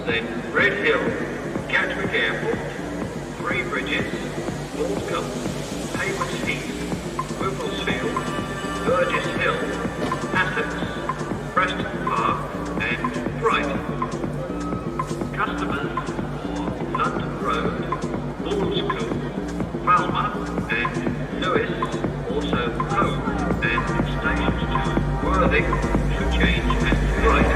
then Red Hill, Gatwick Airport, Three Bridges, Aldcombe, Hayward's Heath, Whipplesfield, Burgess Hill, Essex, Preston Park, and Brighton. Customers for London Road, Aldcombe, Falmer, and Lewis, also Hove, and stations to Worthing should change at Brighton.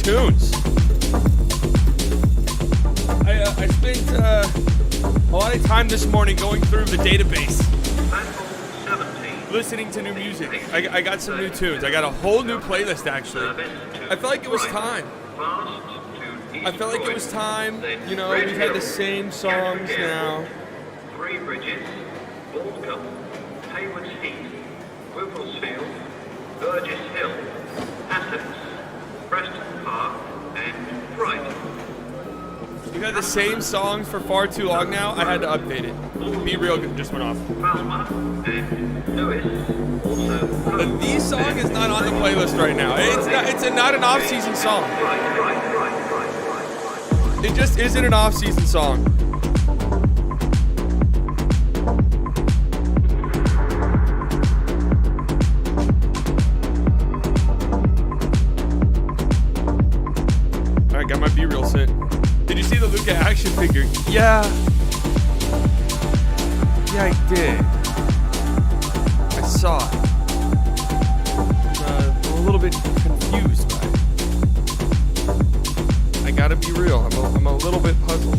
tunes. I spent a lot of time this morning going through the database, listening to new music. I got some new tunes. I got a whole new playlist, actually. I felt like it was time. You know, we've had the same songs now. Three Bridges, Aldcombe, Hayward's Heath, Whipplesfield, Burgess Hill, Essex, Preston Park, and Brighton. You've had the same songs for far too long now. I had to update it. Be Real just went off. Falmer and Lewis also. But these song is not on the playlist right now. It's not an off-season song. It just isn't an off-season song. Alright, got my B-reel set. Did you see the Luka action figure? Yeah, I did. I saw it. I'm a little bit confused by it. I gotta be real. I'm a little bit puzzled.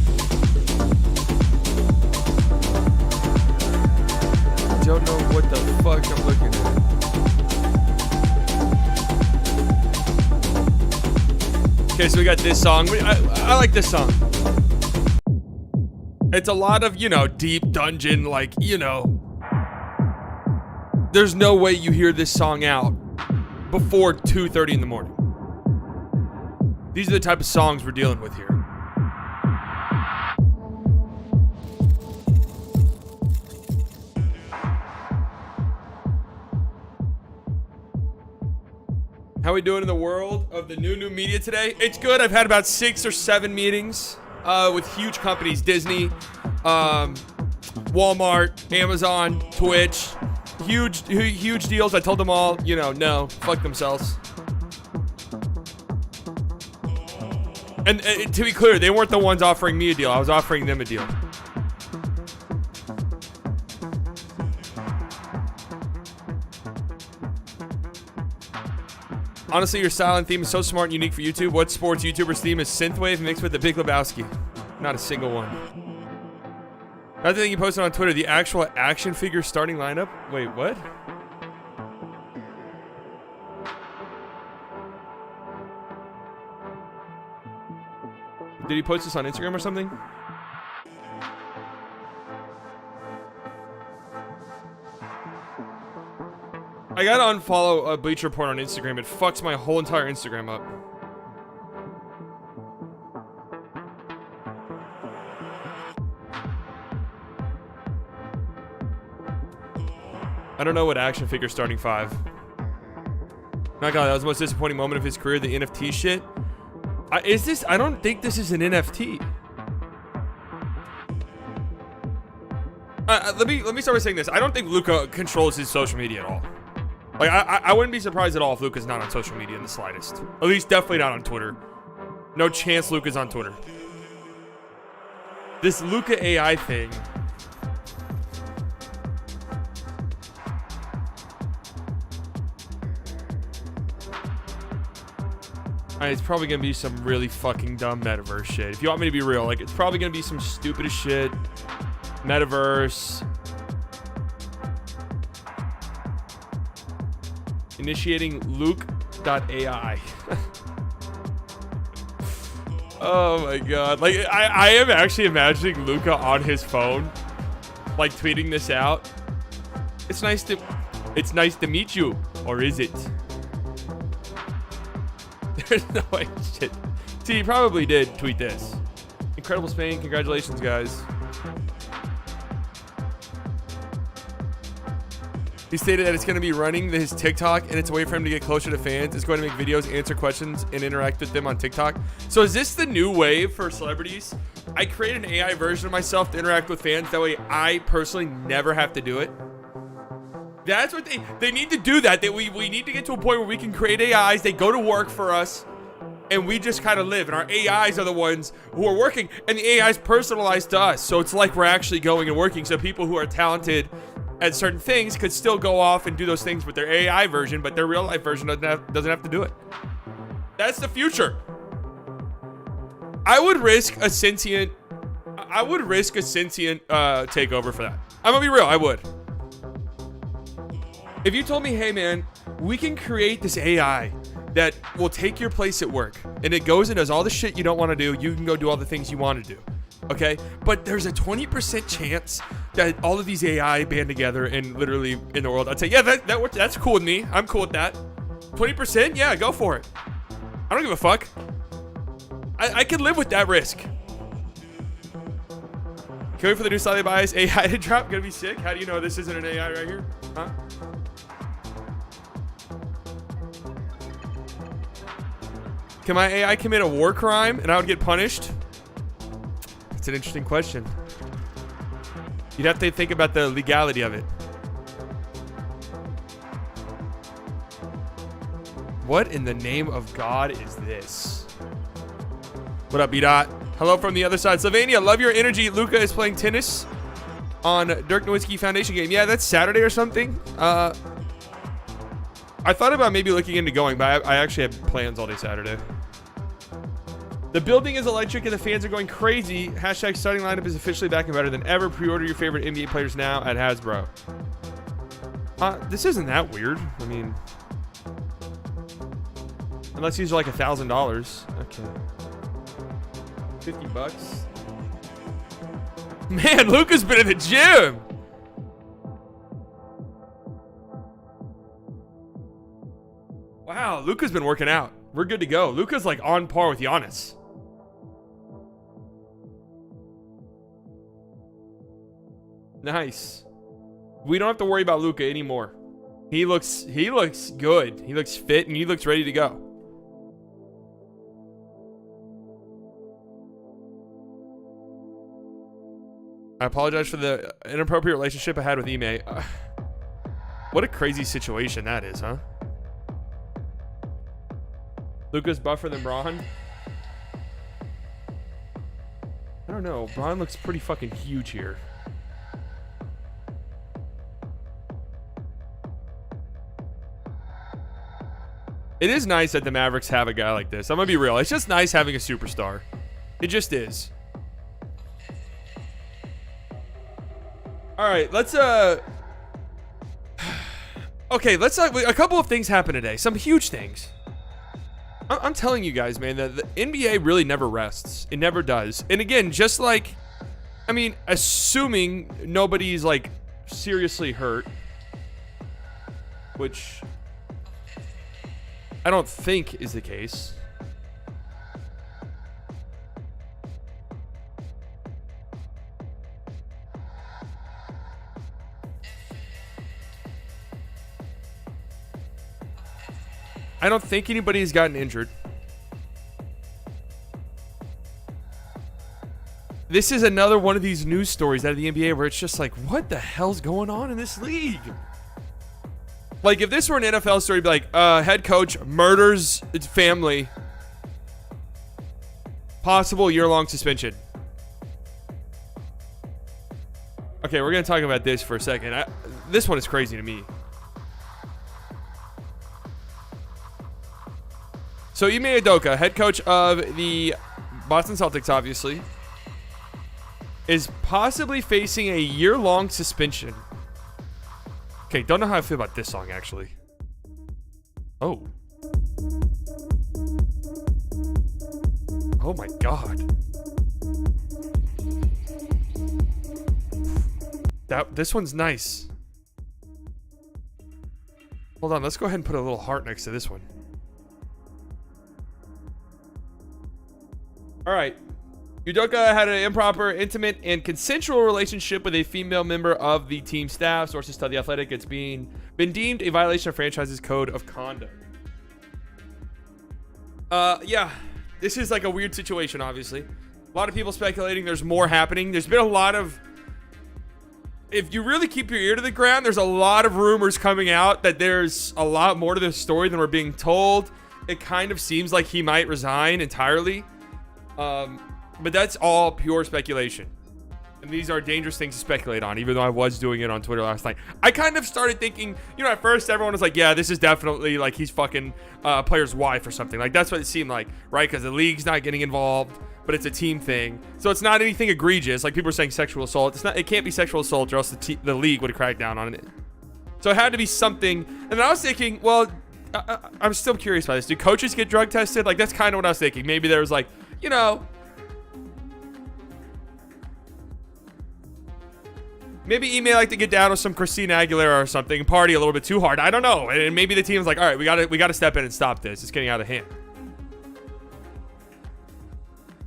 I don't know what the fuck I'm looking at. Okay, so we got this song. I like this song. It's a lot of, deep dungeon, there's no way you hear this song out before 2:30 in the morning. These are the type of songs we're dealing with here. How we doing in the world of the new media today? It's good. I've had about 6 or 7 meetings with huge companies. Disney, Walmart, Amazon, Twitch. Huge deals. I told them all, no, fuck themselves. And to be clear, they weren't the ones offering me a deal. I was offering them a deal. Honestly, your style and theme is so smart and unique for YouTube. What sports YouTuber's theme is synthwave mixed with the Big Lebowski? Not a single one. Another thing you posted on Twitter, the actual action figure starting lineup. Wait, what? Did he post this on Instagram or something? I gotta unfollow a Bleacher Report on Instagram. It fucks my whole entire Instagram up. I don't know what action figure starting 5. Not gonna lie, that was the most disappointing moment of his career, the NFT shit. I don't think this is an NFT. Let me start by saying this. I don't think Luka controls his social media at all. Like, I wouldn't be surprised at all if Luka's not on social media in the slightest. At least definitely not on Twitter. No chance Luka's on Twitter. This Luka AI thing. It's probably gonna be some really fucking dumb metaverse shit. If you want me to be real, like, it's probably gonna be some stupid as shit. Metaverse. Initiating Luke.ai. Oh my god. Like, I am actually imagining Luka on his phone, like, tweeting this out. It's nice to meet you. Or is it? There's no way. Shit. See, he probably did tweet this. Incredible Spain. Congratulations, guys. He stated that it's going to be running his TikTok, and it's a way for him to get closer to fans. It's going to make videos, answer questions, and interact with them on TikTok. So is this the new wave for celebrities? I create an AI version of myself to interact with fans. That way I personally never have to do it. That's what they need to do that. We need to get to a point where we can create AIs. They go to work for us, and we just kind of live. And our AIs are the ones who are working, and the AI is personalized to us. So it's like we're actually going and working. So people who are talented at certain things could still go off and do those things with their AI version, but their real life version doesn't have to do it. That's the future. I would risk a sentient takeover for that. I'm gonna be real. I would. If you told me, hey man, we can create this AI that will take your place at work, and it goes and does all the shit you don't want to do, you can go do all the things you want to do. Okay, but there's a 20% chance that all of these AI band together and literally in the world. I'd say, yeah, that's cool with me. I'm cool with that. 20%, yeah, go for it. I don't give a fuck. I can live with that risk. Can we wait for the new Slightly Biased AI to drop? Gonna be sick. How do you know this isn't an AI right here? Huh? Can my AI commit a war crime and I would get punished? That's an interesting question. You'd have to think about the legality of it. What in the name of God is this? What up, B-Dot? Hello from the other side. Sylvania, love your energy. Luka is playing tennis on Dirk Nowitzki Foundation game. Yeah, that's Saturday or something. I thought about maybe looking into going, but I actually have plans all day Saturday. The building is electric and the fans are going crazy. Hashtag starting lineup is officially back and better than ever. Pre-order your favorite NBA players now at Hasbro. This isn't that weird. I mean, unless these are like $1,000. Okay. $50. Man, Luka's been in the gym. Luka's been working out. We're good to go. Luka's like on par with Giannis. Nice. We don't have to worry about Luka anymore. He looks good. He looks fit and he looks ready to go. I apologize for the inappropriate relationship I had with Ime. What a crazy situation that is, huh? Luka's buffer than Braun. I don't know. Braun looks pretty fucking huge here. It is nice that the Mavericks have a guy like this. I'm gonna be real. It's just nice having a superstar. It just is. All right, let's okay, let's a couple of things happen today. Some huge things. I'm telling you guys, man, that the NBA really never rests. It never does. And again, just like, I mean, assuming nobody's like seriously hurt, which I don't think is the case. I don't think anybody's gotten injured. This is another one of these news stories out of the NBA where it's just like, what the hell's going on in this league? Like, if this were an NFL story, it'd be like, head coach murders its family. Possible year-long suspension. Okay, we're going to talk about this for a second. This one is crazy to me. So Ime Udoka, head coach of the Boston Celtics, obviously, is possibly facing a year-long suspension. Okay, don't know how I feel about this song, actually. Oh. Oh my God. This one's nice. Hold on, let's go ahead and put a little heart next to this one. All right. Udoka had an improper, intimate, and consensual relationship with a female member of the team staff. Sources tell The Athletic it's been deemed a violation of franchise's code of conduct. Yeah, this is like a weird situation, obviously. A lot of people speculating there's more happening. There's been a lot of... If you really keep your ear to the ground, there's a lot of rumors coming out that there's a lot more to this story than we're being told. It kind of seems like he might resign entirely. But that's all pure speculation. And these are dangerous things to speculate on, even though I was doing it on Twitter last night. I kind of started thinking, you know, at first everyone was like, yeah, this is definitely like he's fucking player's wife or something. Like, that's what it seemed like, right? Because the league's not getting involved, but it's a team thing. So it's not anything egregious. Like, people are saying sexual assault. It can't be sexual assault or else the league would have cracked down on it. So it had to be something. And then I was thinking, well, I'm still curious about this. Do coaches get drug tested? Like, that's kind of what I was thinking. Maybe there was like, you know... Maybe Ime like to get down with some Christina Aguilera or something and party a little bit too hard. I don't know. And maybe the team's like, all right, we gotta step in and stop this. It's getting out of hand.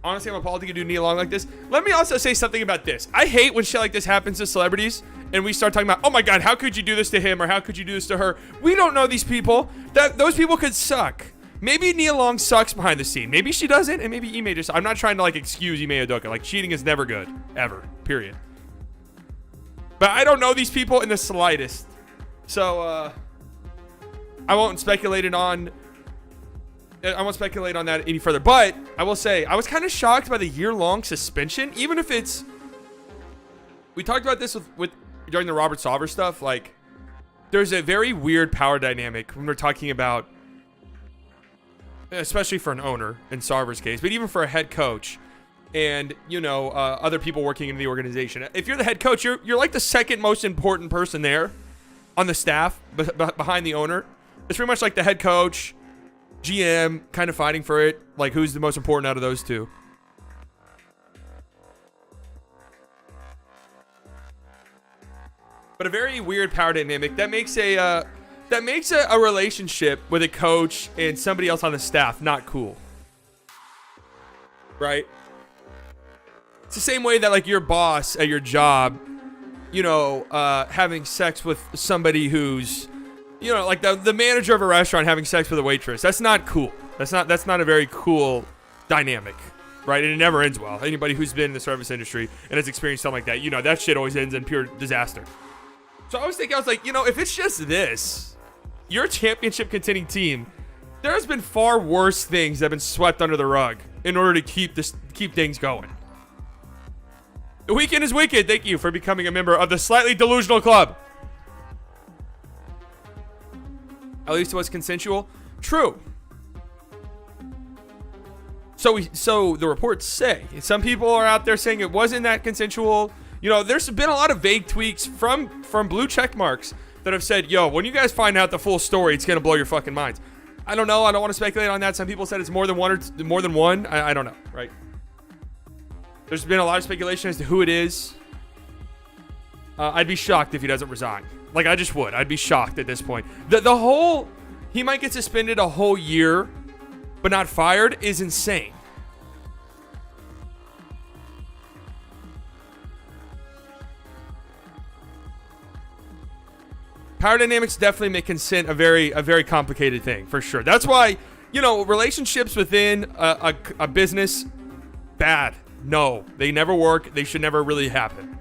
Honestly, I'm appalled you can do knee long like this. Let me also say something about this. I hate when shit like this happens to celebrities and we start talking about, oh my God, how could you do this to him or how could you do this to her? We don't know these people. Those people could suck. Maybe Nia Long sucks behind the scene. Maybe she doesn't, and maybe Ime just... I'm not trying to like excuse Ime Udoka. Like, cheating is never good. Ever. Period. But I don't know these people in the slightest. So, I won't speculate on that any further. But I will say, I was kind of shocked by the year-long suspension. Even if it's... We talked about this with during the Robert Sauber stuff. Like, there's a very weird power dynamic when we're talking about... Especially for an owner, in Sauber's case. But even for a head coach... And, you know, other people working in the organization. If you're the head coach, you're like the second most important person there on the staff behind the owner. It's pretty much like the head coach, GM, kind of fighting for it. Like, who's the most important out of those two? But a very weird power dynamic. That makes a that makes a relationship with a coach and somebody else on the staff not cool. Right? It's the same way that like your boss at your job, you know, having sex with somebody who's, you know, like the manager of a restaurant having sex with a waitress. That's not cool. That's not a very cool dynamic, right? And it never ends well. Anybody who's been in the service industry and has experienced something like that, you know, that shit always ends in pure disaster. So I was like, you know, if it's just this, you're a championship contending team. There's been far worse things that have been swept under the rug in order to keep things going. The weekend is wicked. Thank you for becoming a member of the Slightly Delusional Club. At least it was consensual. True. So the reports say some people are out there saying it wasn't that consensual. You know, there's been a lot of vague tweaks from blue check marks that have said, yo, when you guys find out the full story, it's gonna blow your fucking minds. I don't know. I don't want to speculate on that. Some people said it's more than one or more than one. I don't know. Right. There's been a lot of speculation as to who it is. I'd be shocked if he doesn't resign. Like, I just would. I'd be shocked at this point. The whole, he might get suspended a whole year, but not fired is insane. Power dynamics definitely make consent a very complicated thing, for sure. That's why, you know, relationships within a business, bad. No, they never work. They should never really happen.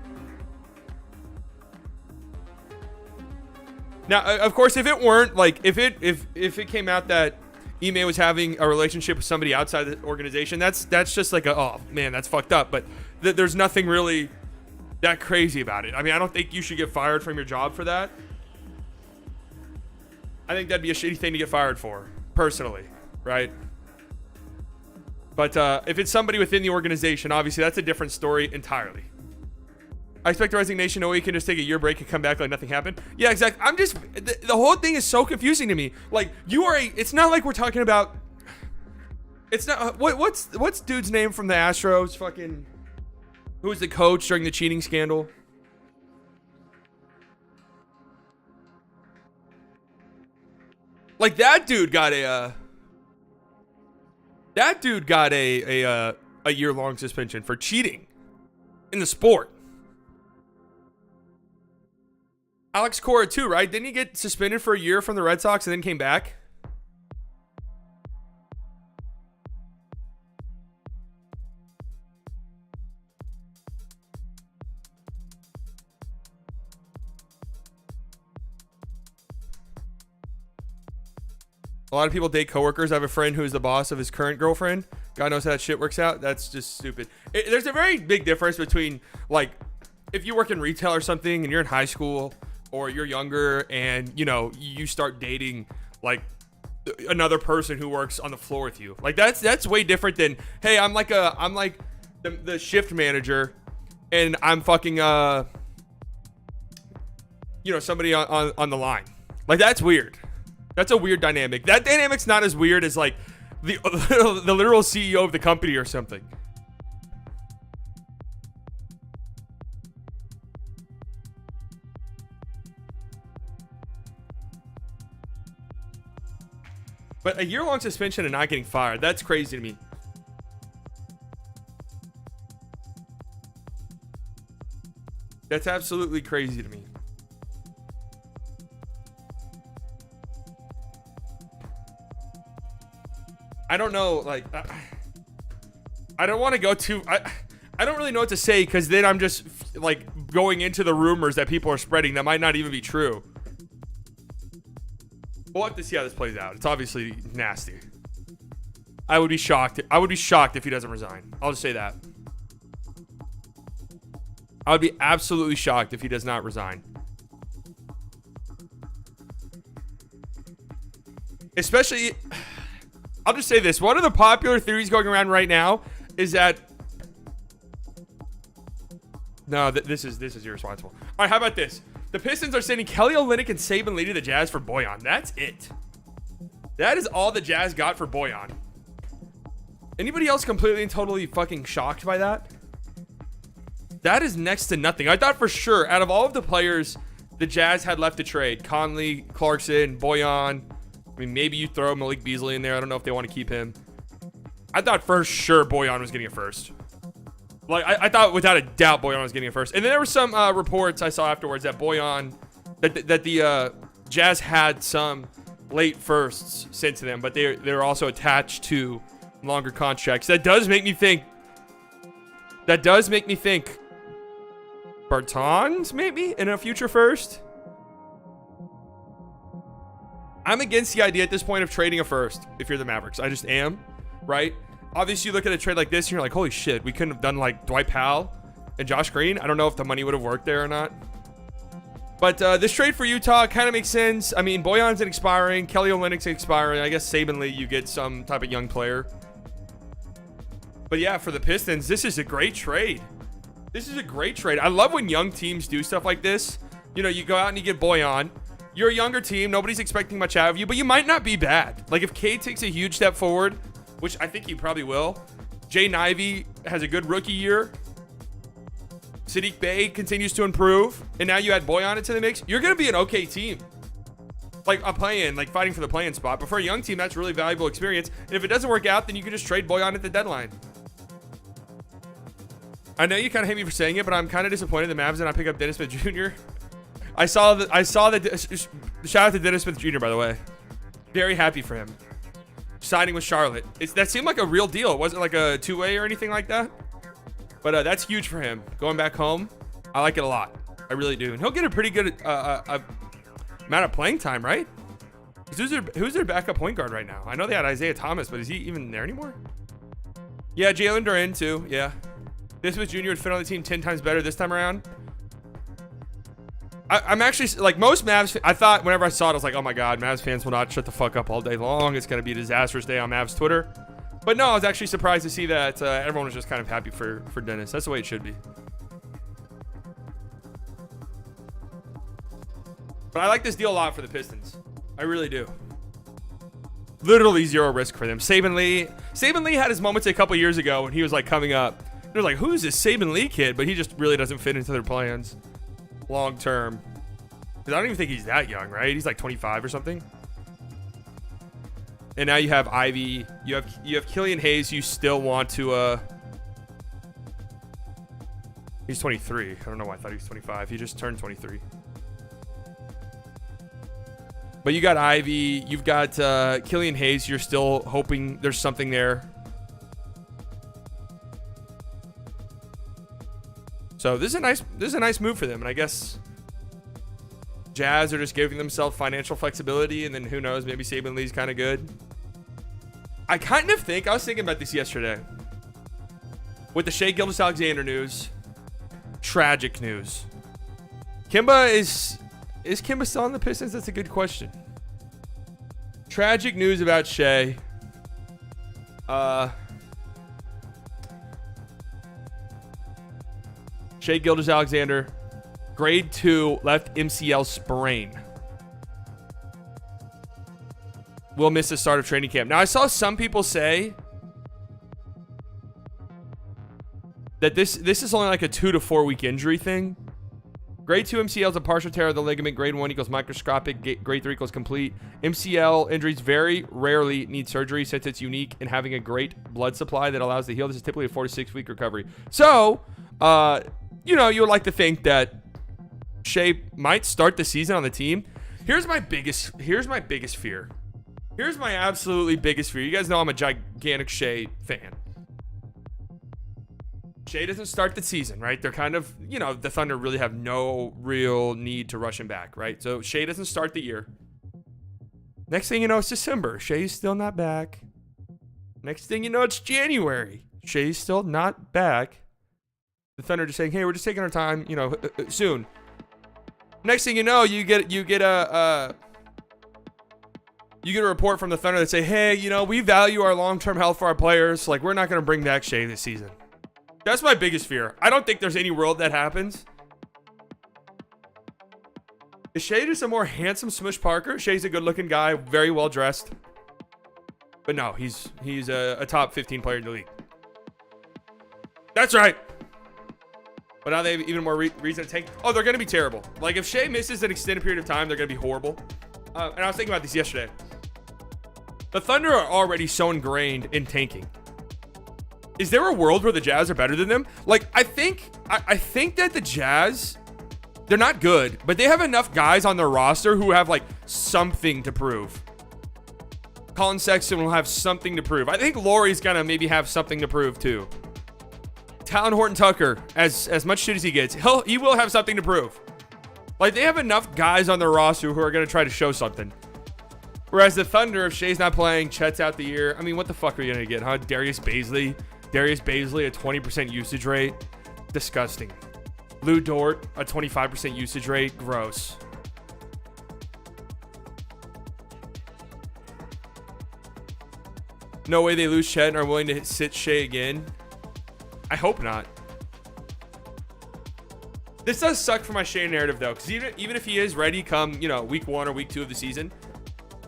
Now, of course, if it weren't, like, if it came out that Ime was having a relationship with somebody outside the organization, that's just like oh man, that's fucked up. But there's nothing really that crazy about it. I mean, I don't think you should get fired from your job for that. I think that'd be a shitty thing to get fired for, personally, right? But if it's somebody within the organization, obviously that's a different story entirely. I expect a resignation. No way you can just take a year break and come back like nothing happened. Yeah, exactly. I'm just, the whole thing is so confusing to me. Like, it's not like we're talking about, it's not, what's dude's name from the Astros? Fucking, who was the coach during the cheating scandal? Like, that dude got a year-long suspension for cheating in the sport. Alex Cora too, right? Didn't he get suspended for a year from the Red Sox and then came back? A lot of people date coworkers. I have a friend who's the boss of his current girlfriend. God knows how that shit works out. That's just stupid. There's a very big difference between, like, if you work in retail or something and you're in high school or you're younger and, you know, you start dating, like, another person who works on the floor with you. Like, that's way different than, hey, I'm like the shift manager and I'm fucking, you know, somebody on the line. Like, that's weird. That's a weird dynamic. That dynamic's not as weird as, like, the literal CEO of the company or something. But a year-long suspension and not getting fired, that's crazy to me. That's absolutely crazy to me. I don't know, like, I don't want to go too, I don't really know what to say, because then I'm just, like, going into the rumors that people are spreading that might not even be true. We'll have to see how this plays out. It's obviously nasty. I would be shocked. I would be shocked if he doesn't resign. I'll just say that. I would be absolutely shocked if he does not resign. Especially, I'll just say this. One of the popular theories going around right now is that, no, this is irresponsible. All right, how about this? The Pistons are sending Kelly Olynyk and Saban Lee to the Jazz for Bojan. That's it. That is all the Jazz got for Bojan. Anybody else completely and totally fucking shocked by that? That is next to nothing. I thought for sure, out of all of the players the Jazz had left to trade. Conley, Clarkson, Bojan. I mean, maybe you throw Malik Beasley in there. I don't know if they want to keep him. I thought for sure Bojan was getting it first. Like, I thought without a doubt Bojan was getting it first. And then there were some reports I saw afterwards that Bojan, that the Jazz had some late firsts sent to them, but they're also attached to longer contracts. That does make me think Bertans maybe in a future first. I'm against the idea at this point of trading a first if you're the Mavericks. I just am, right? Obviously, you look at a trade like this and you're like, holy shit, we couldn't have done like Dwight Powell and Josh Green. I don't know if the money would have worked there or not. But this trade for Utah kind of makes sense. I mean, Bojan's expiring. Kelly Olynyk's expiring. I guess Saban Lee, you get some type of young player. But yeah, for the Pistons, this is a great trade. This is a great trade. I love when young teams do stuff like this. You know, you go out and you get Bojan. You're a younger team. Nobody's expecting much out of you, but you might not be bad. Like if Cade takes a huge step forward, which I think he probably will. Jay Nivey has a good rookie year. Sadiq Bey continues to improve. And now you add Bojan into the mix. You're going to be an okay team. Like a play-in, like fighting for the play-in spot. But for a young team, that's really valuable experience. And if it doesn't work out, then you can just trade Bojan at the deadline. I know you kind of hate me for saying it, but I'm kind of disappointed the Mavs did not pick up Dennis Smith Jr. I saw that. Shout out to Dennis Smith Jr., by the way. Very happy for him. Signing with Charlotte. That seemed like a real deal. It wasn't like a two-way or anything like that. But that's huge for him. Going back home, I like it a lot. I really do. And he'll get a pretty good amount of playing time, right? Who's their backup point guard right now? I know they had Isaiah Thomas, but is he even there anymore? Yeah, Jalen Duren too. Yeah. This was Junior would fit on the team 10 times better this time around. I'm actually, like most Mavs, I thought whenever I saw it, I was like, oh my God, Mavs fans will not shut the fuck up all day long. It's going to be a disastrous day on Mavs Twitter. But no, I was actually surprised to see that everyone was just kind of happy for Dennis. That's the way it should be. But I like this deal a lot for the Pistons. I really do. Literally zero risk for them. Saban Lee had his moments a couple years ago when he was like coming up. They're like, who's this Saban Lee kid? But he just really doesn't fit into their plans long term. Because I don't even think he's that young, right? He's like 25 or something. And now you have Ivy. You have Killian Hayes. You still want to he's 23. I don't know why I thought he was 25. He just turned 23. But you got Ivy. You've got Killian Hayes. You're still hoping there's something there. So this is a nice move for them, and I guess Jazz are just giving themselves financial flexibility, and then who knows, maybe Saban Lee's kind of good. I kind of think I was thinking about this yesterday with the Shai Gilgeous-Alexander news. Tragic news. Kimba is Kimba still on the Pistons? That's a good question. Tragic news about Shai. Shai Gilgeous-Alexander, grade 2, left MCL sprain. Will miss the start of training camp. Now, I saw some people say that this is only like a 2 to 4 week injury thing. Grade 2 MCL is a partial tear of the ligament. Grade 1 equals microscopic. Grade 3 equals complete. MCL injuries very rarely need surgery since it's unique in having a great blood supply that allows the heal. This is typically a 4 to 6 week recovery. So, you know, you would like to think that Shai might start the season on the team. Here's my biggest fear. Here's my absolutely biggest fear. You guys know I'm a gigantic Shai fan. Shai doesn't start the season, right? They're kind of, you know, the Thunder really have no real need to rush him back, right? So Shai doesn't start the year. Next thing you know, it's December. Shai's still not back. Next thing you know, it's January. Shai's still not back. The Thunder just saying, hey, we're just taking our time, you know, soon. Next thing you know, you get a report from the Thunder that say, hey, you know, we value our long-term health for our players. Like, we're not going to bring back Shai this season. That's my biggest fear. I don't think there's any world that happens. Is Shai just a more handsome Smush Parker? Shai's a good-looking guy, very well-dressed. But no, he's a top 15 player in the league. That's right. But now they have even more reason to tank. Oh, they're going to be terrible. Like, if Shea misses an extended period of time, they're going to be horrible. And I was thinking about this yesterday. The Thunder are already so ingrained in tanking. Is there a world where the Jazz are better than them? Like, I think that the Jazz, they're not good, but they have enough guys on their roster who have, like, something to prove. Colin Sexton will have something to prove. I think Laurie's going to maybe have something to prove, too. Talon Horton-Tucker, as much shit as he gets, he will have something to prove. Like, they have enough guys on their roster who are going to try to show something. Whereas the Thunder, if Shea's not playing, Chet's out the year. I mean, what the fuck are you going to get, huh? Darius Baisley, a 20% usage rate. Disgusting. Lou Dort, a 25% usage rate. Gross. No way they lose Chet and are willing to sit Shea again. I hope not. This does suck for my Shea narrative, though, because even if he is ready come, week 1 or week 2 of the season,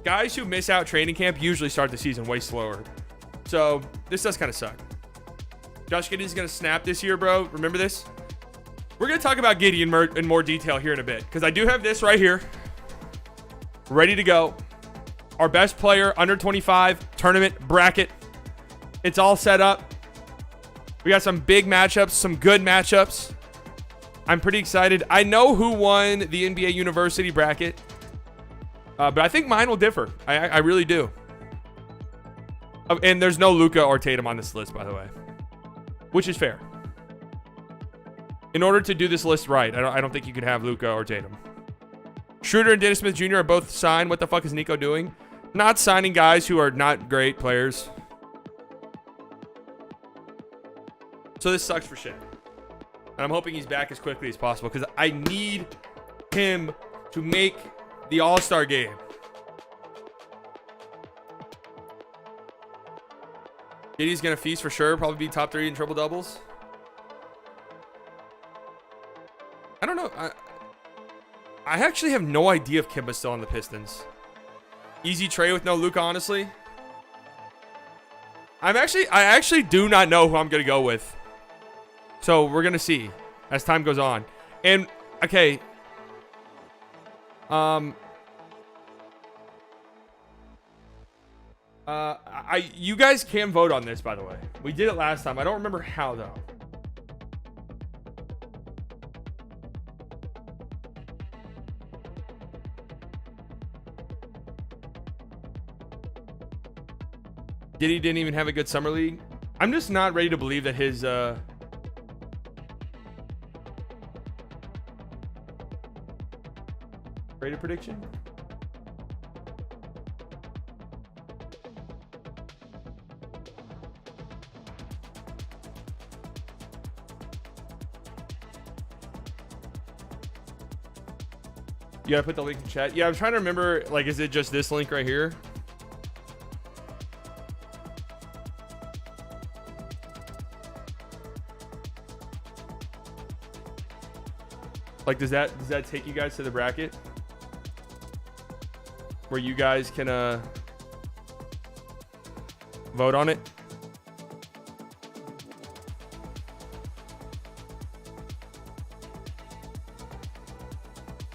guys who miss out training camp usually start the season way slower. So this does kind of suck. Josh Giddey's going to snap this year, bro. Remember this? We're going to talk about Giddey in more detail here in a bit, because I do have this right here ready to go. Our best player under 25 tournament bracket. It's all set up. We got some big matchups, some good matchups. I'm pretty excited. I know who won the NBA University bracket, but I think mine will differ. I really do. And there's no Luka or Tatum on this list, by the way, which is fair. In order to do this list right, I don't think you could have Luka or Tatum. Schroeder and Dennis Smith Jr. are both signed. What the fuck is Nico doing? Not signing guys who are not great players. So this sucks for shit. And I'm hoping he's back as quickly as possible because I need him to make the All-Star game. Giddey's going to feast for sure. Probably be top 3 in triple doubles. I don't know. I actually have no idea if Kemba's still on the Pistons. Easy trade with no Luka, honestly. I actually do not know who I'm going to go with. So we're going to see as time goes on. And, okay. You guys can vote on this, by the way. We did it last time. I don't remember how, though. Giddey didn't even have a good summer league. I'm just not ready to believe that his rated prediction. You gotta put the link in chat. Yeah, I'm trying to remember, like, is it just this link right here? Like, does that take you guys to the bracket where you guys can vote on it?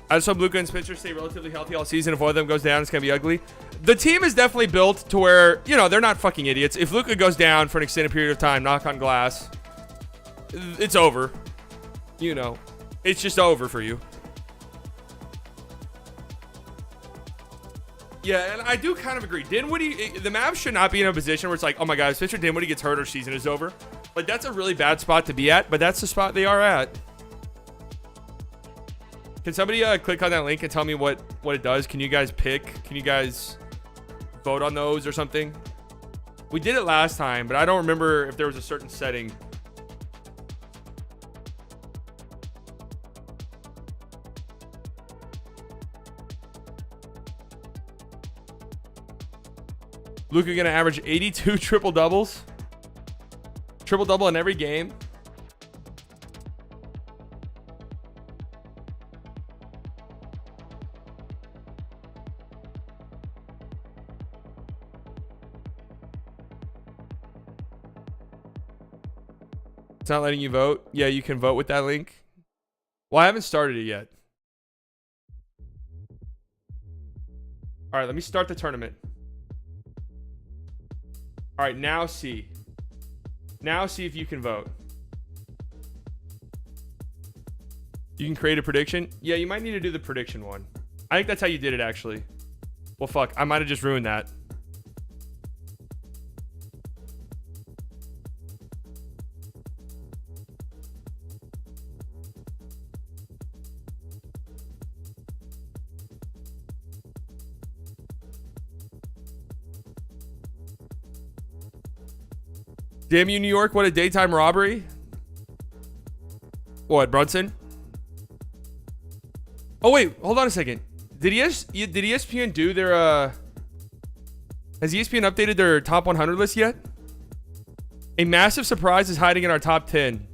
I just hope Luka and Spencer stay relatively healthy all season. If one of them goes down, it's gonna be ugly. The team is definitely built to where, they're not fucking idiots. If Luka goes down for an extended period of time, knock on glass, it's over. It's just over for you. Yeah, and I do kind of agree. Dinwiddie, the Mavs should not be in a position where it's like, oh my God, if Spencer Dinwiddie gets hurt, our season is over. Like, that's a really bad spot to be at, but that's the spot they are at. Can somebody click on that link and tell me what it does? Can you guys pick? Can you guys vote on those or something? We did it last time, but I don't remember if there was a certain setting. Luka gonna average 82 triple doubles. Triple double in every game. It's not letting you vote. Yeah, you can vote with that link. Well, I haven't started it yet. All right, let me start the tournament. All right, now see. Now see if you can vote. You can create a prediction. Yeah, you might need to do the prediction one. I think that's how you did it, actually. Well, fuck. I might have just ruined that. Damn you, New York. What a daytime robbery. What, Brunson? Oh, wait. Hold on a second. Did ESPN do their... Has ESPN updated their top 100 list yet? A massive surprise is hiding in our top 10.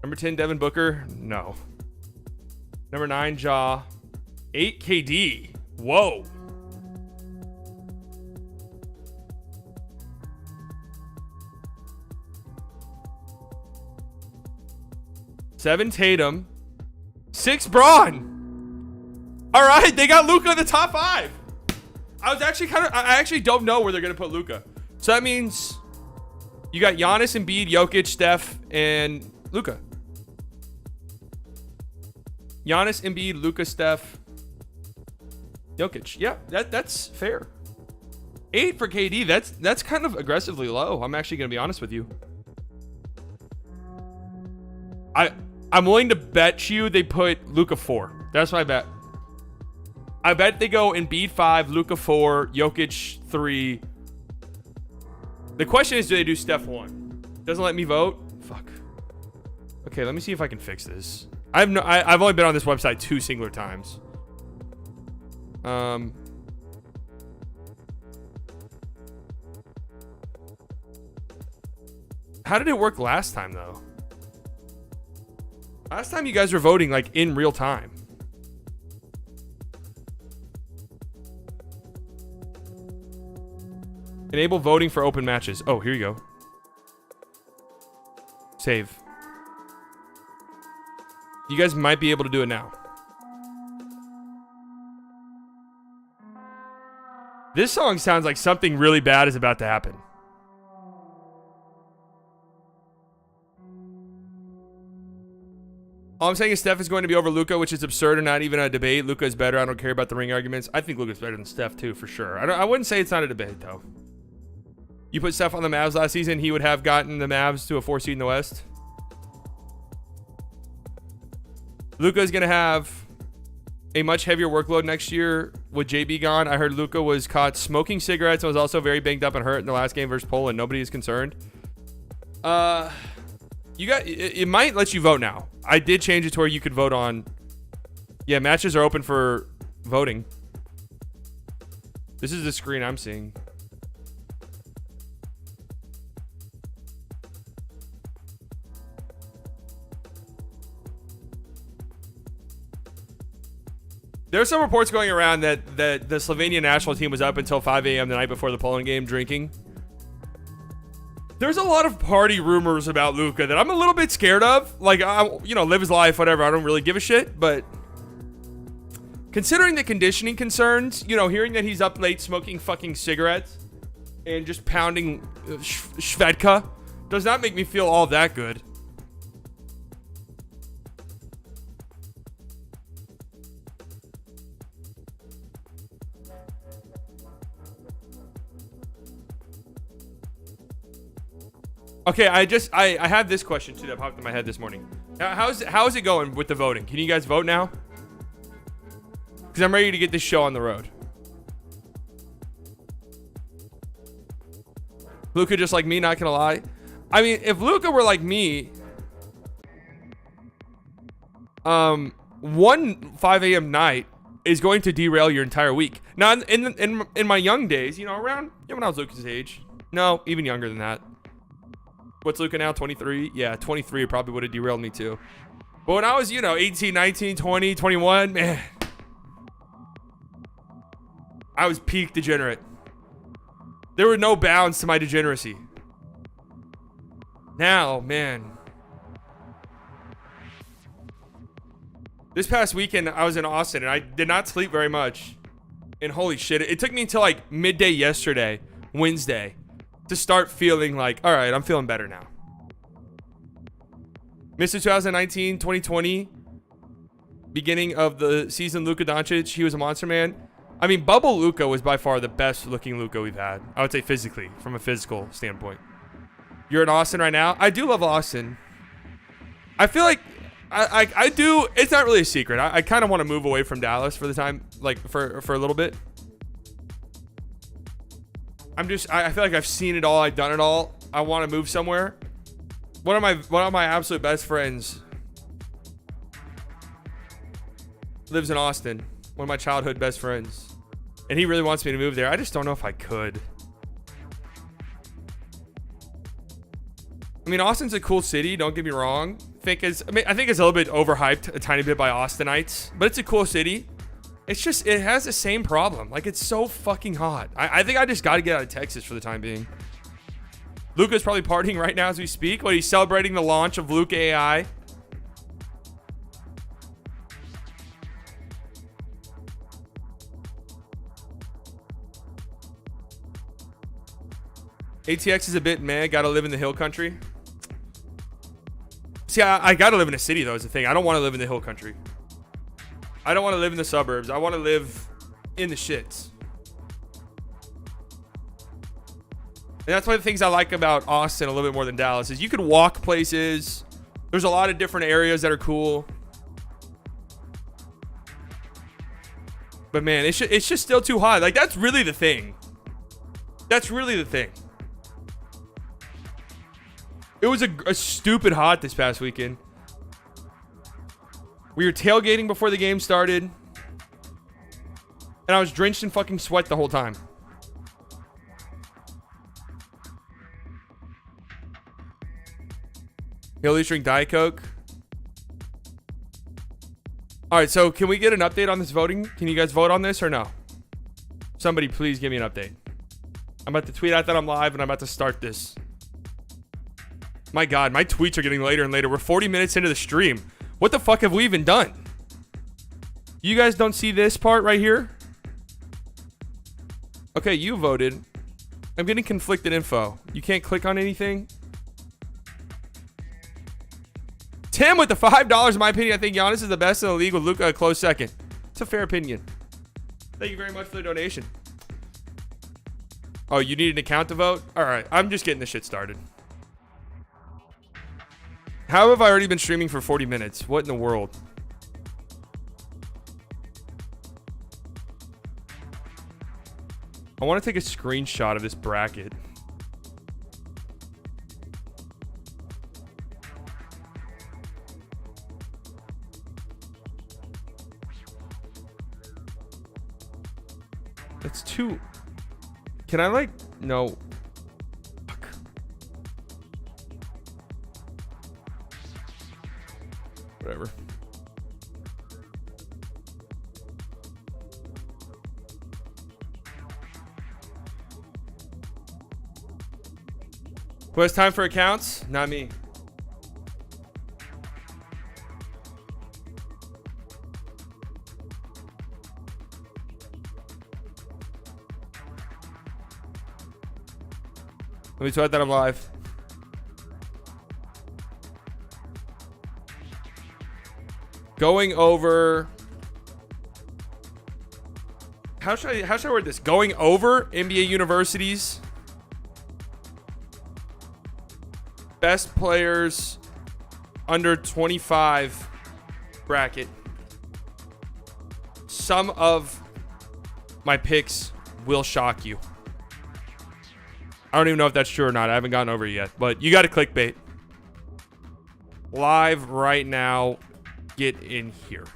Number 10, Devin Booker. No. Number 9, Ja. 8, KD. Whoa. Seven, Tatum. 6, Braun. All right, they got Luka in the top 5. I actually don't know where they're going to put Luka. So that means you got Giannis, Embiid, Jokic, Steph, and Luka. Giannis, Embiid, Luka, Steph, Jokic. Yeah, that's fair. 8 for KD. That's kind of aggressively low. I'm actually going to be honest with you. I'm willing to bet you they put Luka 4. That's my bet. I bet they go Embiid 5, Luka 4, Jokic 3. The question is, do they do Steph 1? Doesn't let me vote? Fuck. Okay, let me see if I can fix this. I've only been on this website 2 singular times. How did it work last time, though? Last time you guys were voting, like, in real time. Enable voting for open matches. Oh, here you go. Save. You guys might be able to do it now. This song sounds like something really bad is about to happen. All I'm saying is Steph is going to be over Luka, which is absurd and not even a debate. Luka is better. I don't care about the ring arguments. I think Luka's better than Steph too, for sure. I wouldn't say it's not a debate though. You put Steph on the Mavs last season, he would have gotten the Mavs to a 4 seed in the West. Luka is going to have a much heavier workload next year with JB gone. I heard Luka was caught smoking cigarettes and was also very banged up and hurt in the last game versus Poland. Nobody is concerned. It might let you vote now. I did change it to where you could vote on. Yeah, matches are open for voting. This is the screen I'm seeing. There are some reports going around that the Slovenian national team was up until 5 a.m. the night before the Poland game drinking. There's a lot of party rumors about Luka that I'm a little bit scared of. Like, live his life, whatever. I don't really give a shit. But considering the conditioning concerns, hearing that he's up late smoking fucking cigarettes and just pounding Shvedka does not make me feel all that good. Okay, I have this question too that popped in my head this morning. How is it going with the voting? Can you guys vote now? Because I'm ready to get this show on the road. Luka just like me, not gonna lie. I mean, if Luka were like me, one 5 a.m. night is going to derail your entire week. Now, in my young days, around when I was Luka's age, no, even younger than that. What's Luka now, 23? Yeah, 23 probably would have derailed me too. But when I was, 18, 19, 20, 21, man, I was peak degenerate. There were no bounds to my degeneracy. Now, man. This past weekend, I was in Austin, and I did not sleep very much. And holy shit, it took me until like midday yesterday, Wednesday, to start feeling like, all right, I'm feeling better now. Mr. 2019, 2020, beginning of the season, Luka Doncic, he was a monster, man. I mean, Bubble Luka was by far the best looking Luka we've had. I would say physically, from a physical standpoint. You're in Austin right now? I do love Austin. I feel like I do. It's not really a secret. I kind of want to move away from Dallas for the time, like for a little bit. I feel like I've seen it all. I've done it all. I want to move somewhere. One of my absolute best friends lives in Austin. One of my childhood best friends, and he really wants me to move there. I just don't know if I could. I mean, Austin's a cool city. Don't get me wrong. I think it's a little bit overhyped a tiny bit by Austinites, but it's a cool city. It's just, it has the same problem. Like, it's so fucking hot. I think I just got to get out of Texas for the time being. Luka's probably partying right now as we speak. He's celebrating the launch of Luka AI. ATX is a bit meh. Gotta live in the hill country. See, I gotta live in a city, though, is the thing. I don't want to live in the hill country. I don't want to live in the suburbs. I want to live in the shits. And that's one of the things I like about Austin a little bit more than Dallas is you can walk places. There's a lot of different areas that are cool. But man, it's just still too hot. Like, that's really the thing. That's really the thing. It was a stupid hot this past weekend. We were tailgating before the game started. And I was drenched in fucking sweat the whole time. He'll at least drink Diet Coke. Alright, so can we get an update on this voting? Can you guys vote on this or no? Somebody please give me an update. I'm about to tweet out that I'm live and I'm about to start this. My God, my tweets are getting later and later. We're 40 minutes into the stream. What the fuck have we even done? You guys don't see this part right here? Okay, you voted. I'm getting conflicted info. You can't click on anything. Tim with the $5. In my opinion, I think Giannis is the best in the league with Luka a close second. It's a fair opinion. Thank you very much for the donation. Oh, you need an account to vote? All right, I'm just getting this shit started. How have I already been streaming for 40 minutes? What in the world? I want to take a screenshot of this bracket. It's too... Can I like... No. Fuck. Whatever. Who has time for accounts? Not me. Let me tweet that I'm live. Going over. How should I word this? Going over NBA universities. Best players under 25 bracket. Some of my picks will shock you. I don't even know if that's true or not. I haven't gotten over it yet. But you got to clickbait. Live right now. Get in here.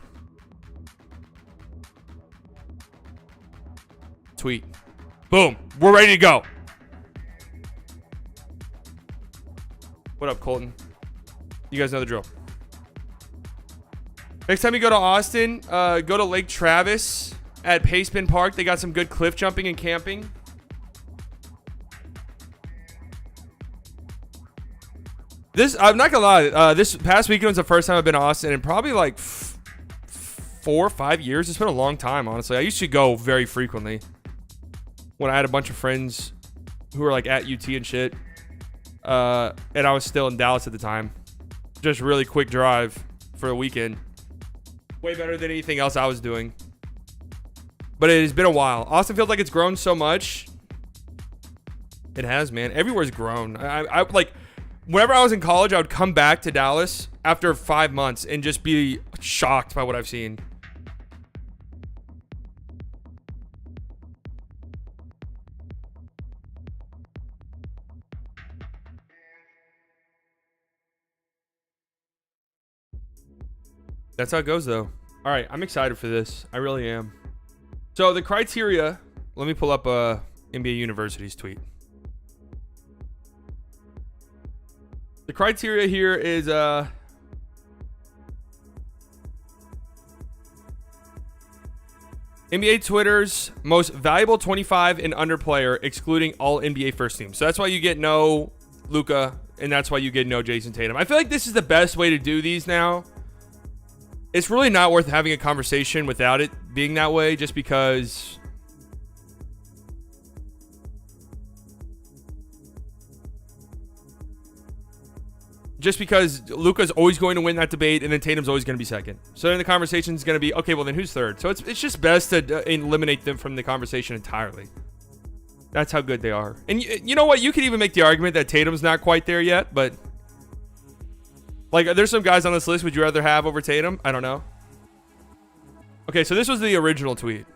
Tweet. Boom. We're ready to go. What up, Colton? You guys know the drill. Next time you go to Austin, go to Lake Travis at Paceman Park. They got some good cliff jumping and camping. I'm not gonna lie. This past weekend was the first time I've been to Austin in probably like 4 or 5 years. It's been a long time, honestly. I used to go very frequently when I had a bunch of friends who were like at UT and shit. And I was still in Dallas at the time. Just really quick drive for a weekend. Way better than anything else I was doing. But it has been a while. Austin feels like it's grown so much. It has, man. Everywhere's grown. I like, whenever I was in college, I would come back to Dallas after 5 months and just be shocked by what I've seen. That's how it goes, though. All right, I'm excited for this. I really am. So the criteria, let me pull up NBA University's tweet. The criteria here is NBA Twitter's most valuable 25 and under player, excluding all NBA first team. So that's why you get no Luka, and that's why you get no Jason Tatum. I feel like this is the best way to do these now. It's really not worth having a conversation without it being that way, just because Luka's always going to win that debate, and then Tatum's always going to be second. So then the conversation is going to be, okay, well then who's third? So it's just best to eliminate them from the conversation entirely. That's how good they are. And you know what? You could even make the argument that Tatum's not quite there yet, but like, there's some guys on this list would you rather have over Tatum? I don't know. Okay, so this was the original tweet.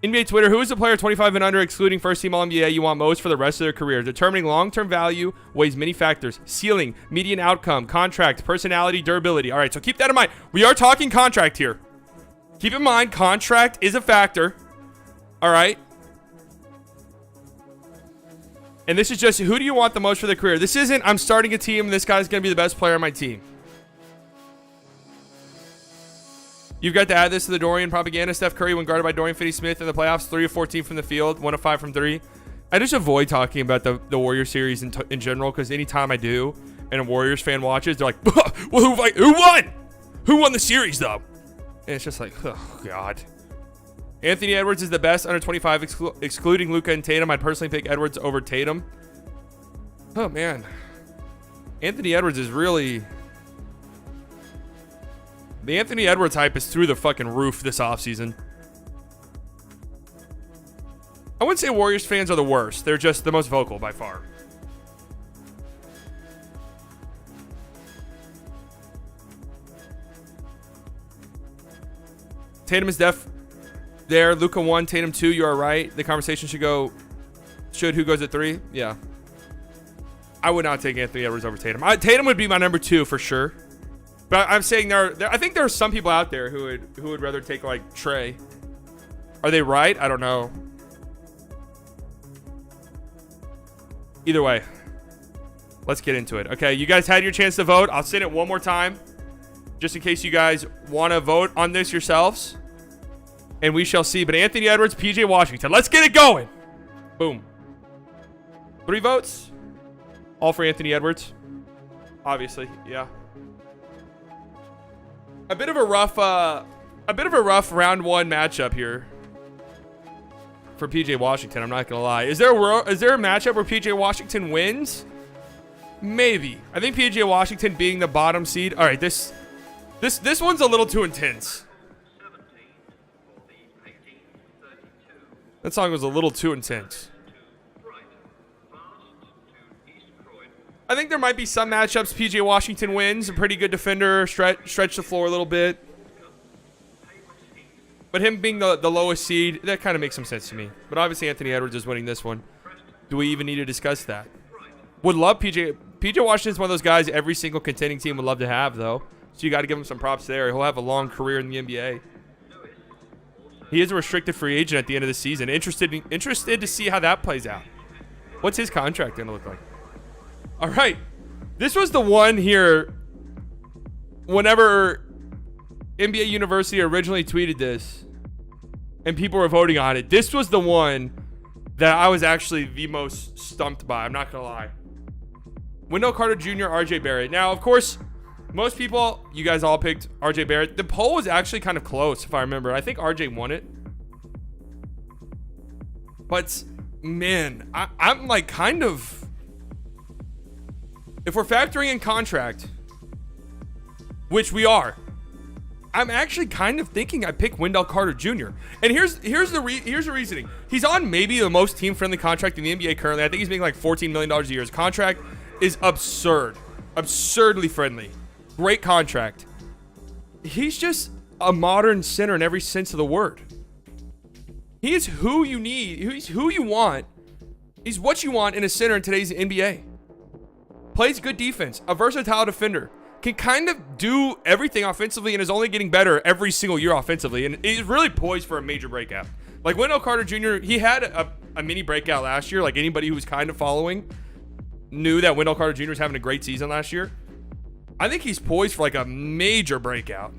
NBA Twitter, who is the player 25 and under, excluding first-team All-NBA, you want most for the rest of their career? Determining long-term value weighs many factors. Ceiling, median outcome, contract, personality, durability. All right, so keep that in mind. We are talking contract here. Keep in mind, contract is a factor. All right? And this is just, who do you want the most for their career? This isn't, I'm starting a team and this guy's going to be the best player on my team. You've got to add this to the Dorian propaganda. Steph Curry, when guarded by Dorian Finney-Smith in the playoffs, 3 of 14 from the field, 1 of 5 from 3. I just avoid talking about the Warriors series in general, because anytime I do and a Warriors fan watches, they're like, well, who won? Who won the series, though? And it's just like, oh, God. Anthony Edwards is the best under 25, excluding Luka and Tatum. I'd personally pick Edwards over Tatum. Oh, man. Anthony Edwards is really... The Anthony Edwards hype is through the fucking roof this offseason. I wouldn't say Warriors fans are the worst. They're just the most vocal by far. Tatum is def there. Luka 1, Tatum 2. You are right. The conversation should go, who goes at 3? Yeah. I would not take Anthony Edwards over Tatum. Tatum would be my number 2 for sure. But I'm saying I think there are some people out there who would rather take like Trey. Are they right? I don't know. Either way, let's get into it. Okay, you guys had your chance to vote. I'll send it one more time, just in case you guys want to vote on this yourselves. And we shall see. But Anthony Edwards, PJ Washington. Let's get it going. Boom. 3 votes. All for Anthony Edwards. Obviously, yeah. A bit of a rough round 1 matchup here for PJ Washington. I'm not gonna lie. Is there a matchup where PJ Washington wins? Maybe. I think PJ Washington being the bottom seed. All right, this one's a little too intense. That song was a little too intense. I think there might be some matchups PJ Washington wins. A pretty good defender, stretch the floor a little bit. But him being the lowest seed, that kind of makes some sense to me. But obviously Anthony Edwards is winning this one. Do we even need to discuss that? Would love PJ Washington's one of those guys every single contending team would love to have, though. So you got to give him some props there. He'll have a long career in the NBA. He is a restricted free agent at the end of the season. Interested to see how that plays out. What's his contract going to look like? All right. This was the one here whenever NBA University originally tweeted this and people were voting on it. This was the one that I was actually the most stumped by. I'm not going to lie. Wendell Carter Jr., RJ Barrett. Now, of course, most people, you guys all picked RJ Barrett. The poll was actually kind of close, if I remember. I think RJ won it. But, man, I'm like kind of... If we're factoring in contract, which we are, I'm actually kind of thinking I pick Wendell Carter Jr. And here's the reasoning. He's on maybe the most team-friendly contract in the NBA currently. I think he's making like $14 million a year. His contract is absurd. Absurdly friendly. Great contract. He's just a modern center in every sense of the word. He is who you need. He's who you want. He's what you want in a center in today's NBA. Plays good defense. A versatile defender. Can kind of do everything offensively and is only getting better every single year offensively. And he's really poised for a major breakout. Like Wendell Carter Jr., he had a mini breakout last year. Like anybody who was kind of following knew that Wendell Carter Jr. was having a great season last year. I think he's poised for like a major breakout.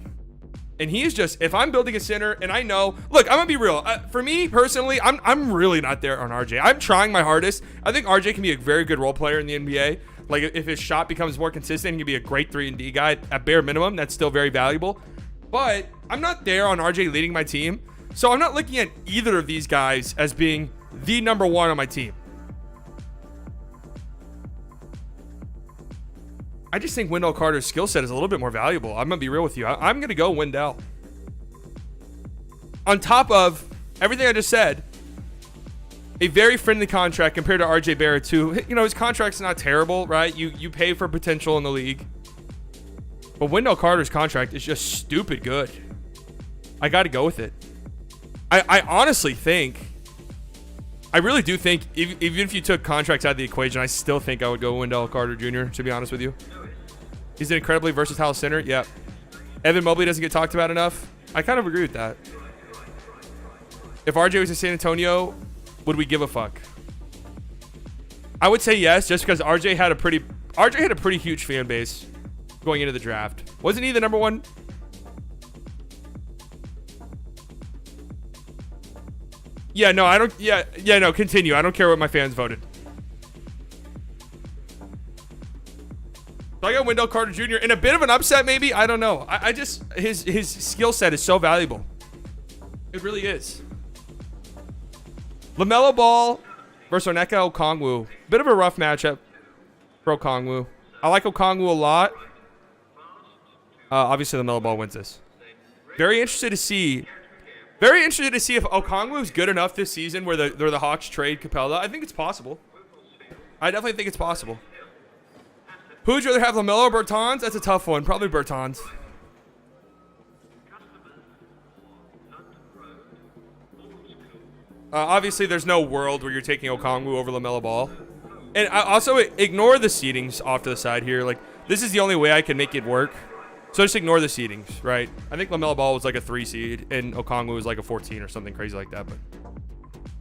And he is just, if I'm building a center and I know, look, I'm gonna be real. For me personally, I'm really not there on RJ. I'm trying my hardest. I think RJ can be a very good role player in the NBA. Like if his shot becomes more consistent, he can be a great 3-and-D guy at bare minimum. That's still very valuable. But I'm not there on RJ leading my team. So I'm not looking at either of these guys as being the number one on my team. I just think Wendell Carter's skill set is a little bit more valuable. I'm going to be real with you. I'm going to go Wendell. On top of everything I just said, a very friendly contract compared to RJ Barrett too. You know, his contract's not terrible, right? You pay for potential in the league. But Wendell Carter's contract is just stupid good. I got to go with it. I honestly think, I really do think, even if you took contracts out of the equation, I still think I would go Wendell Carter Jr., to be honest with you. He's an incredibly versatile center. Yeah. Evan Mobley doesn't get talked about enough. I kind of agree with that. If RJ was in San Antonio, would we give a fuck? I would say yes, just because RJ had a pretty huge fan base going into the draft. Wasn't he the number one? Yeah, no, I don't. Yeah, no, continue. I don't care what my fans voted. So I got Wendell Carter Jr. in a bit of an upset, maybe. I don't know. I just his skill set is so valuable. It really is. LaMelo Ball versus Onyeka Okongwu. Bit of a rough matchup for Okongwu. I like Okongwu a lot. Obviously, LaMelo Ball wins this. Very interested to see if Okongwu is good enough this season where the Hawks trade Capella. I think it's possible. I definitely think it's possible. Who would you rather have, LaMelo or Bertans? That's a tough one. Probably Bertans. Obviously, there's no world where you're taking Okongwu over LaMelo Ball. And I also ignore the seedings off to the side here. Like, this is the only way I can make it work. So just ignore the seedings, right? I think LaMelo Ball was like a 3 seed, and Okongwu was like a 14 or something crazy like that. But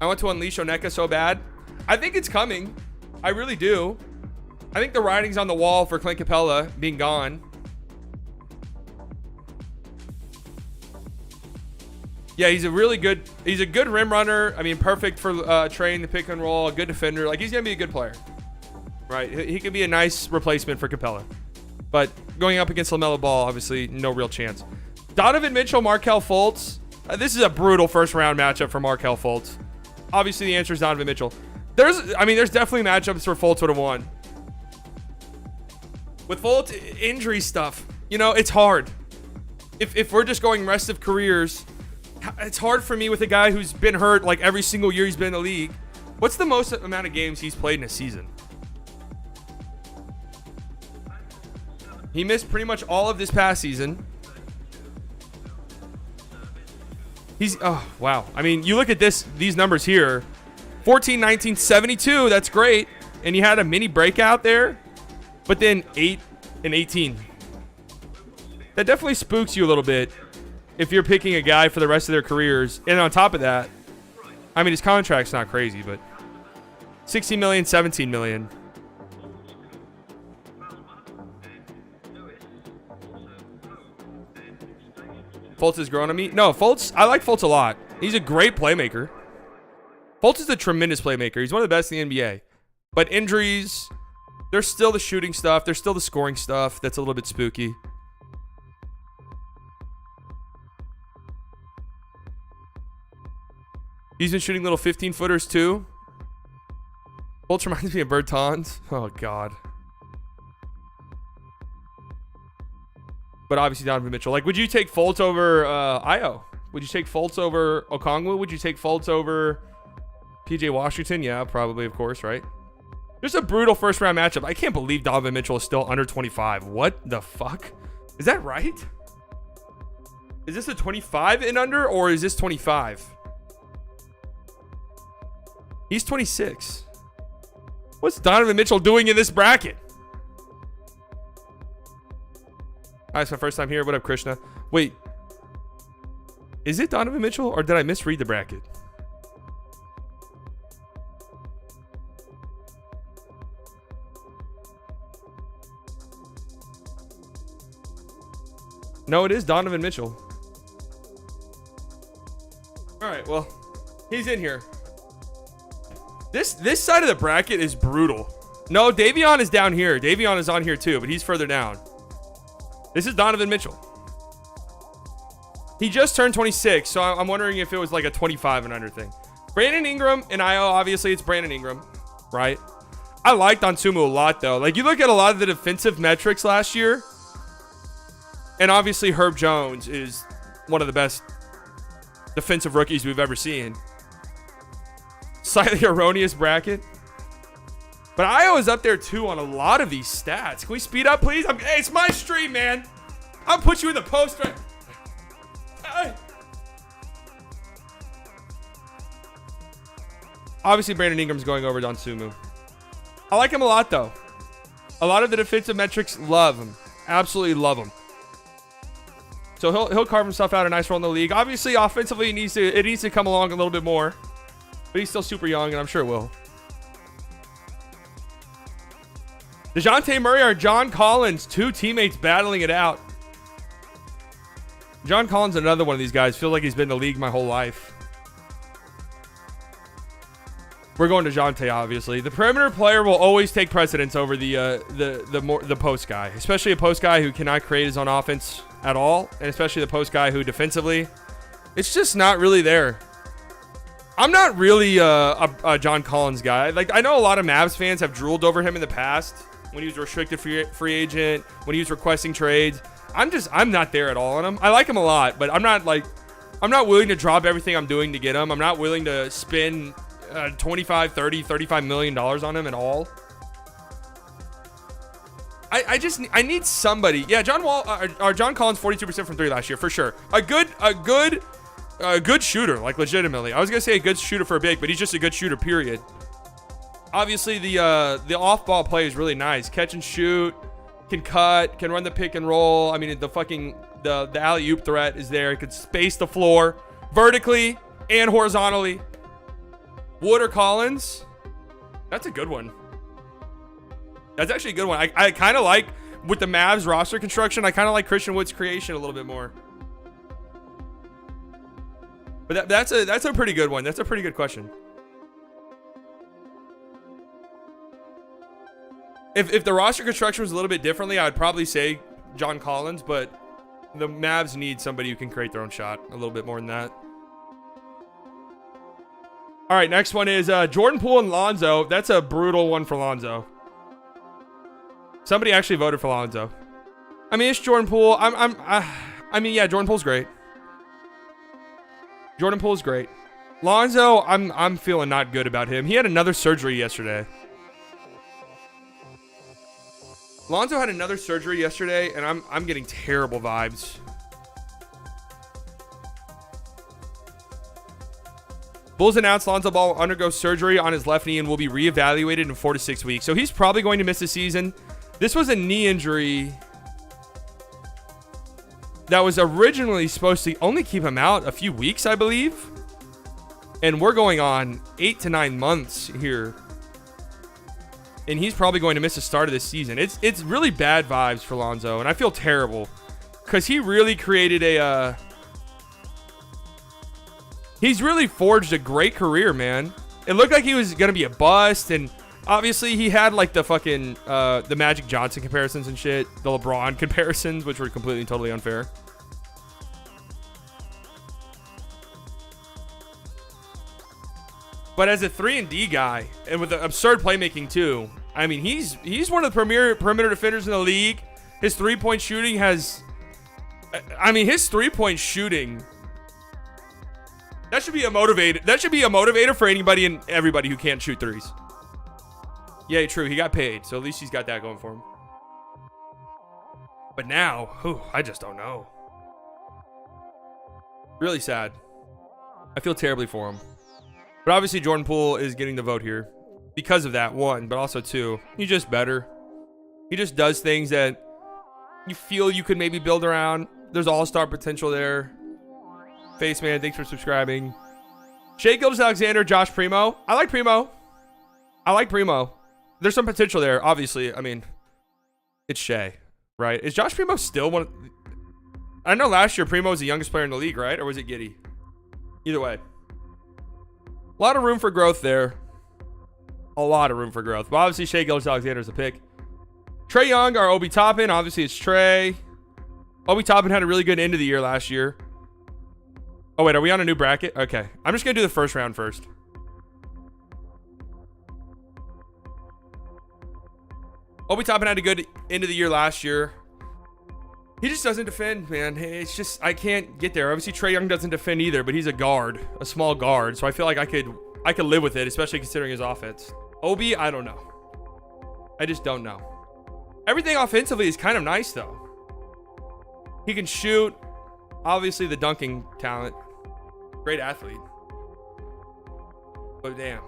I want to unleash Onyeka so bad. I think it's coming. I really do. I think the writing's on the wall for Clint Capella being gone. Yeah, he's a good rim runner. I mean, perfect for training the pick and roll, a good defender. Like, he's going to be a good player, right? He could be a nice replacement for Capella. But going up against LaMelo Ball, obviously, no real chance. Donovan Mitchell, Markelle Fultz. This is a brutal first-round matchup for Markelle Fultz. Obviously, the answer is Donovan Mitchell. There's definitely matchups where Fultz would have won. With Fultz, injury stuff, you know, it's hard. If we're just going rest of careers, it's hard for me with a guy who's been hurt like every single year he's been in the league. What's the most amount of games he's played in a season? He missed pretty much all of this past season. Oh, wow. I mean, you look at these numbers here. 14, 19, 72. That's great. And he had a mini breakout there. But then 8 and 18. That definitely spooks you a little bit if you're picking a guy for the rest of their careers. And on top of that, I mean, his contract's not crazy, but 16 million, 17 million. Fultz has grown on me. No, Fultz, I like Fultz a lot. He's a great playmaker. Fultz is a tremendous playmaker. He's one of the best in the NBA. But injuries, There's still the shooting stuff. There's still the scoring stuff. That's a little bit spooky. He's been shooting little 15-footers too. Fultz reminds me of Bertans. Oh, God. But obviously Donovan Mitchell. Like, would you take Fultz over Io? Would you take Fultz over Okongwu? Would you take Fultz over PJ Washington? Yeah, probably, of course, right? Just a brutal first-round matchup. I can't believe Donovan Mitchell is still under 25. What the fuck? Is that right? Is this a 25 and under, or is this 25? He's 26. What's Donovan Mitchell doing in this bracket? Hi, it's my first time here. What up, Krishna? Wait. Is it Donovan Mitchell, or did I misread the bracket? No, it is Donovan Mitchell. All right, well, he's in here. This side of the bracket is brutal. No, Davion is down here. Davion is on here too, but he's further down. This is Donovan Mitchell. He just turned 26, so I'm wondering if it was like a 25 and under thing. Brandon Ingram and Io, obviously it's Brandon Ingram, right? I liked Donsumu a lot though. Like, you look at a lot of the defensive metrics last year, and obviously Herb Jones is one of the best defensive rookies we've ever seen. Slightly erroneous bracket. But Io is up there too on a lot of these stats. Can we speed up, please? Hey, it's my stream, man. I'll put you in the post right. Obviously, Brandon Ingram's going over Donsumu. I like him a lot, though. A lot of the defensive metrics, love him. Absolutely love him. So he'll carve himself out a nice role in the league. Obviously, offensively, it needs to come along a little bit more. But he's still super young, and I'm sure it will. DeJounte Murray or John Collins, two teammates battling it out. John Collins, another one of these guys. Feels like he's been in the league my whole life. We're going to DeJounte, obviously. The perimeter player will always take precedence over the post guy, especially a post guy who cannot create his own offense at all, and especially the post guy who defensively, it's just not really there. I'm not really a John Collins guy. Like, I know a lot of Mavs fans have drooled over him in the past when he was a restricted free agent, when he was requesting trades. I'm not there at all on him. I like him a lot, but I'm not willing to drop everything I'm doing to get him. I'm not willing to spend 25, 30, 35 million dollars on him at all. I need somebody. Yeah, John Collins 42% from 3 last year for sure. A good shooter, like legitimately. I was gonna say a good shooter for a big, but he's just a good shooter, period. Obviously, the off-ball play is really nice. Catch and shoot, can cut, can run the pick and roll. I mean, the alley-oop threat is there. It could space the floor vertically and horizontally. Wood or Collins? That's a good one. That's actually a good one. I kind of like, with the Mavs roster construction, I kind of like Christian Wood's creation a little bit more. But that's a pretty good one. That's a pretty good question. If the roster construction was a little bit differently, I would probably say John Collins, but the Mavs need somebody who can create their own shot a little bit more than that. All right, next one is Jordan Poole and Lonzo. That's a brutal one for Lonzo. Somebody actually voted for Lonzo. I mean, it's Jordan Poole. I mean, yeah, Jordan Poole's great. Jordan Poole's great. Lonzo, I'm feeling not good about him. He had another surgery yesterday. Lonzo had another surgery yesterday, and I'm getting terrible vibes. Bulls announced Lonzo Ball will undergo surgery on his left knee and will be reevaluated in 4 to 6 weeks. So he's probably going to miss the season. This was a knee injury that was originally supposed to only keep him out a few weeks, I believe. And we're going on 8 to 9 months here. And he's probably going to miss the start of this season. It's really bad vibes for Lonzo, and I feel terrible because he really created he's really forged a great career, man. It looked like he was going to be a bust, and Obviously, he had like the fucking the Magic Johnson comparisons and shit, the LeBron comparisons, which were completely and totally unfair. But as a 3-and-D guy, and with the absurd playmaking too, I mean, he's one of the premier perimeter defenders in the league. His three-point shooting has, I mean, his three-point shooting, that should be a motivator for anybody and everybody who can't shoot threes. Yeah, true. He got paid, so at least he's got that going for him. But now, I just don't know. Really sad. I feel terribly for him. But obviously, Jordan Poole is getting the vote here because of that, one, but also two, he's just better. He just does things that you feel you could maybe build around. There's all-star potential there. Faceman, thanks for subscribing. Shai Gilgeous-Alexander, Josh Primo. I like Primo. There's some potential there, obviously. I mean, it's Shai, right? Is Josh Primo still one? I know last year Primo was the youngest player in the league, right? Or was it Giddey? Either way. A lot of room for growth there. A lot of room for growth. But obviously, Shai Gilgeous-Alexander is a pick. Trae Young or Obi Toppin. Obviously, it's Trae. Obi Toppin had a really good end of the year last year. Oh, wait. Are we on a new bracket? Okay. I'm just going to do the first round first. Obi Toppin had a good end of the year last year. He just doesn't defend, man. It's just, I can't get there. Obviously, Trae Young doesn't defend either, but he's a guard, a small guard. So I feel like I could live with it, especially considering his offense. Obi, I don't know. I just don't know. Everything offensively is kind of nice, though. He can shoot. Obviously, the dunking talent. Great athlete. But damn.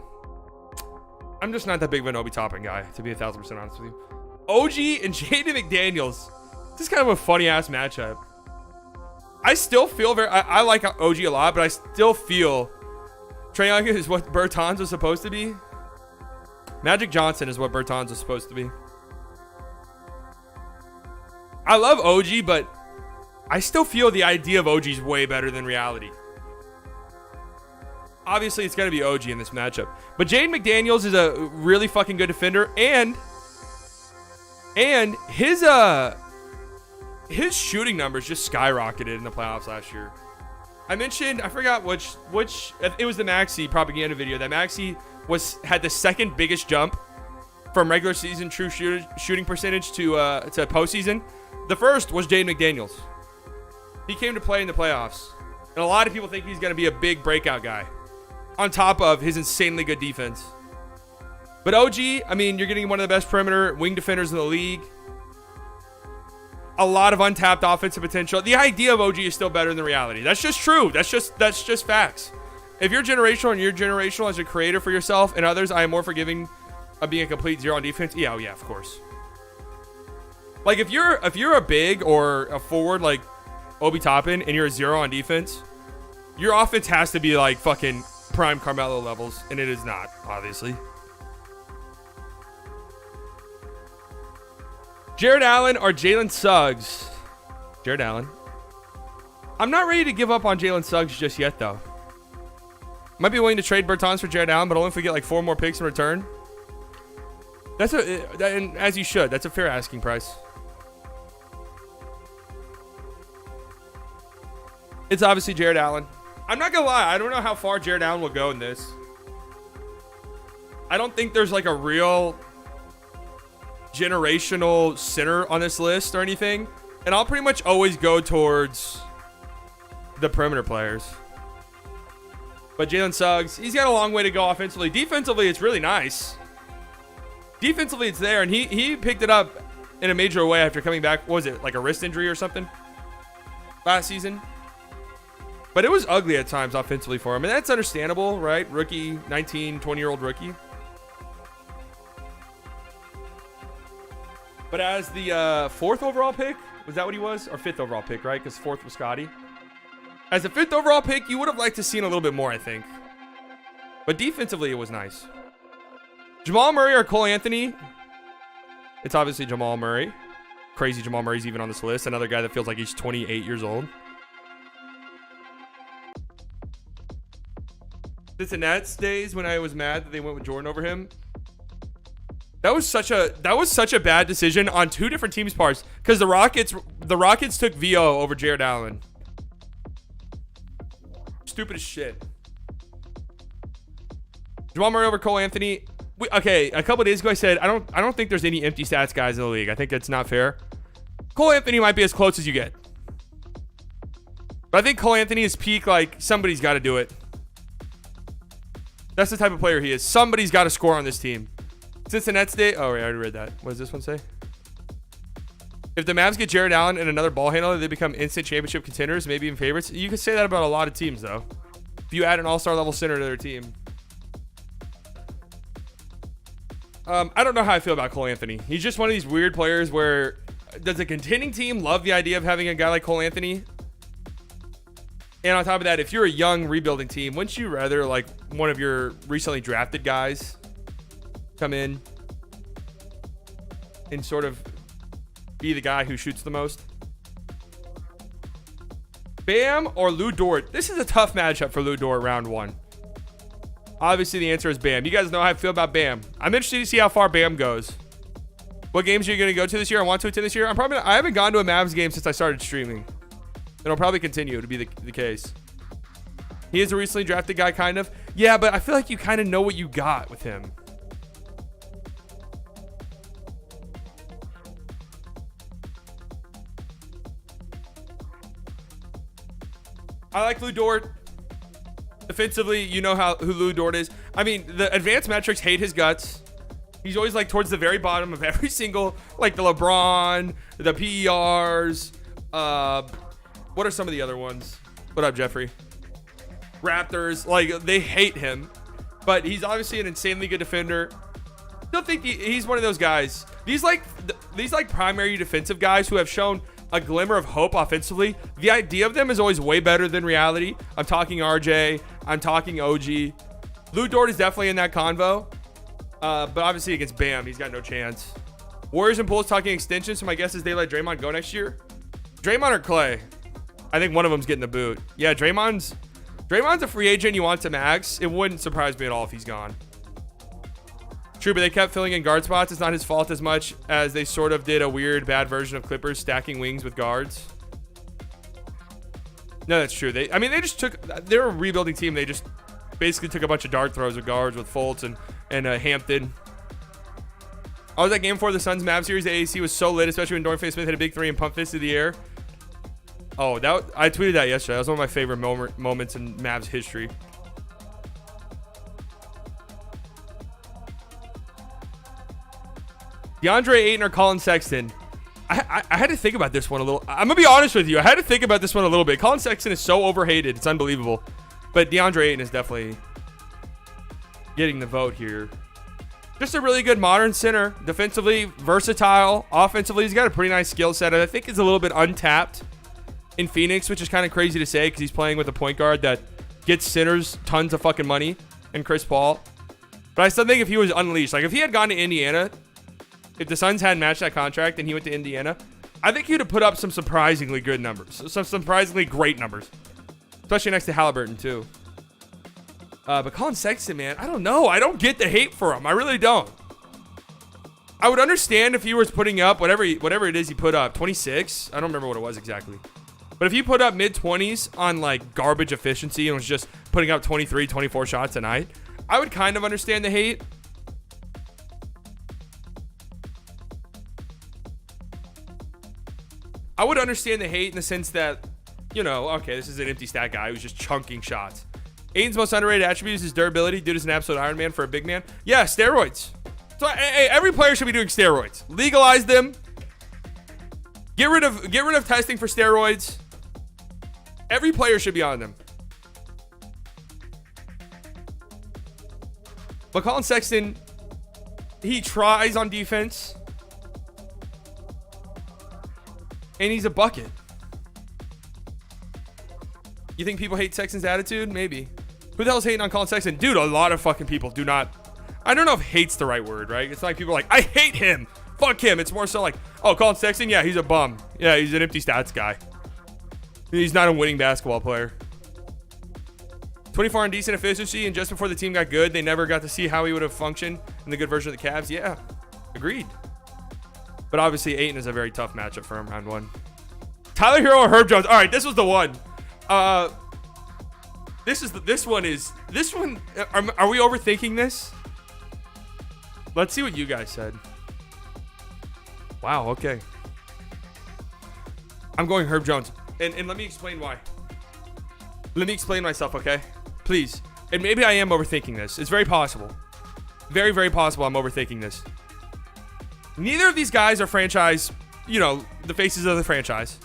I'm just not that big of an Obi Toppin guy, to be 1,000% honest with you. OG and Jaden McDaniels. This is kind of a funny-ass matchup. I still feel I like OG a lot, but I still feel Trae Young is what Bertans was supposed to be. Magic Johnson is what Bertans was supposed to be. I love OG, but I still feel the idea of OG is way better than reality. Obviously, it's going to be OG in this matchup. But Jaden McDaniels is a really fucking good defender, and his shooting numbers just skyrocketed in the playoffs last year. I forgot which it was the Maxey propaganda video that Maxey had the second biggest jump from regular season true shooting percentage to postseason. The first was Jaden McDaniels. He came to play in the playoffs, and a lot of people think he's going to be a big breakout guy on top of his insanely good defense. But OG, I mean, you're getting one of the best perimeter wing defenders in the league. A lot of untapped offensive potential. The idea of OG is still better than the reality. That's just true. That's just facts. If you're generational and you're generational as a creator for yourself and others, I am more forgiving of being a complete zero on defense. Yeah, oh yeah, of course. Like if you're a big or a forward like Obi Toppin and you're a zero on defense, your offense has to be like fucking prime Carmelo levels, and it is not, obviously. Jared Allen or Jalen Suggs? Jared Allen. I'm not ready to give up on Jalen Suggs just yet, though. Might be willing to trade Bertans for Jared Allen, but only if we get like 4 more picks in return. And as you should. That's a fair asking price. It's obviously Jared Allen. I'm not gonna lie. I don't know how far Jared Allen will go in this. I don't think there's like a real generational center on this list or anything, and I'll pretty much always go towards the perimeter players. But Jalen Suggs, he's got a long way to go offensively. Defensively, it's really nice. Defensively, it's there, and he picked it up in a major way after coming back. What was it, like a wrist injury or something last season? But it was ugly at times offensively for him, and that's understandable, right? Rookie, 19, 20-year-old rookie. But as the 4th overall pick, was that what he was? Or 5th overall pick, right? Because 4th was Scotty. As a 5th overall pick, you would have liked to seen a little bit more, I think. But defensively, it was nice. Jamal Murray or Cole Anthony? It's obviously Jamal Murray. Crazy Jamal Murray's even on this list. Another guy that feels like he's 28 years old. Cincinnati days when I was mad that they went with Jordan over him. That was such a bad decision on two different teams' parts because the Rockets took VO over Jared Allen. Stupid as shit. Jamal Murray over Cole Anthony. Okay, a couple days ago I said I don't think there's any empty stats guys in the league. I think that's not fair. Cole Anthony might be as close as you get. But I think Cole Anthony is peak, like, somebody's got to do it. That's the type of player he is. Somebody's got to score on this team. Since the Nets day, oh, wait, I already read that. What does this one say? If the Mavs get Jared Allen and another ball handler, they become instant championship contenders, maybe even favorites. You can say that about a lot of teams, though. If you add an all-star level center to their team. I don't know how I feel about Cole Anthony. He's just one of these weird players where does a contending team love the idea of having a guy like Cole Anthony? And on top of that, if you're a young rebuilding team, wouldn't you rather like one of your recently drafted guys come in and sort of be the guy who shoots the most? Bam or Lou Dort? This is a tough matchup for Lou Dort round one. Obviously, the answer is Bam. You guys know how I feel about Bam. I'm interested to see how far Bam goes. What games are you going to go to this year? I want to attend this year. I haven't gone to a Mavs game since I started streaming. It'll probably continue to be the case. He is a recently drafted guy, kind of. Yeah, but I feel like you kind of know what you got with him. I like Lou Dort. Defensively, you know who Lou Dort is. I mean, the advanced metrics hate his guts. He's always like towards the very bottom of every single, like the LeBron, the PERs. What are some of the other ones? What up, Jeffrey? Raptors. Like, they hate him. But he's obviously an insanely good defender. Still think he's one of those guys. These primary defensive guys who have shown a glimmer of hope offensively. The idea of them is always way better than reality. I'm talking RJ. I'm talking OG. Lou Dort is definitely in that convo. But obviously against Bam, he's got no chance. Warriors and Bulls talking extensions, so my guess is they let Draymond go next year. Draymond or Clay? I think one of them's getting the boot. Yeah, Draymond's a free agent. You want to max. It wouldn't surprise me at all if he's gone. True, but they kept filling in guard spots. It's not his fault as much as they sort of did a weird, bad version of Clippers stacking wings with guards. No, that's true. They're a rebuilding team. They just basically took a bunch of dart throws with guards with Fultz and Hampton. I was at game 4 of the Suns Mavs series. The AAC was so lit, especially when Dorian Finney-Smith hit a big three and pumped fist through the air. Oh, I tweeted that yesterday. That was one of my favorite moments in Mavs history. DeAndre Ayton or Colin Sexton? I had to think about this one a little. I'm going to be honest with you. I had to think about this one a little bit. Colin Sexton is so overhated. It's unbelievable. But DeAndre Ayton is definitely getting the vote here. Just a really good modern center. Defensively, versatile. Offensively, he's got a pretty nice skill set. And I think he's a little bit untapped in Phoenix, which is kind of crazy to say because he's playing with a point guard that gets centers tons of fucking money and Chris Paul. But I still think if he was unleashed, like if he had gone to Indiana, if the Suns hadn't matched that contract and he went to Indiana, I think he would have put up some surprisingly good numbers. Some surprisingly great numbers. Especially next to Halliburton, too. But Colin Sexton, man, I don't know. I don't get the hate for him. I really don't. I would understand if he was putting up whatever it is he put up. 26? I don't remember what it was exactly. But if he put up mid-20s on, like, garbage efficiency and was just putting up 23, 24 shots a night, I would kind of understand the hate. I would understand the hate in the sense that, you know, okay, this is an empty stat guy who's just chunking shots. Aiden's most underrated attribute is his durability. Dude is an absolute Iron Man for a big man. Yeah, steroids. So hey, every player should be doing steroids. Legalize them. Get rid of testing for steroids. Every player should be on them. But Colin Sexton, he tries on defense. And he's a bucket. You think people hate Sexton's attitude? Maybe. Who the hell's hating on Colin Sexton? Dude, a lot of fucking people do not. I don't know if hate's the right word, right? It's not like people are like, I hate him. Fuck him. It's more so like, oh, Colin Sexton? Yeah, he's a bum. Yeah, he's an empty stats guy. He's not a winning basketball player. 24 on decent efficiency, and just before the team got good, they never got to see how he would have functioned in the good version of the Cavs. Yeah. Agreed. But obviously, Ayton is a very tough matchup for him round 1. Tyler Hero or Herb Jones? All right, this was the one. This one. Are we overthinking this? Let's see what you guys said. Wow. Okay. I'm going Herb Jones, and let me explain why. Let me explain myself, okay? Please. And maybe I am overthinking this. It's very possible. Very, very possible I'm overthinking this. Neither of these guys are franchise, the faces of the franchise.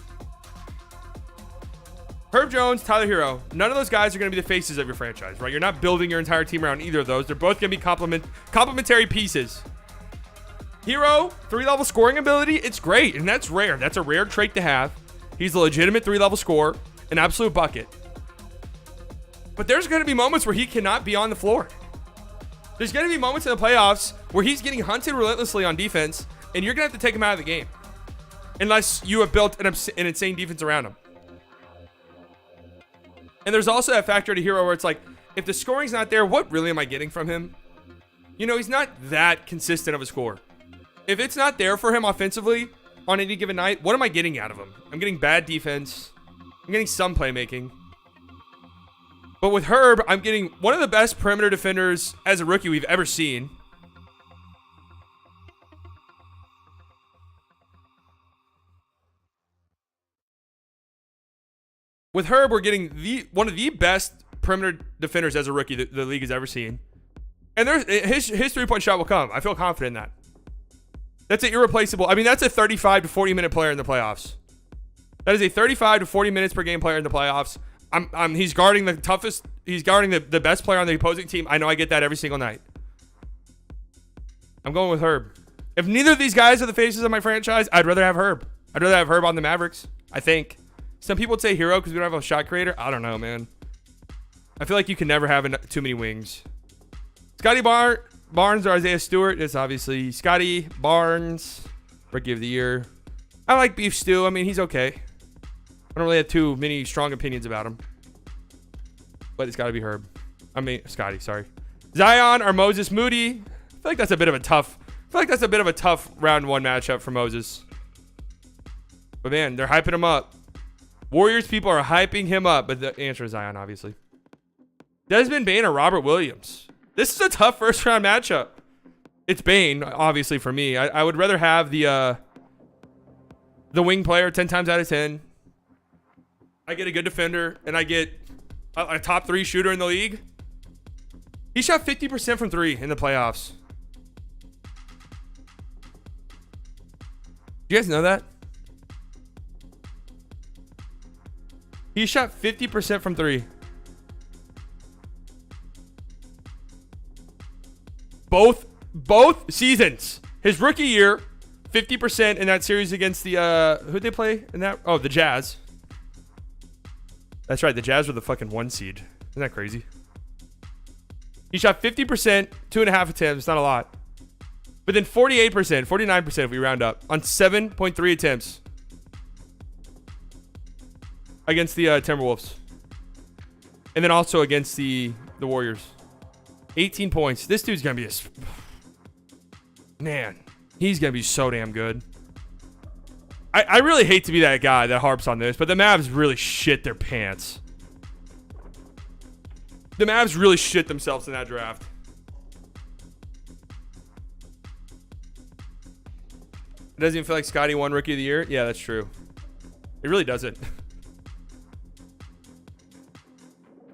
Herb Jones, Tyler Hero. None of those guys are going to be the faces of your franchise, right? You're not building your entire team around either of those. They're both going to be complementary pieces. Hero, 3-level scoring ability. It's great, and that's rare. That's a rare trait to have. He's a legitimate 3-level scorer, an absolute bucket. But there's going to be moments where he cannot be on the floor. There's going to be moments in the playoffs where he's getting hunted relentlessly on defense, and you're going to have to take him out of the game. Unless you have built an insane defense around him. And there's also that factor to Hero where it's like, if the scoring's not there, what really am I getting from him? He's not that consistent of a score. If it's not there for him offensively on any given night, what am I getting out of him? I'm getting bad defense. I'm getting some playmaking. But with Herb, I'm getting one of the best perimeter defenders as a rookie we've ever seen. With Herb, we're getting one of the best perimeter defenders as a rookie the league has ever seen. And his 3-point shot will come. I feel confident in that. That's an irreplaceable. I mean, that's a 35 to 40 minute player in the playoffs. That is a 35 to 40 minutes per game player in the playoffs. He's guarding the toughest. He's guarding the best player on the opposing team. I know I get that every single night. I'm going with Herb. If neither of these guys are the faces of my franchise, I'd rather have Herb. I'd rather have Herb on the Mavericks, I think. Some people would say Hero because we don't have a shot creator. I don't know, man. I feel like you can never have too many wings. Scotty Barnes or Isaiah Stewart. It's obviously Scotty Barnes, Rookie of the Year. I like Beef Stew. I mean, he's okay. I don't really have too many strong opinions about him. But it's got to be Herb. Scotty, sorry. Zion or Moses Moody. I feel like that's a bit of a tough round 1 matchup for Moses. But man, they're hyping him up. Warriors people are hyping him up, but the answer is Zion, obviously. Desmond Bane or Robert Williams. This is a tough first round matchup. It's Bane, obviously, for me. I would rather have the wing player 10 times out of 10. I get a good defender, and I get a top 3 shooter in the league. He shot 50% from 3 in the playoffs. Do you guys know that? He shot 50% from 3. Both seasons. His rookie year, 50% in that series against the who'd they play in that? Oh, the Jazz. That's right. The Jazz were the fucking 1 seed. Isn't that crazy? He shot 50%, 2.5 attempts. Not a lot. But then 48%, 49% if we round up on 7.3 attempts against the Timberwolves. And then also against the Warriors. 18 points. This dude's going to be man, he's going to be so damn good. I really hate to be that guy that harps on this, but the Mavs really shit their pants. The Mavs really shit themselves in that draft. It doesn't even feel like Scotty won Rookie of the Year. Yeah, that's true. It really doesn't.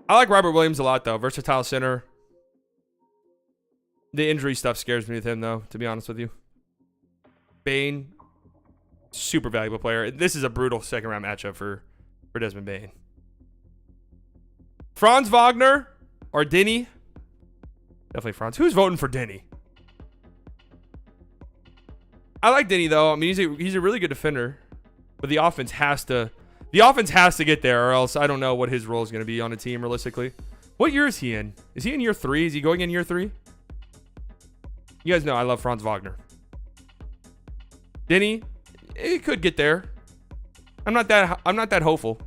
I like Robert Williams a lot, though. Versatile center. The injury stuff scares me with him, though, to be honest with you. Bane, super valuable player. This is a brutal second-round matchup for Desmond Bane. Franz Wagner or Denny? Definitely Franz. Who's voting for Denny? I like Denny, though. I mean, he's a really good defender, but the offense has to get there, or else I don't know what his role is going to be on a team realistically. What year is he in? Is he in year 3? Is he going in year 3? You guys know I love Franz Wagner. Denny, it could get there. I'm not that hopeful.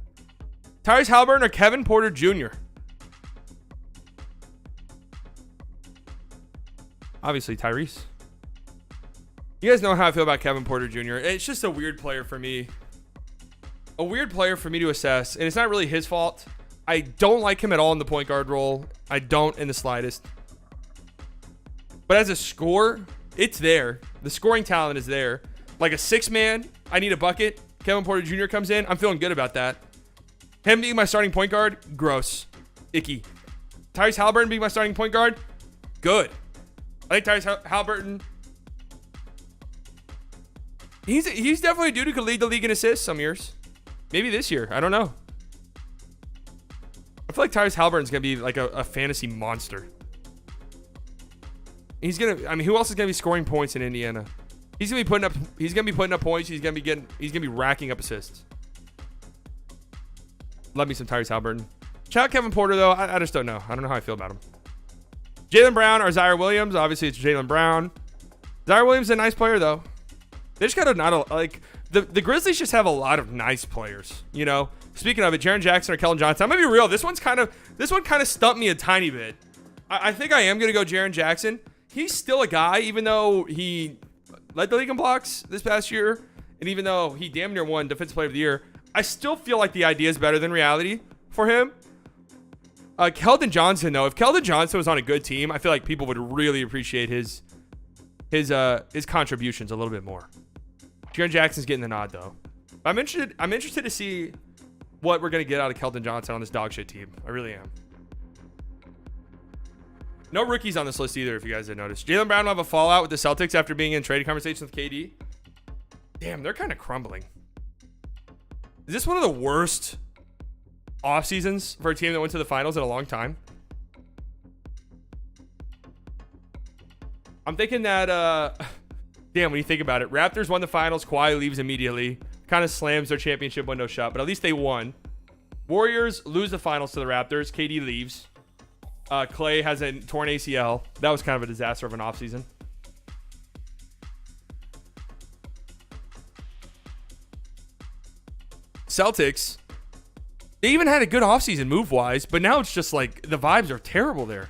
Tyrese Halliburton or Kevin Porter Jr.? Obviously Tyrese. You guys know how I feel about Kevin Porter Jr. It's just a weird player for me. A weird player for me to assess. And it's not really his fault. I don't like him at all in the point guard role. I don't in the slightest. But as a scorer, it's there. The scoring talent is there. Like a 6-man, I need a bucket. Kevin Porter Jr. comes in. I'm feeling good about that. Him being my starting point guard, gross. Icky. Tyrese Halliburton being my starting point guard, good. I think Tyrese Halliburton, he's definitely a dude who could lead the league in assists some years. Maybe this year. I don't know. I feel like Tyrese Halliburton's going to be like a fantasy monster. He's going to, I mean, who else is going to be scoring points in Indiana? He's going to be putting up points. He's going to be racking up assists. Love me some Tyrese Halliburton. Shout out Kevin Porter, though. I just don't know. I don't know how I feel about him. Jaylen Brown or Zaire Williams. Obviously, it's Jaylen Brown. Zaire Williams is a nice player, though. They just got the Grizzlies just have a lot of nice players, you know? Speaking of it, Jaren Jackson or Keldon Johnson. I'm going to be real. This one kind of stumped me a tiny bit. I think I am going to go Jaren Jackson. He's still a guy, even though he led the league in blocks this past year, and even though he damn near won Defensive Player of the Year, I still feel like the idea is better than reality for him. Keldon Johnson, though, if Keldon Johnson was on a good team, I feel like people would really appreciate his contributions a little bit more. Jaren Jackson's getting the nod, though. I'm interested to see what we're going to get out of Keldon Johnson on this dog shit team. I really am. No rookies on this list either, if you guys didn't notice. Jaylen Brown will have a fallout with the Celtics after being in trading conversations with KD. Damn, they're kind of crumbling. Is this one of the worst off seasons for a team that went to the finals in a long time? I'm thinking that, damn, when you think about it, Raptors won the finals. Kawhi leaves immediately. Kind of slams their championship window shut, but at least they won. Warriors lose the finals to the Raptors. KD leaves. Clay has a torn ACL. That was kind of a disaster of an offseason. Celtics, they even had a good offseason move-wise, but now it's just like the vibes are terrible there.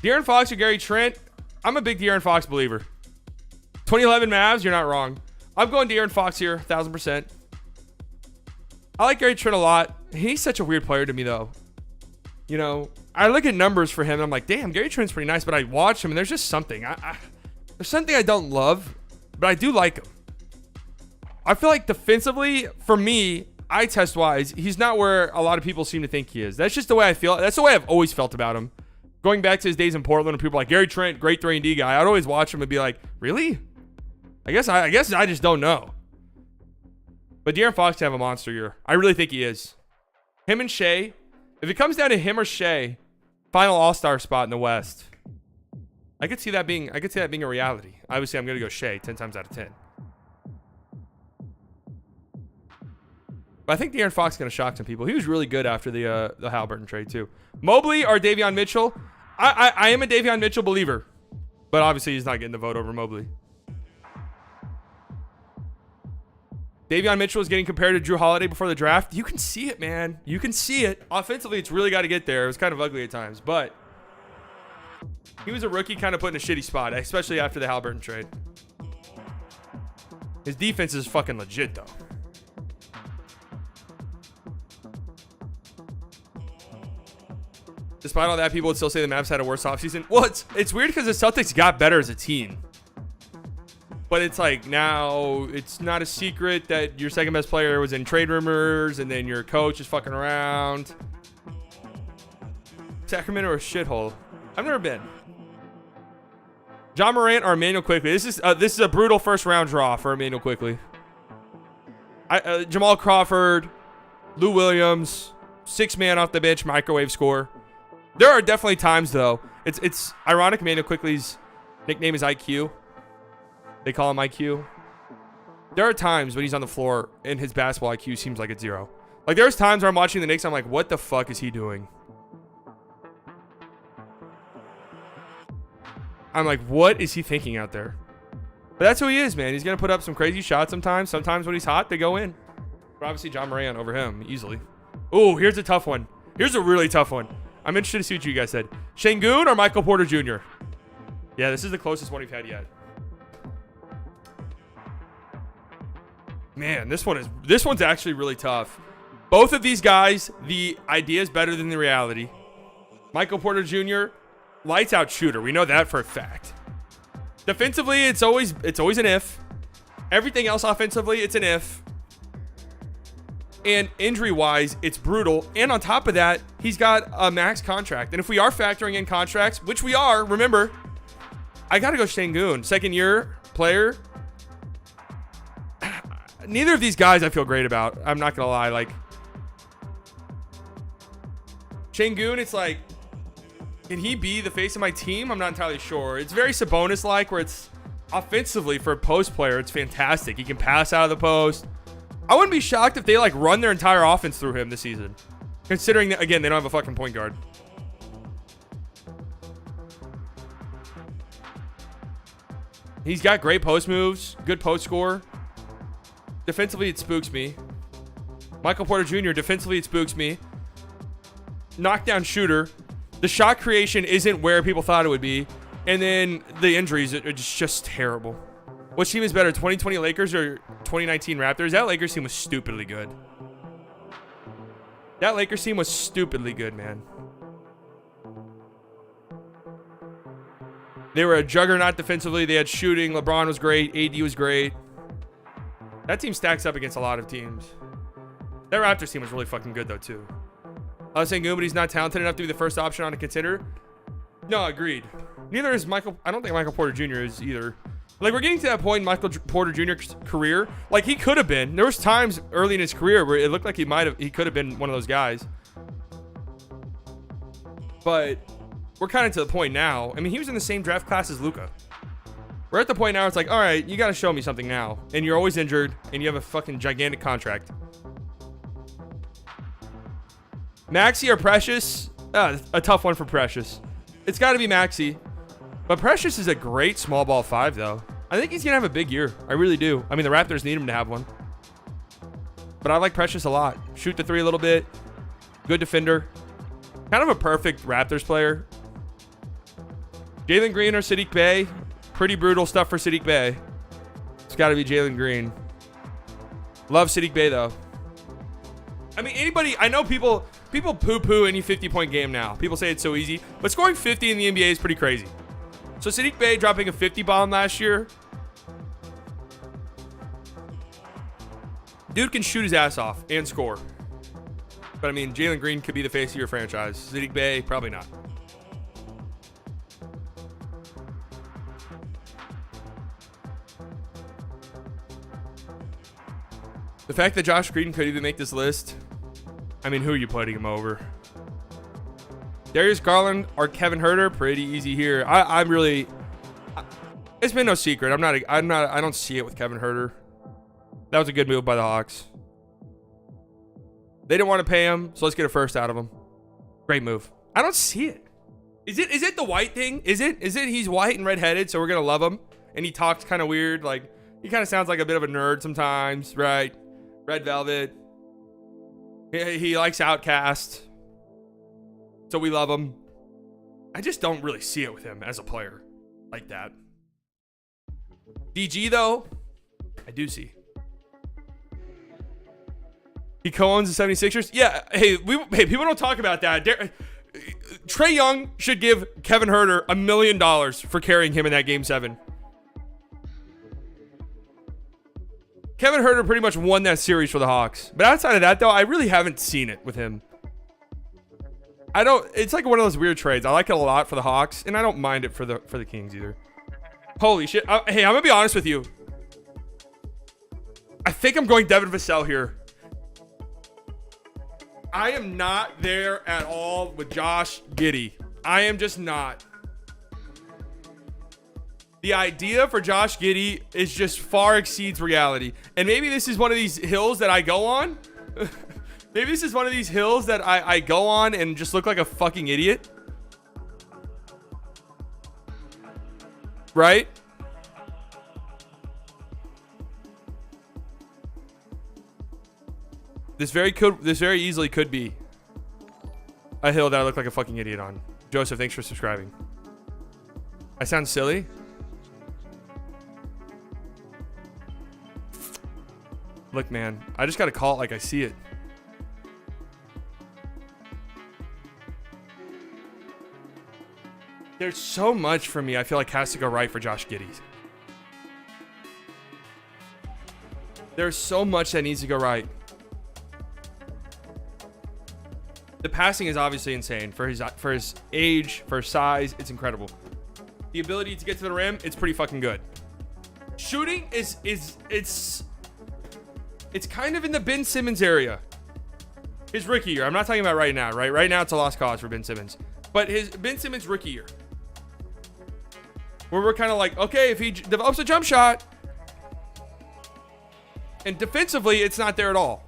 De'Aaron Fox or Gary Trent? I'm a big De'Aaron Fox believer. 2011 Mavs, you're not wrong. I'm going De'Aaron Fox here, 1,000%. I like Gary Trent a lot. He's such a weird player to me, though. You know, I look at numbers for him, and I'm like, damn, Gary Trent's pretty nice, but I watch him, and there's just something. There's something I don't love, but I do like him. I feel like defensively, for me, eye test-wise, he's not where a lot of people seem to think he is. That's just the way I feel. That's the way I've always felt about him. Going back to his days in Portland, when people are like, Gary Trent, great 3-and-D guy, I'd always watch him and be like, really? I guess I just don't know. But De'Aaron Fox can have a monster year. I really think he is. Him and Shea. If it comes down to him or Shea, final All-Star spot in the West, I could see that being a reality. Obviously, I'm going to go Shea 10 times out of 10. But I think De'Aaron Fox is going to shock some people. He was really good after the Halliburton trade, too. Mobley or Davion Mitchell? I am a Davion Mitchell believer. But obviously, he's not getting the vote over Mobley. Davion Mitchell is getting compared to Drew Holiday before the draft. You can see it, man. You can see it. Offensively, it's really got to get there. It was kind of ugly at times, but he was a rookie kind of put in a shitty spot, especially after the Halliburton trade. His defense is fucking legit, though. Despite all that, people would still say the Mavs had a worse offseason. Well, it's weird because the Celtics got better as a team. But it's like now it's not a secret that your second best player was in trade rumors and then your coach is fucking around. Sacramento or shithole? I've never been. John Morant or Emmanuel Quickley? This is a brutal first round draw for Emmanuel Quickley. Jamal Crawford, Lou Williams, 6-man off the bench, microwave score. There are definitely times though. It's ironic. Emmanuel Quickley's nickname is IQ. They call him IQ. There are times when he's on the floor and his basketball IQ seems like it's 0. Like there's times where I'm watching the Knicks, I'm like, what the fuck is he doing? I'm like, what is he thinking out there? But that's who he is, man. He's going to put up some crazy shots sometimes. Sometimes when he's hot, they go in. But obviously John Morant over him easily. Oh, here's a tough one. Here's a really tough one. I'm interested to see what you guys said. Şengün or Michael Porter Jr.? Yeah, this is the closest one we've had yet. Man, this one's actually really tough. Both of these guys, the idea is better than the reality. Michael Porter Jr., lights out shooter. We know that for a fact. Defensively, it's always an if. Everything else offensively, it's an if. And injury-wise, it's brutal. And on top of that, he's got a max contract. And if we are factoring in contracts, which we are, remember, I got to go Şengün. Second-year player. Neither of these guys I feel great about. I'm not going to lie. Like, Şengün, it's like, can he be the face of my team? I'm not entirely sure. It's very Sabonis-like, where it's offensively for a post player, it's fantastic. He can pass out of the post. I wouldn't be shocked if they like run their entire offense through him this season, considering that, again, they don't have a fucking point guard. He's got great post moves, good post score. Defensively, it spooks me. Michael Porter Jr., defensively, it spooks me. Knockdown shooter. The shot creation isn't where people thought it would be. And then the injuries are just terrible. Which team is better, 2020 Lakers or 2019 Raptors? That Lakers team was stupidly good. That Lakers team was stupidly good, man. They were a juggernaut defensively. They had shooting. LeBron was great. AD was great. That team stacks up against a lot of teams. That Raptors team was really fucking good, though, too. I was saying Goomba, he's not talented enough to be the first option on a contender. No, agreed. Neither is Michael. I don't think Michael Porter Jr. is either. Like, we're getting to that point in Michael Porter Jr.'s career. Like, he could have been. There was times early in his career where it looked like he could have been one of those guys. But we're kind of to the point now. I mean, he was in the same draft class as Luka. We're at the point now, it's like, all right, you got to show me something now. And you're always injured, and you have a fucking gigantic contract. Maxey or Precious? A tough one for Precious. It's got to be Maxey. But Precious is a great small ball 5, though. I think he's going to have a big year. I really do. I mean, the Raptors need him to have one. But I like Precious a lot. Shoot the 3 a little bit. Good defender. Kind of a perfect Raptors player. Jalen Green or Sadiq Bey? Pretty brutal stuff for Sadiq Bey. It's got to be Jalen Green. Love Sadiq Bey, though. I mean, anybody... I know people poo-poo any 50-point game now. People say it's so easy. But scoring 50 in the NBA is pretty crazy. So Sadiq Bey dropping a 50 bomb last year. Dude can shoot his ass off and score. But, I mean, Jalen Green could be the face of your franchise. Sadiq Bey, probably not. The fact that Josh Green could even make this list, I mean, who are you putting him over? Darius Garland or Kevin Huerter? Pretty easy here. I'm really... It's been no secret. I don't see it with Kevin Huerter. That was a good move by the Hawks. They didn't want to pay him, so let's get a first out of him. Great move. I don't see it. Is it the white thing? Is it he's white and redheaded, so we're going to love him? And he talks kind of weird. Like, he kind of sounds like a bit of a nerd sometimes, right? Red Velvet. He likes Outkast. So we love him. I just don't really see it with him as a player like that. DG, though, I do see. He co-owns the 76ers? Yeah, hey, people don't talk about that. Trae Young should give Kevin Huerter $1 million for carrying him in that Game 7. Kevin Huerter pretty much won that series for the Hawks. But outside of that, though, I really haven't seen it with him. It's like one of those weird trades. I like it a lot for the Hawks, and I don't mind it for the Kings either. Holy shit. Hey, I'm going to be honest with you. I think I'm going Devin Vassell here. I am not there at all with Josh Giddey. I am just not. The idea for Josh Giddey is just far exceeds reality. And maybe this is one of these hills that I go on. Maybe this is one of these hills that I go on and just look like a fucking idiot. Right? This very easily could be a hill that I look like a fucking idiot on. Joseph, thanks for subscribing. I sound silly? Look, man, I just got to call it like I see it. There's so much for me I feel like has to go right for Josh Giddey. There's so much that needs to go right. The passing is obviously insane for his age, for his size. It's incredible. The ability to get to the rim, it's pretty fucking good. Shooting it's kind of in the Ben Simmons area. His rookie year. I'm not talking about right now, right? Right now it's a lost cause for Ben Simmons. But his Ben Simmons rookie year, where we're kind of like, okay, if he develops a jump shot, and defensively, it's not there at all.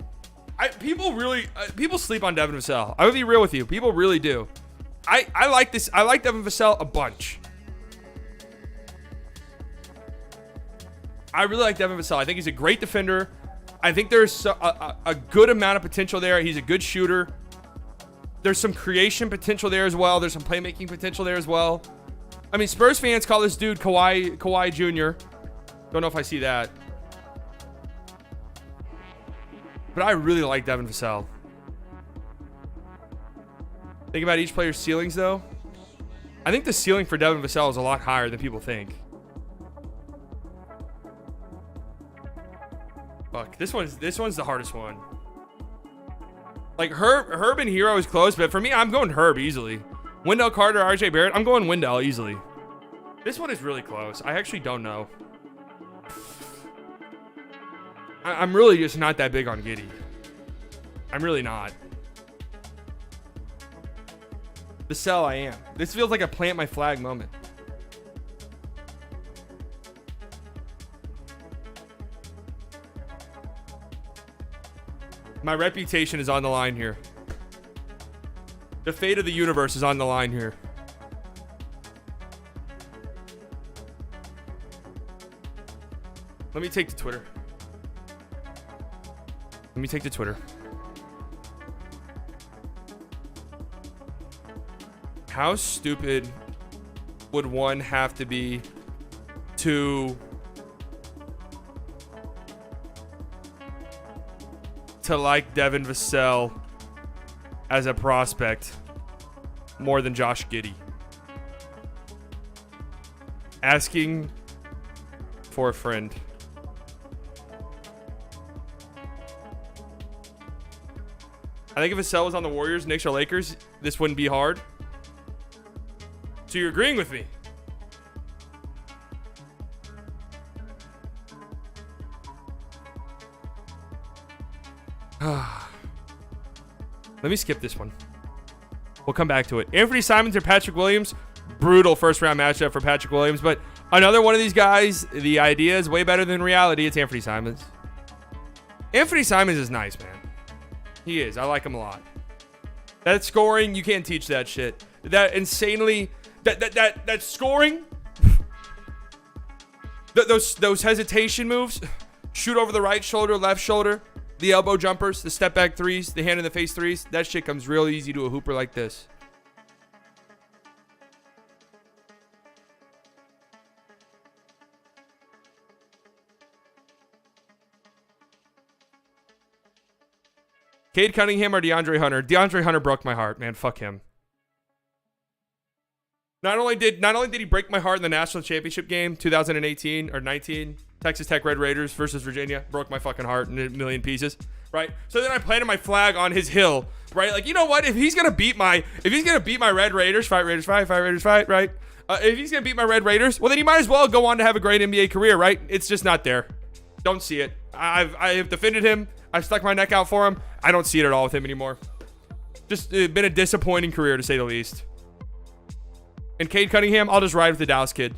People sleep on Devin Vassell. I would be real with you. People really do. I like this. I like Devin Vassell a bunch. I really like Devin Vassell. I think he's a great defender. I think there's a good amount of potential there. He's a good shooter. There's some creation potential there as well. There's some playmaking potential there as well. I mean, Spurs fans call this dude Kawhi Jr. Don't know if I see that. But I really like Devin Vassell. Think about each player's ceilings, though. I think the ceiling for Devin Vassell is a lot higher than people think. Fuck, this one's the hardest one. Like Herb and Hero is close, but for me, I'm going Herb easily. Wendell Carter, RJ Barrett, I'm going Wendell easily. This one is really close. I actually don't know. I'm really just not that big on Giddey. I'm really not. Vassell, I am. This feels like a plant my flag moment. My reputation is on the line here. The fate of the universe is on the line here. Let me take to Twitter. Let me take to Twitter. How stupid would one have to be to like Devin Vassell as a prospect more than Josh Giddey? Asking for a friend. I think if Vassell was on the Warriors, Knicks, or Lakers, this wouldn't be hard. So you're agreeing with me? Let me skip this one. We'll come back to it. Anthony Simons or Patrick Williams? Brutal first round matchup for Patrick Williams, but another one of these guys, the idea is way better than reality. It's Anthony Simons. Anthony Simons is nice, man. He is. I like him a lot. That scoring, you can't teach that shit. That insanely, that scoring, those hesitation moves, shoot over the right shoulder, left shoulder, the elbow jumpers, the step back threes, the hand in the face threes. That shit comes real easy to a hooper like this. Cade Cunningham or DeAndre Hunter? DeAndre Hunter broke my heart, man. Fuck him. Not only did he break my heart in the national championship game, 2018 or 19, Texas Tech Red Raiders versus Virginia, broke my fucking heart in a million pieces, right? So then I planted my flag on his hill, right? Like, you know what? If he's gonna beat my Red Raiders, fight Raiders, fight Raiders, fight, right? If he's gonna beat my Red Raiders, well then he might as well go on to have a great NBA career, right? It's just not there. Don't see it. I have defended him. I've stuck my neck out for him. I don't see it at all with him anymore. Just been a disappointing career, to say the least. And Cade Cunningham, I'll just ride with the Dallas kid.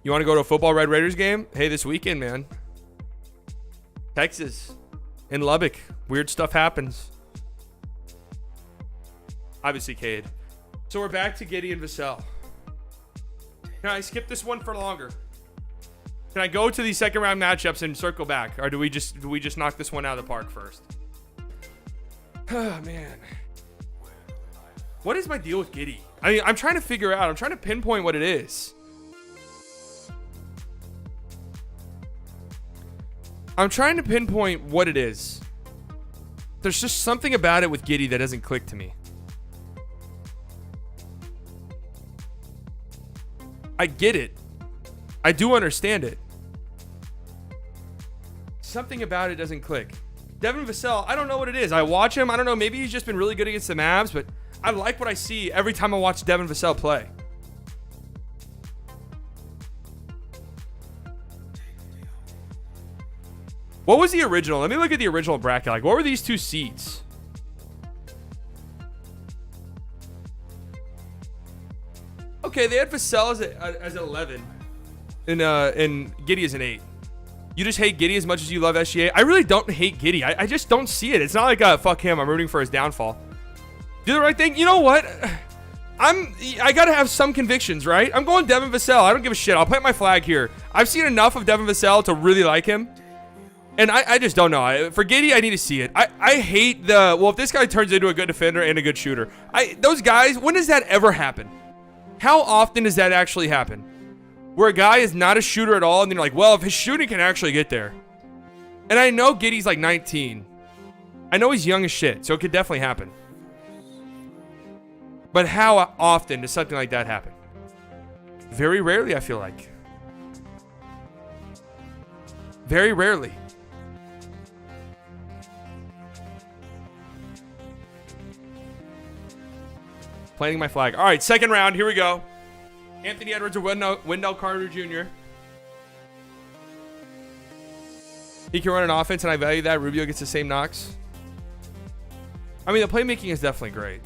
You want to go to a football Red Raiders game? Hey, this weekend, man. Texas. In Lubbock. Weird stuff happens. Obviously, Cade. So we're back to Giddey and Vassell. Can I skip this one for longer? Can I go to these second round matchups and circle back? Or do we just knock this one out of the park first? Oh, man. What is my deal with Giddey? I mean, I'm trying to figure out. I'm trying to pinpoint what it is. I'm trying to pinpoint what it is. There's just something about it with Giddey that doesn't click to me. I get it. I do understand it. Something about it doesn't click. Devin Vassell, I don't know what it is. I watch him. I don't know. Maybe he's just been really good against the Mavs, but I like what I see every time I watch Devin Vassell play. What was the original? Let me look at the original bracket. Like, what were these two seeds? Okay, they had Vassell as an 11, and Giddey as an 8. You just hate Giddey as much as you love SGA. I really don't hate Giddey. I just don't see it. It's not like fuck him. I'm rooting for his downfall. Do the right thing. You know what? I gotta have some convictions, right? I'm going Devin Vassell. I don't give a shit. I'll plant my flag here. I've seen enough of Devin Vassell to really like him. And I just don't know. For Giddey, I need to see it. I hate the, well, if this guy turns into a good defender and a good shooter. Those guys, when does that ever happen? How often does that actually happen? Where a guy is not a shooter at all, and they're like, well, if his shooting can actually get there. And I know Giddey's like 19. I know he's young as shit, so it could definitely happen. But how often does something like that happen? Very rarely, I feel like. Very rarely. Planting my flag. All right, second round. Here we go. Anthony Edwards or Wendell Carter Jr. He can run an offense, and I value that. Rubio gets the same knocks. I mean, the playmaking is definitely great.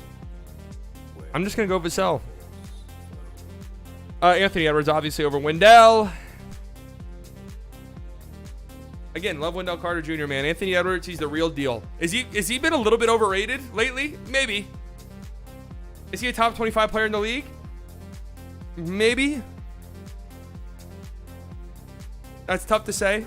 I'm just going to go Vassell. Anthony Edwards, obviously, over Wendell. Again, love Wendell Carter Jr., man. Anthony Edwards, he's the real deal. Is he been a little bit overrated lately? Maybe. Is he a top 25 player in the league? Maybe. That's tough to say.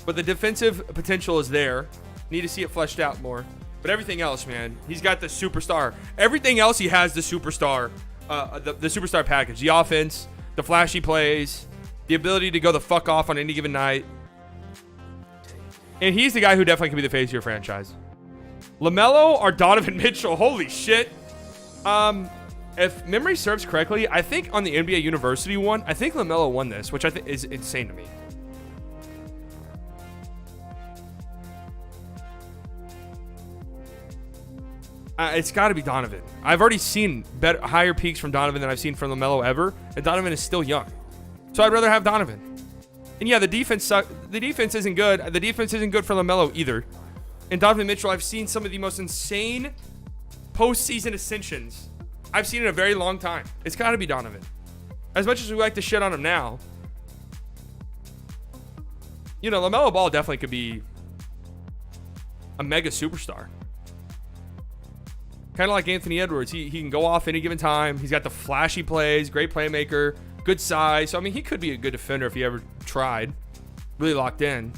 But the defensive potential is there. Need to see it fleshed out more. But everything else, man, he's got the superstar. Everything else, he has the superstar, the superstar package. The offense, the flashy plays, the ability to go the fuck off on any given night. And he's the guy who definitely can be the face of your franchise. LaMelo or Donovan Mitchell? Holy shit. If memory serves correctly, I think on the NBA University one, I think LaMelo won this, which I think is insane to me. It's got to be Donovan. I've already seen higher peaks from Donovan than I've seen from LaMelo ever, and Donovan is still young. So I'd rather have Donovan. And yeah, the defense isn't good. The defense isn't good for LaMelo either. And Donovan Mitchell, I've seen some of the most insane postseason ascensions I've seen in a very long time. It's got to be Donovan. As much as we like to shit on him now, you know, LaMelo Ball definitely could be a mega superstar. Kind of like Anthony Edwards. He can go off any given time. He's got the flashy plays, great playmaker, good size. So, I mean, he could be a good defender if he ever tried. Really locked in.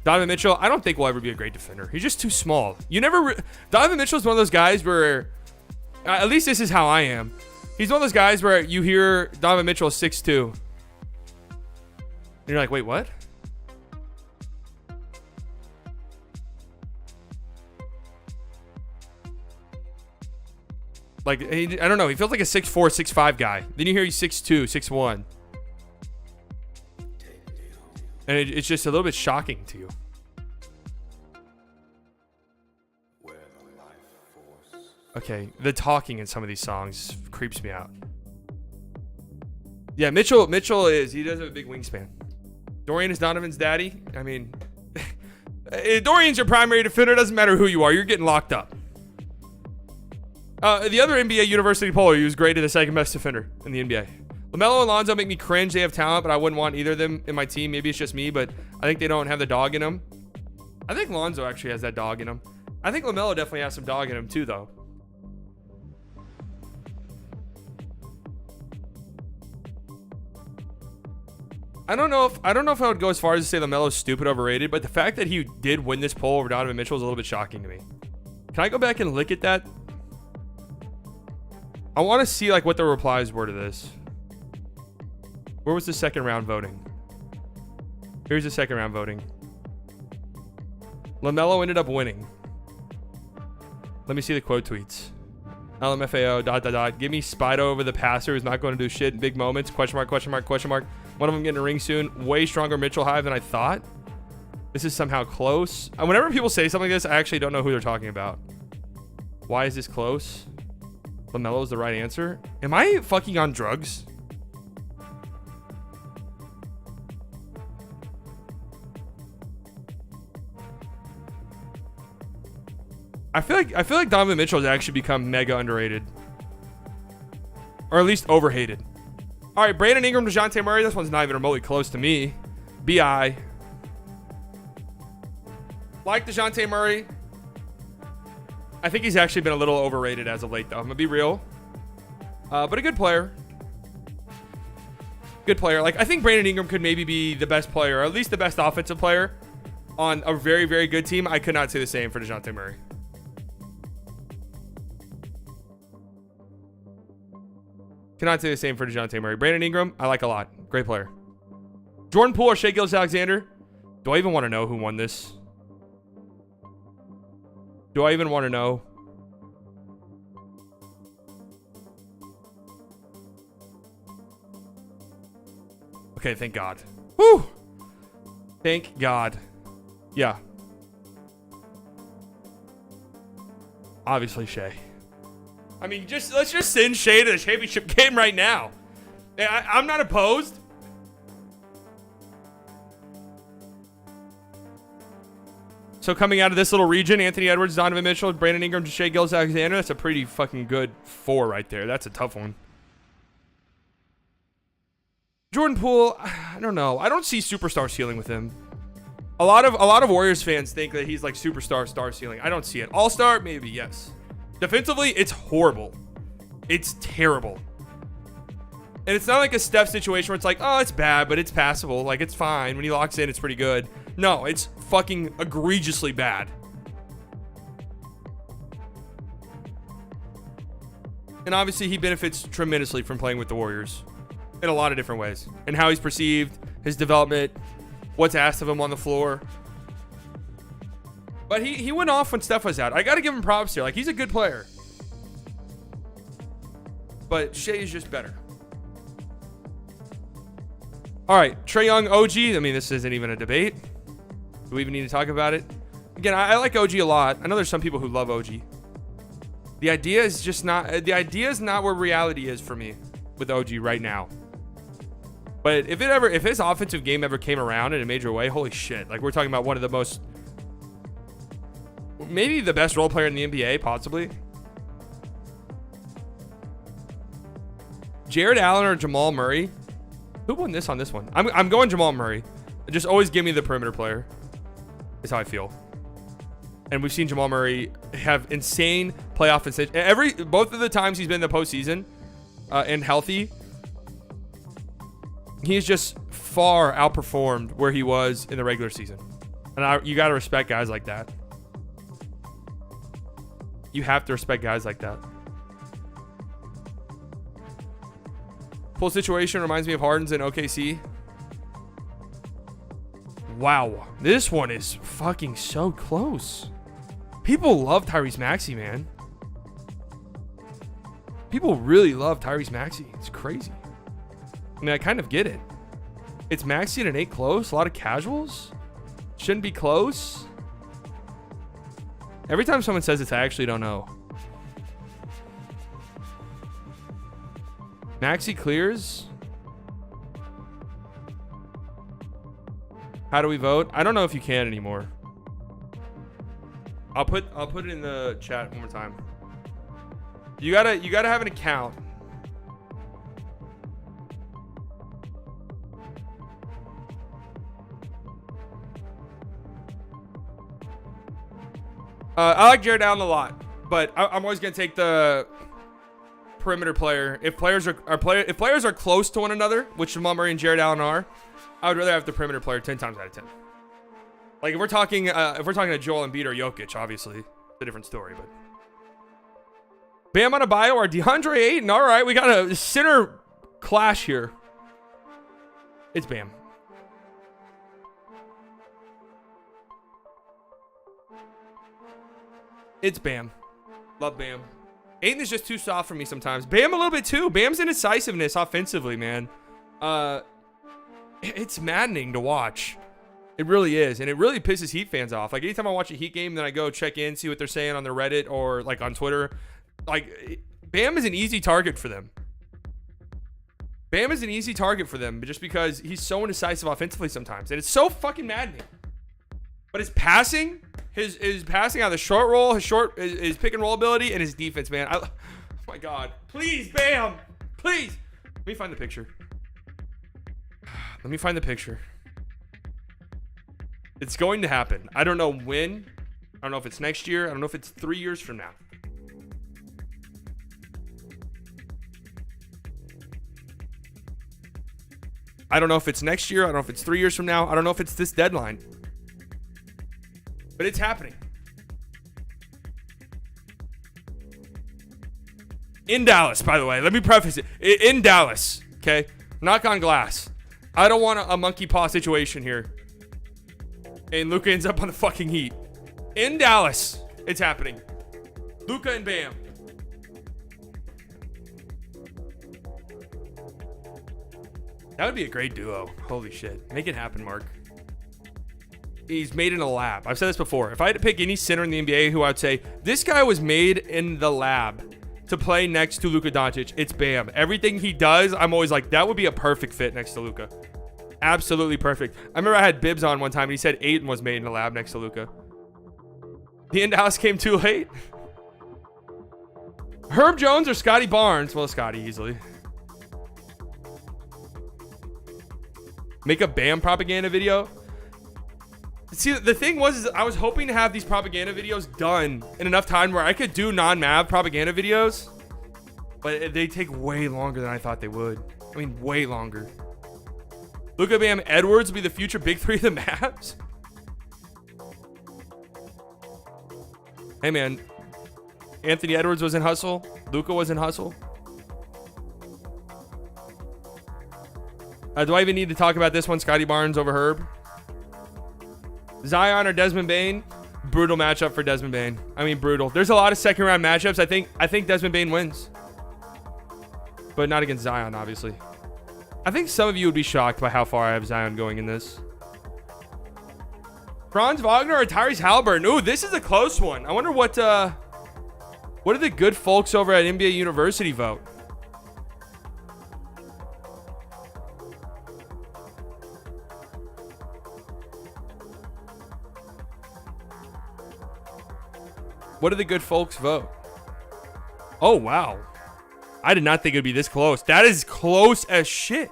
Donovan Mitchell, I don't think will ever be a great defender. He's just too small. Donovan Mitchell is one of those guys where, at least this is how I am. He's one of those guys where you hear Donovan Mitchell is 6'2". And you're like, wait, what? Like, I don't know. He feels like a 6'4", 6'5" guy. Then you hear he's 6'2", 6'1". And it's just a little bit shocking to you. Okay, the talking in some of these songs creeps me out. Yeah, Mitchell he does have a big wingspan. Dorian is Donovan's daddy. I mean, Dorian's your primary defender. Doesn't matter who you are. You're getting locked up. The other NBA University poller, he was graded the second best defender in the NBA. LaMelo and Lonzo make me cringe. They have talent, but I wouldn't want either of them in my team. Maybe it's just me, but I think they don't have the dog in them. I think Lonzo actually has that dog in him. I think LaMelo definitely has some dog in him too, though. I don't know if I would go as far as to say LaMelo's stupid overrated, but the fact that he did win this poll over Donovan Mitchell is a little bit shocking to me. Can I go back and look at that? I want to see like what the replies were to this. Where was the second round voting? Here's the second round voting. LaMelo ended up winning. Let me see the quote tweets. LMFAO ... Give me Spido over the passer who's not going to do shit in big moments. Question mark, question mark, question mark. One of them getting a ring soon. Way stronger Mitchell Hive than I thought. This is somehow close. Whenever people say something like this, I actually don't know who they're talking about. Why is this close? LaMelo is the right answer. Am I fucking on drugs? I feel like Donovan Mitchell has actually become mega underrated. Or at least overhated. All right, Brandon Ingram, DeJounte Murray. This one's not even remotely close to me. BI. Like DeJounte Murray. I think he's actually been a little overrated as of late, though. I'm going to be real. But a good player. Good player. Like, I think Brandon Ingram could maybe be the best player, or at least the best offensive player on a very, very good team. I could not say the same for DeJounte Murray. Cannot say the same for DeJounte Murray. Brandon Ingram, I like a lot. Great player. Jordan Poole or Shai Gilgeous-Alexander? Do I even want to know who won this? Do I even want to know? Okay, thank God. Whew. Thank God. Yeah. Obviously, Shai. I mean, let's just send Shai to the championship game right now. I'm not opposed. So coming out of this little region, Anthony Edwards, Donovan Mitchell, Brandon Ingram, Shai Gilgeous-Alexander. That's a pretty fucking good 4 right there. That's a tough one. Jordan Poole, I don't know. I don't see superstar ceiling with him. A lot of Warriors fans think that he's like superstar star ceiling. I don't see it. All-star, maybe, yes. Defensively, it's horrible. It's terrible. And it's not like a Steph situation where it's like, oh, it's bad, but it's passable. Like, it's fine. When he locks in, it's pretty good. No, it's fucking egregiously bad. And obviously, he benefits tremendously from playing with the Warriors in a lot of different ways. And how he's perceived, his development, what's asked of him on the floor. But he went off when Steph was out. I got to give him props here. Like, he's a good player. But Shai is just better. All right, Trae Young, OG. I mean, this isn't even a debate. Do we even need to talk about it? Again, I like OG a lot. I know there's some people who love OG. The idea is just not. The idea is not where reality is for me with OG right now. But if his offensive game ever came around in a major way, holy shit! Like, we're talking about one of the most, maybe the best role player in the NBA, possibly. Jared Allen or Jamal Murray? Who won this on this one? I'm going Jamal Murray. Just always give me the perimeter player. Is how I feel. And we've seen Jamal Murray have insane playoff and both of the times he's been in the postseason and healthy, he's just far outperformed where he was in the regular season. And you got to respect guys like that. You have to respect guys like that. Full situation reminds me of Harden's in OKC. Wow. This one is fucking so close. People love Tyrese Maxey, man. People really love Tyrese Maxey. It's crazy. I mean, I kind of get it. It's Maxey and an 8 close. A lot of casuals. Shouldn't be close. Every time someone says this, I actually don't know. Maxey clears. How do we vote? I don't know if you can anymore. I'll put it in the chat one more time. You gotta have an account. I like Jared Allen a lot, but I'm always gonna take the perimeter player. If players are close to one another, which Jamal Murray and Jared Allen are, I would rather have the perimeter player 10 times out of 10. Like, if we're talking to Joel Embiid or Jokic, obviously it's a different story. But Bam Adebayo or DeAndre Ayton. All right, we got a center clash here. It's Bam. It's Bam. Love Bam. Ayton is just too soft for me sometimes. Bam a little bit too. Bam's indecisiveness offensively, man. It's maddening to watch. It really is. And it really pisses Heat fans off. Like, anytime I watch a Heat game, then I go check in, see what they're saying on their Reddit or, like, on Twitter. Like, Bam is an easy target for them. Bam is an easy target for them just because he's so indecisive offensively sometimes. And it's so fucking maddening. But his passing, his passing out of the short roll, his pick and roll ability, and his defense, man. Oh my God. Please, Bam. Please. Let me find the picture. Let me find the picture. It's going to happen. I don't know when. I don't know if it's next year. I don't know if it's 3 years from now. I don't know if it's next year. I don't know if it's 3 years from now. I don't know if it's this deadline. But it's happening. In Dallas, by the way. Let me preface it. In Dallas, okay? Knock on glass. I don't want a monkey paw situation here. And Luka ends up on the fucking Heat. In Dallas, it's happening. Luka and Bam. That would be a great duo. Holy shit. Make it happen, Mark. He's made in a lab. I've said this before. If I had to pick any center in the NBA who I'd say, this guy was made in the lab to play next to Luka Doncic, it's Bam. Everything he does, I'm always like, that would be a perfect fit next to Luka. Absolutely perfect. I remember I had Bibbs on one time and he said Ayton was made in the lab next to Luka. The in Dallas came too late. Herb Jones or Scotty Barnes? Well, Scotty easily. Make a Bam propaganda video. See, the thing was, I was hoping to have these propaganda videos done in enough time where I could do non-Mav propaganda videos, but they take way longer than I thought they would. I mean, way longer. Luka, Bam, Edwards will be the future big three of the Mavs. Hey, man. Anthony Edwards was in hustle. Luka was in hustle. Do I even need to talk about this one? Scotty Barnes over Herb. Zion or Desmond Bane? Brutal matchup for Desmond Bane. I mean, brutal. There's a lot of second round matchups. I think Desmond Bane wins. But not against Zion, obviously. I think some of you would be shocked by how far I have Zion going in this. Franz Wagner or Tyrese Halliburton? Ooh, this is a close one. I wonder what do the good folks over at NBA University vote? What do the good folks vote? Oh, wow. I did not think it would be this close. That is close as shit.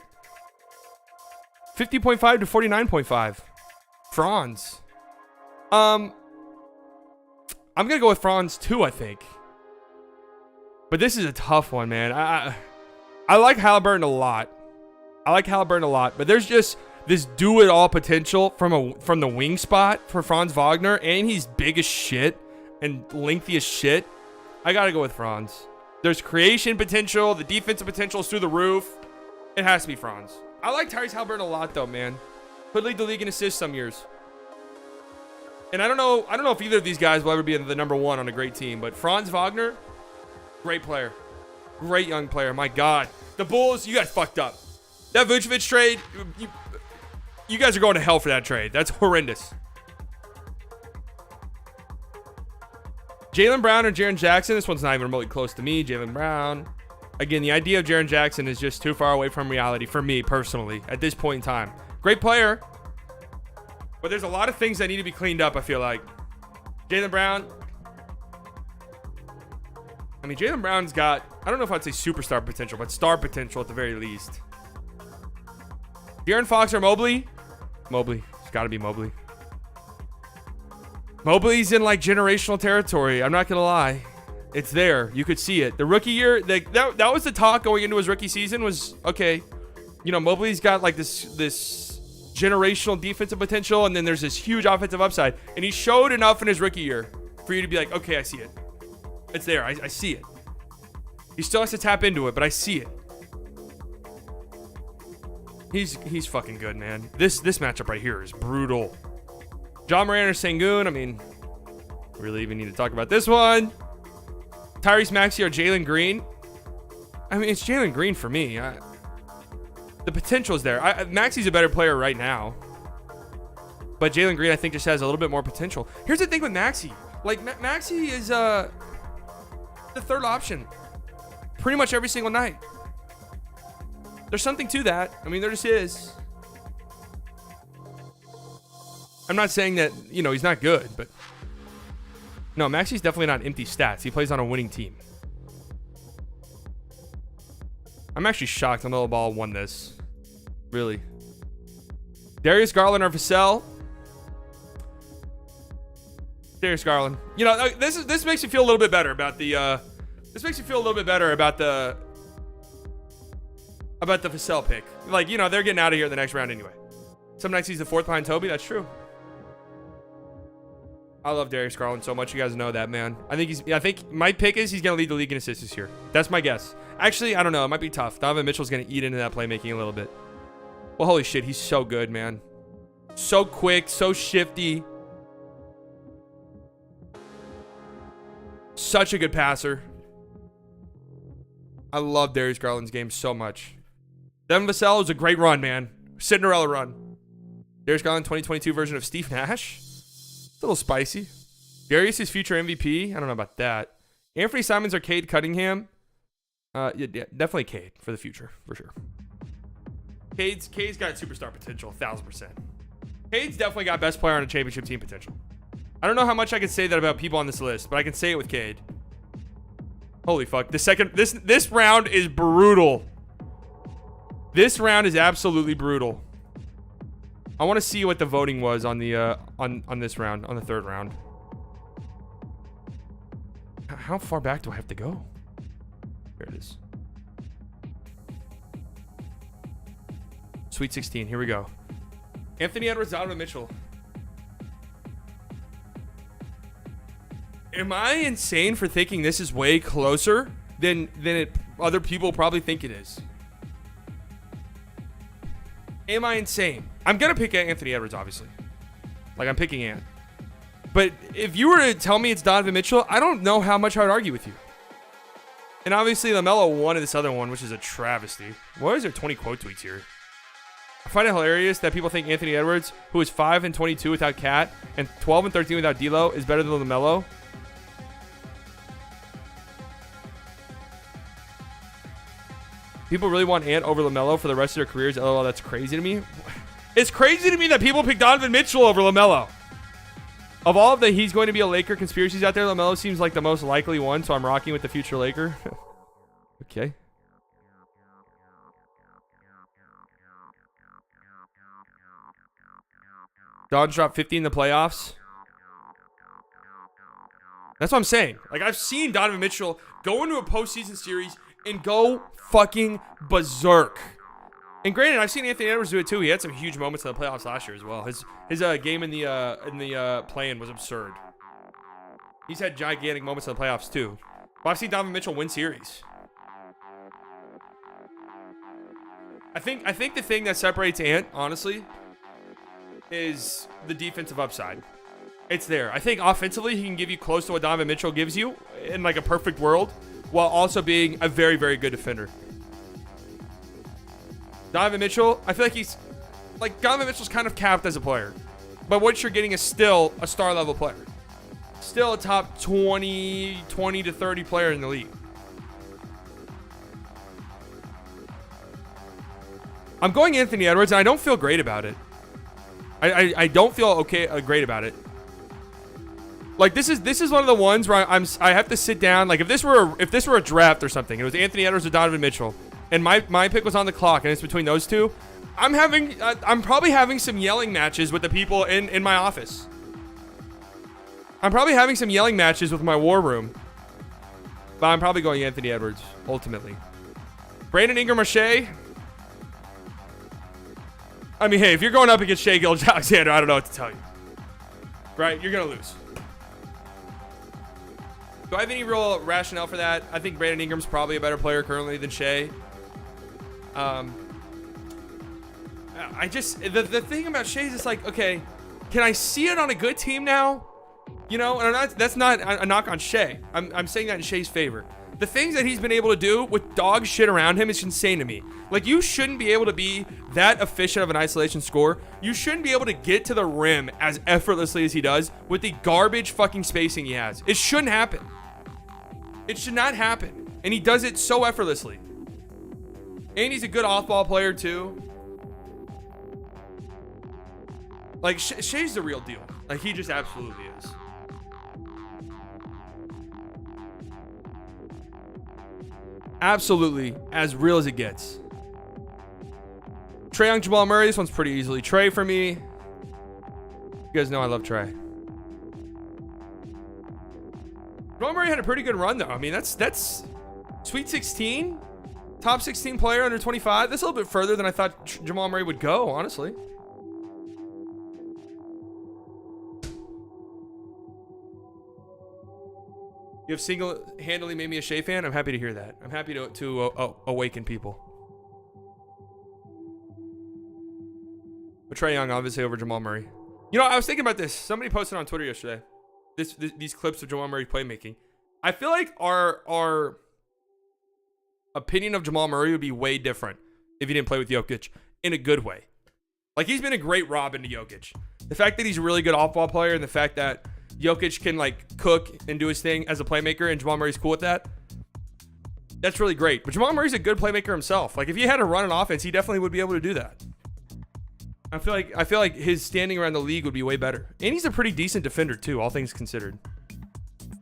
50.5 to 49.5. Franz. I'm going to go with Franz too, I think. But this is a tough one, man. I like Halliburton a lot. But there's just this do-it-all potential from the wing spot for Franz Wagner, and he's big as shit and lengthy as shit. I got to go with Franz. There's creation potential. The defensive potential is through the roof. It has to be Franz. I like Tyrese Halliburton a lot, though, man. Could lead the league in assists some years. And I don't know if either of these guys will ever be the number one on a great team, but Franz Wagner, great player. Great young player. My God. The Bulls, you guys fucked up. That Vucevic trade, you guys are going to hell for that trade. That's horrendous. Jaylen Brown or Jaren Jackson? This one's not even remotely close to me. Jaylen Brown. Again, the idea of Jaren Jackson is just too far away from reality for me personally at this point in time. Great player, but there's a lot of things that need to be cleaned up, I feel like. Jaylen Brown. I mean, Jaylen Brown's got, I don't know if I'd say superstar potential, but star potential at the very least. De'Aaron Fox or Mobley? Mobley. It's got to be Mobley. Mobley's in like generational territory. I'm not going to lie. It's there. You could see it. The rookie year, that was the talk going into his rookie season was, okay, you know, Mobley's got like this generational defensive potential, and then there's this huge offensive upside. And he showed enough in his rookie year for you to be like, okay, I see it. It's there. I see it. He still has to tap into it, but I see it. He's fucking good, man. This matchup right here is brutal. John Moran or Sengun, I mean, really even need to talk about this one. Tyrese Maxey or Jalen Green? I mean, it's Jalen Green for me. The potential is there. Maxey's a better player right now. But Jalen Green, I think, just has a little bit more potential. Here's the thing with Maxey. Like, Maxey is the third option pretty much every single night. There's something to that. I mean, there just is. I'm not saying that, he's not good, but no, Maxey's definitely not empty stats. He plays on a winning team. I'm actually shocked LaMelo Ball won this. Really. Darius Garland or Vassell? Darius Garland. This makes you feel a little bit better about the Vassell pick. Like, they're getting out of here in the next round anyway. Some nights he's the fourth behind Toby. That's true. I love Darius Garland so much. You guys know that, man. I think my pick is he's going to lead the league in assists this year. That's my guess. Actually, I don't know. It might be tough. Donovan Mitchell's going to eat into that playmaking a little bit. Well, holy shit. He's so good, man. So quick. So shifty. Such a good passer. I love Darius Garland's game so much. Devin Vassell was a great run, man. Cinderella run. Darius Garland 2022 version of Steve Nash. It's a little spicy. Darius' future MVP. I don't know about that. Anthony Simons or Cade Cunningham. Yeah, definitely Cade for the future, for sure. Cade's got superstar potential, 1,000%. Cade's definitely got best player on a championship team potential. I don't know how much I can say that about people on this list, but I can say it with Cade. Holy fuck. This round is brutal. This round is absolutely brutal. I want to see what the voting was on the on this round, on the third round. How far back do I have to go? Here it is. Sweet 16. Here we go. Anthony Edwards, Donovan Mitchell. Am I insane for thinking this is way closer than other people probably think it is? Am I insane? I'm going to pick Anthony Edwards, obviously. Like, I'm picking Ant. But if you were to tell me it's Donovan Mitchell, I don't know how much I would argue with you. And obviously, LaMelo won in this other one, which is a travesty. Why is there 20 quote tweets here? I find it hilarious that people think Anthony Edwards, who is 5-22 without Cat and 12-13 without D'Lo, is better than LaMelo. People really want Ant over LaMelo for the rest of their careers. LOL, that's crazy to me. It's crazy to me that people pick Donovan Mitchell over LaMelo. Of all of the he's going to be a Laker conspiracies out there, LaMelo seems like the most likely one, so I'm rocking with the future Laker. Okay. Dodge dropped 50 in the playoffs. That's what I'm saying. Like, I've seen Donovan Mitchell go into a postseason series and go fucking berserk. And granted, I've seen Anthony Edwards do it too. He had some huge moments in the playoffs last year as well. His game in the play-in was absurd. He's had gigantic moments in the playoffs too. But I've seen Donovan Mitchell win series. I think the thing that separates Ant, honestly, is the defensive upside. It's there. I think offensively he can give you close to what Donovan Mitchell gives you in like a perfect world, while also being a very, very good defender. Donovan Mitchell, I feel like Donovan Mitchell's kind of capped as a player. But what you're getting is still a star level player. Still a top 20 to 30 player in the league. I'm going Anthony Edwards, and I don't feel great about it. I don't feel great about it. Like, this is one of the ones where I have to sit down. Like, if this were a draft or something, it was Anthony Edwards or Donovan Mitchell, and my pick was on the clock, and it's between those two. I'm probably having some yelling matches with the people in my office. I'm probably having some yelling matches with my war room. But I'm probably going Anthony Edwards ultimately. Brandon Ingram or Shea? I mean, hey, if you're going up against Shea Gilgeous-Alexander, I don't know what to tell you. Right? You're gonna lose. Do I have any real rationale for that? I think Brandon Ingram's probably a better player currently than Shea. The thing about Shea is it's like, okay, can I see it on a good team now? You know, and that's not a knock on Shea. I'm saying that in Shea's favor. The things that he's been able to do with dog shit around him is insane to me. Like, you shouldn't be able to be that efficient of an isolation score. You shouldn't be able to get to the rim as effortlessly as he does with the garbage fucking spacing he has. It shouldn't happen. It should not happen. And he does it so effortlessly. And he's a good off-ball player, too. Like, Shea's the real deal. Like, he just absolutely is. Absolutely as real as it gets. Trae Young, Jamal Murray. This one's pretty easily Trae for me. You guys know I love Trae. Jamal Murray had a pretty good run, though. I mean, that's Sweet 16, top 16 player under 25. That's a little bit further than I thought Jamal Murray would go, honestly. You have single-handedly made me a Shea fan. I'm happy to hear that. I'm happy to awaken people. But Trae Young, obviously, over Jamal Murray. You know, I was thinking about this. Somebody posted on Twitter yesterday. These clips of Jamal Murray playmaking. I feel like our opinion of Jamal Murray would be way different if he didn't play with Jokic in a good way. Like, he's been a great Robin to Jokic. The fact that he's a really good off-ball player and the fact that Jokic can, like, cook and do his thing as a playmaker and Jamal Murray's cool with that, that's really great. But Jamal Murray's a good playmaker himself. Like, if he had to run an offense, he definitely would be able to do that. I feel like his standing around the league would be way better. And he's a pretty decent defender, too, all things considered.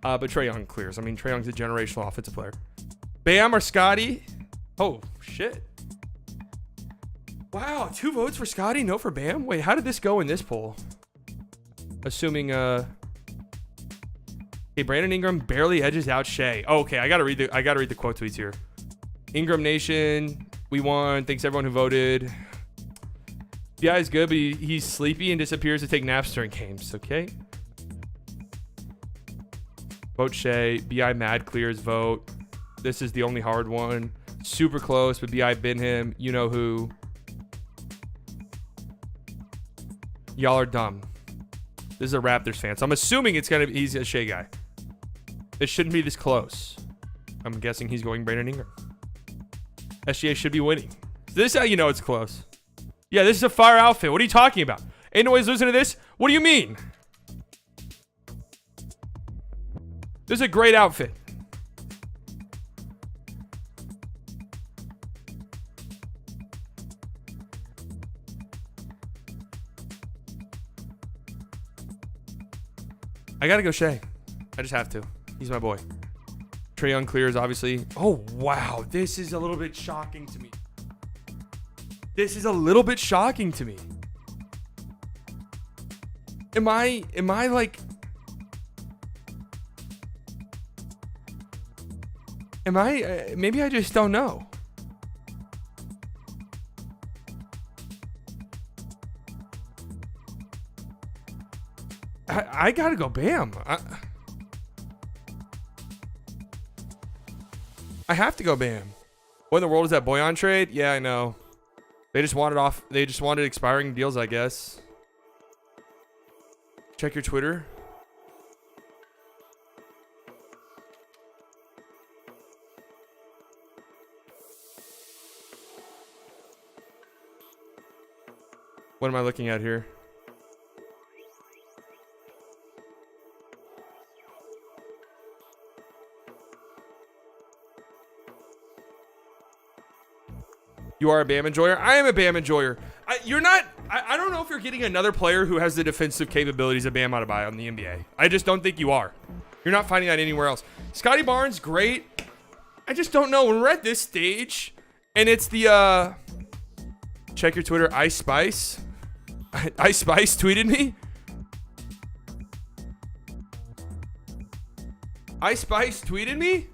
But Trae Young clears. I mean, Trae Young's a generational offensive player. Bam or Scotty? Oh, shit. Wow, 2 votes for Scotty, no for Bam? Wait, how did this go in this poll? Assuming, okay, Brandon Ingram barely edges out Shea. Oh, okay, I gotta read the quote tweets here. Ingram Nation, we won. Thanks everyone who voted. BI is good, but he's sleepy and disappears to take naps during games. Okay. Vote Shea. BI mad clears vote. This is the only hard one. Super close, but BI bin him. You know who. Y'all are dumb. This is a Raptors fan, so I'm assuming he's a Shea guy. It shouldn't be this close. I'm guessing he's going Brandon Ingram. SGA should be winning. This is how you know it's close. Yeah, this is a fire outfit. What are you talking about? Ain't no ways losing to this? What do you mean? This is a great outfit. I gotta go Shea. I just have to. He's my boy. Trae Young clears, obviously. Oh, wow. This is a little bit shocking to me. Am I like... maybe I just don't know. I gotta go Bam. I have to go Bam. What in the world is that Bojan trade? Yeah, I know. They just wanted expiring deals, I guess. Check your Twitter. What am I looking at here? You are a Bam enjoyer? I am a Bam enjoyer. You're not... I don't know if you're getting another player who has the defensive capabilities of Bam Adebayo in the NBA. I just don't think you are. You're not finding that anywhere else. Scotty Barnes, great. I just don't know. When we're at this stage, and it's the... Check your Twitter. Ice Spice. Ice Spice tweeted me. Ice Spice tweeted me?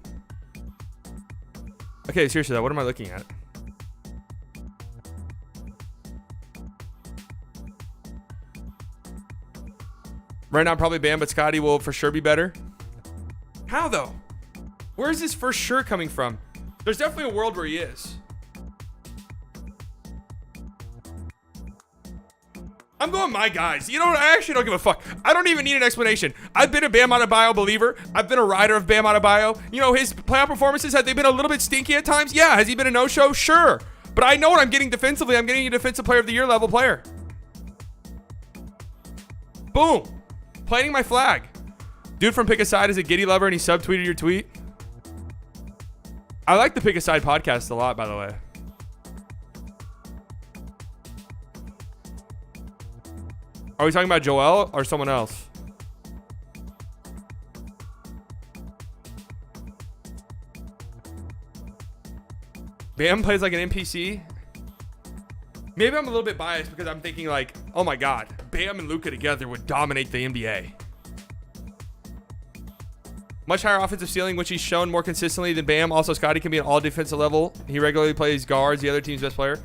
Okay, seriously though, what am I looking at? Right now, probably Bam, but Scotty will for sure be better. How, though? Where is this for sure coming from? There's definitely a world where he is. I'm going my guys. You know what? I actually don't give a fuck. I don't even need an explanation. I've been a Bam Adebayo believer. I've been a rider of Bam Adebayo. You know, his playoff performances, have they been a little bit stinky at times? Yeah. Has he been a no-show? Sure. But I know what I'm getting defensively. I'm getting a defensive player of the year level player. Boom. Planting my flag. Dude from Pick a Side is a Giddy lover and he subtweeted your tweet. I like the Pick a Side podcast a lot, by the way. Are we talking about Joel or someone else? Bam plays like an NPC. Maybe I'm a little bit biased because I'm thinking like, oh my God, Bam and Luka together would dominate the NBA. Much higher offensive ceiling, which he's shown more consistently than Bam. Also, Scottie can be an all defensive level. He regularly plays guards, the other team's best player.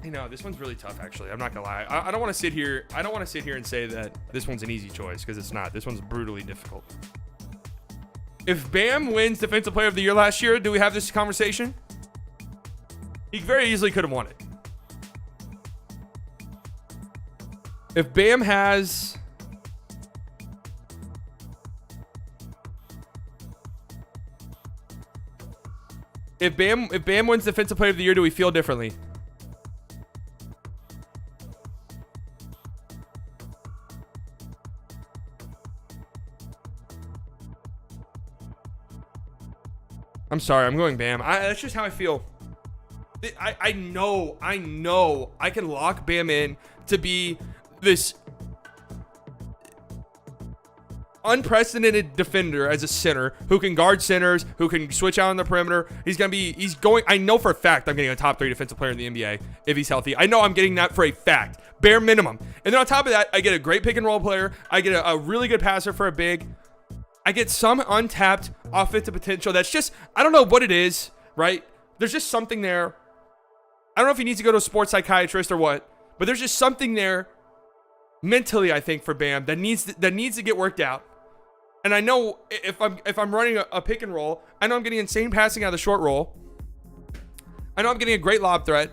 You know, this one's really tough, actually. I'm not gonna lie. I don't want to sit here. I don't want to sit here and say that this one's an easy choice because it's not. This one's brutally difficult. If Bam wins Defensive Player of the Year last year, do we have this conversation? He very easily could have won it. If Bam has... If Bam wins Defensive Player of the Year, do we feel differently? I'm sorry, I'm going Bam. That's just how I feel. I know I can lock Bam in to be this unprecedented defender as a center who can guard centers, who can switch out on the perimeter. I know for a fact I'm getting a top 3 defensive player in the NBA if he's healthy. I know I'm getting that for a fact, bare minimum. And then on top of that, I get a great pick and roll player. I get a really good passer for a big. I get some untapped offensive potential that's just, I don't know what it is, right? There's just something there. I don't know if he needs to go to a sports psychiatrist or what, but there's just something there mentally, I think, for Bam that needs to get worked out. And I know if I'm running a pick and roll, I know I'm getting insane passing out of the short roll. I know I'm getting a great lob threat.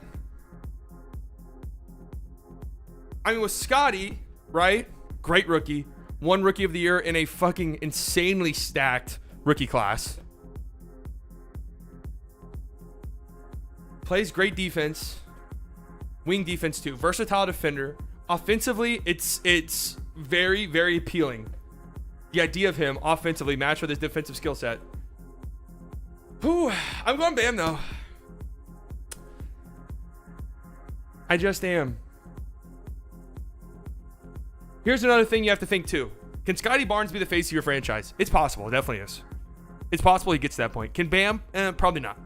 I mean, with Scottie, right? Great rookie. One rookie of the year in a fucking insanely stacked rookie class. Plays great defense. Wing defense too. Versatile defender. Offensively, it's very, very appealing. The idea of him offensively matched with his defensive skill set. Whew, I'm going Bam though. I just am. Here's another thing you have to think too. Can Scottie Barnes be the face of your franchise? It's possible. It definitely is. It's possible he gets to that point. Can Bam? Probably not.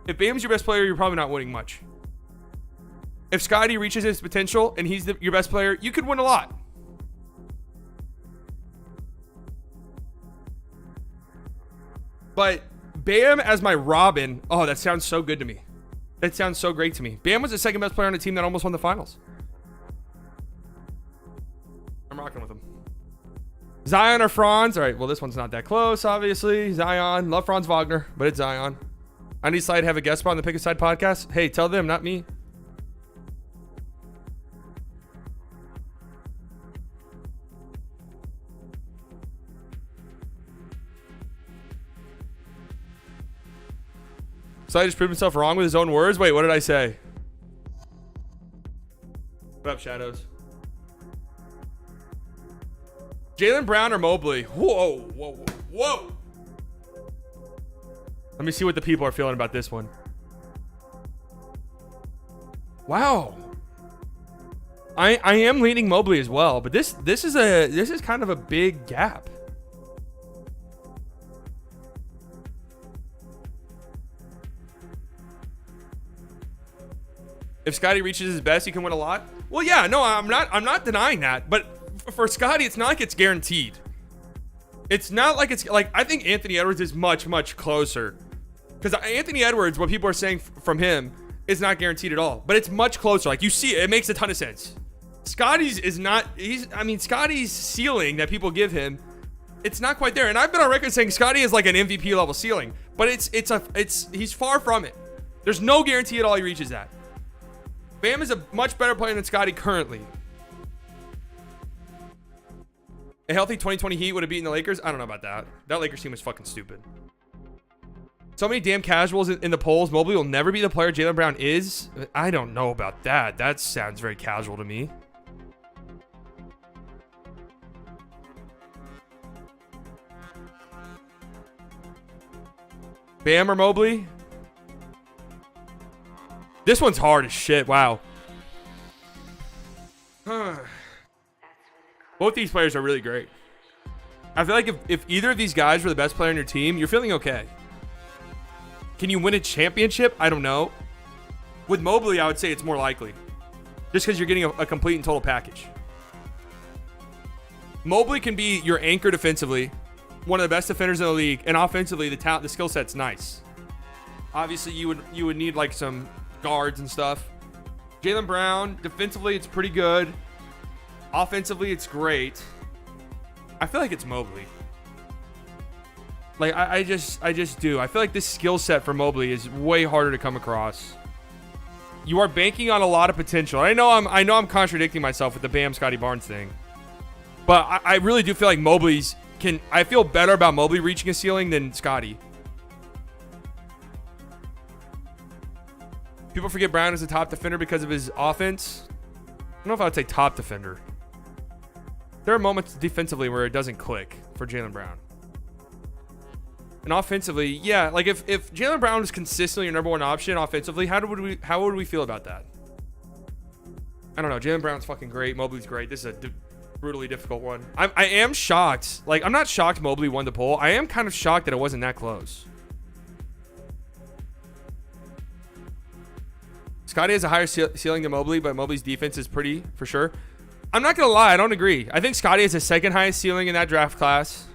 If Bam's your best player, you're probably not winning much. If Scottie reaches his potential and he's your best player, you could win a lot. But Bam as my Robin, oh, that sounds so good to me. That sounds so great to me. Bam was the second best player on the team that almost won the finals. I'm rocking with him. Zion or Franz? All right, well, this one's not that close, obviously. Zion. Love Franz Wagner, but it's Zion. I need Slide to have a guest spot on the Pick a Side podcast. Hey, tell them, not me. Slide just proved himself wrong with his own words? Wait, what did I say? What up, Shadows? Jaylen Brown or Mobley? Whoa, whoa, whoa. Let me see what the people are feeling about this one. Wow. I am leaning Mobley as well, but this is kind of a big gap. If Scottie reaches his best, he can win a lot. Well, yeah, no, I'm not denying that, but for Scottie, it's not like it's guaranteed. It's not like it's like, I think Anthony Edwards is much, much closer. Because Anthony Edwards, what people are saying from him is not guaranteed at all. But it's much closer. Like, you see, it makes a ton of sense. Scotty's is not, Scotty's ceiling that people give him, it's not quite there. And I've been on record saying Scotty is like an MVP level ceiling. But he's far from it. There's no guarantee at all he reaches that. Bam is a much better player than Scotty currently. A healthy 2020 Heat would have beaten the Lakers. I don't know about that. That Lakers team was fucking stupid. So many damn casuals in the polls. Mobley will never be the player Jaylen Brown is. I don't know about that. That sounds very casual to me. Bam or Mobley? This one's hard as shit. Wow. Both these players are really great. I feel like if either of these guys were the best player on your team, you're feeling okay. Can you win a championship? I don't know. With Mobley, I would say it's more likely. Just because you're getting a complete and total package. Mobley can be your anchor defensively. One of the best defenders in the league. And offensively, the skill set's nice. Obviously, you would need like some guards and stuff. Jaylen Brown, defensively, it's pretty good. Offensively, it's great. I feel like it's Mobley. Like, I just do. I feel like this skill set for Mobley is way harder to come across. You are banking on a lot of potential. I know I'm contradicting myself with the Bam Scotty Barnes thing. But I really do feel like I feel better about Mobley reaching a ceiling than Scotty. People forget Brown is a top defender because of his offense. I don't know if I would say top defender. There are moments defensively where it doesn't click for Jaylen Brown. And offensively, yeah, like if Jaylen Brown is consistently your number one option offensively, how would we feel about that? I don't know. Jaylen Brown's fucking great. Mobley's great. This is a brutally difficult one. I am shocked. Like, I'm not shocked Mobley won the poll. I am kind of shocked that it wasn't that close. Scotty has a higher ceiling than Mobley, but Mobley's defense is pretty, for sure. I'm not going to lie. I don't agree. I think Scotty has the second highest ceiling in that draft class.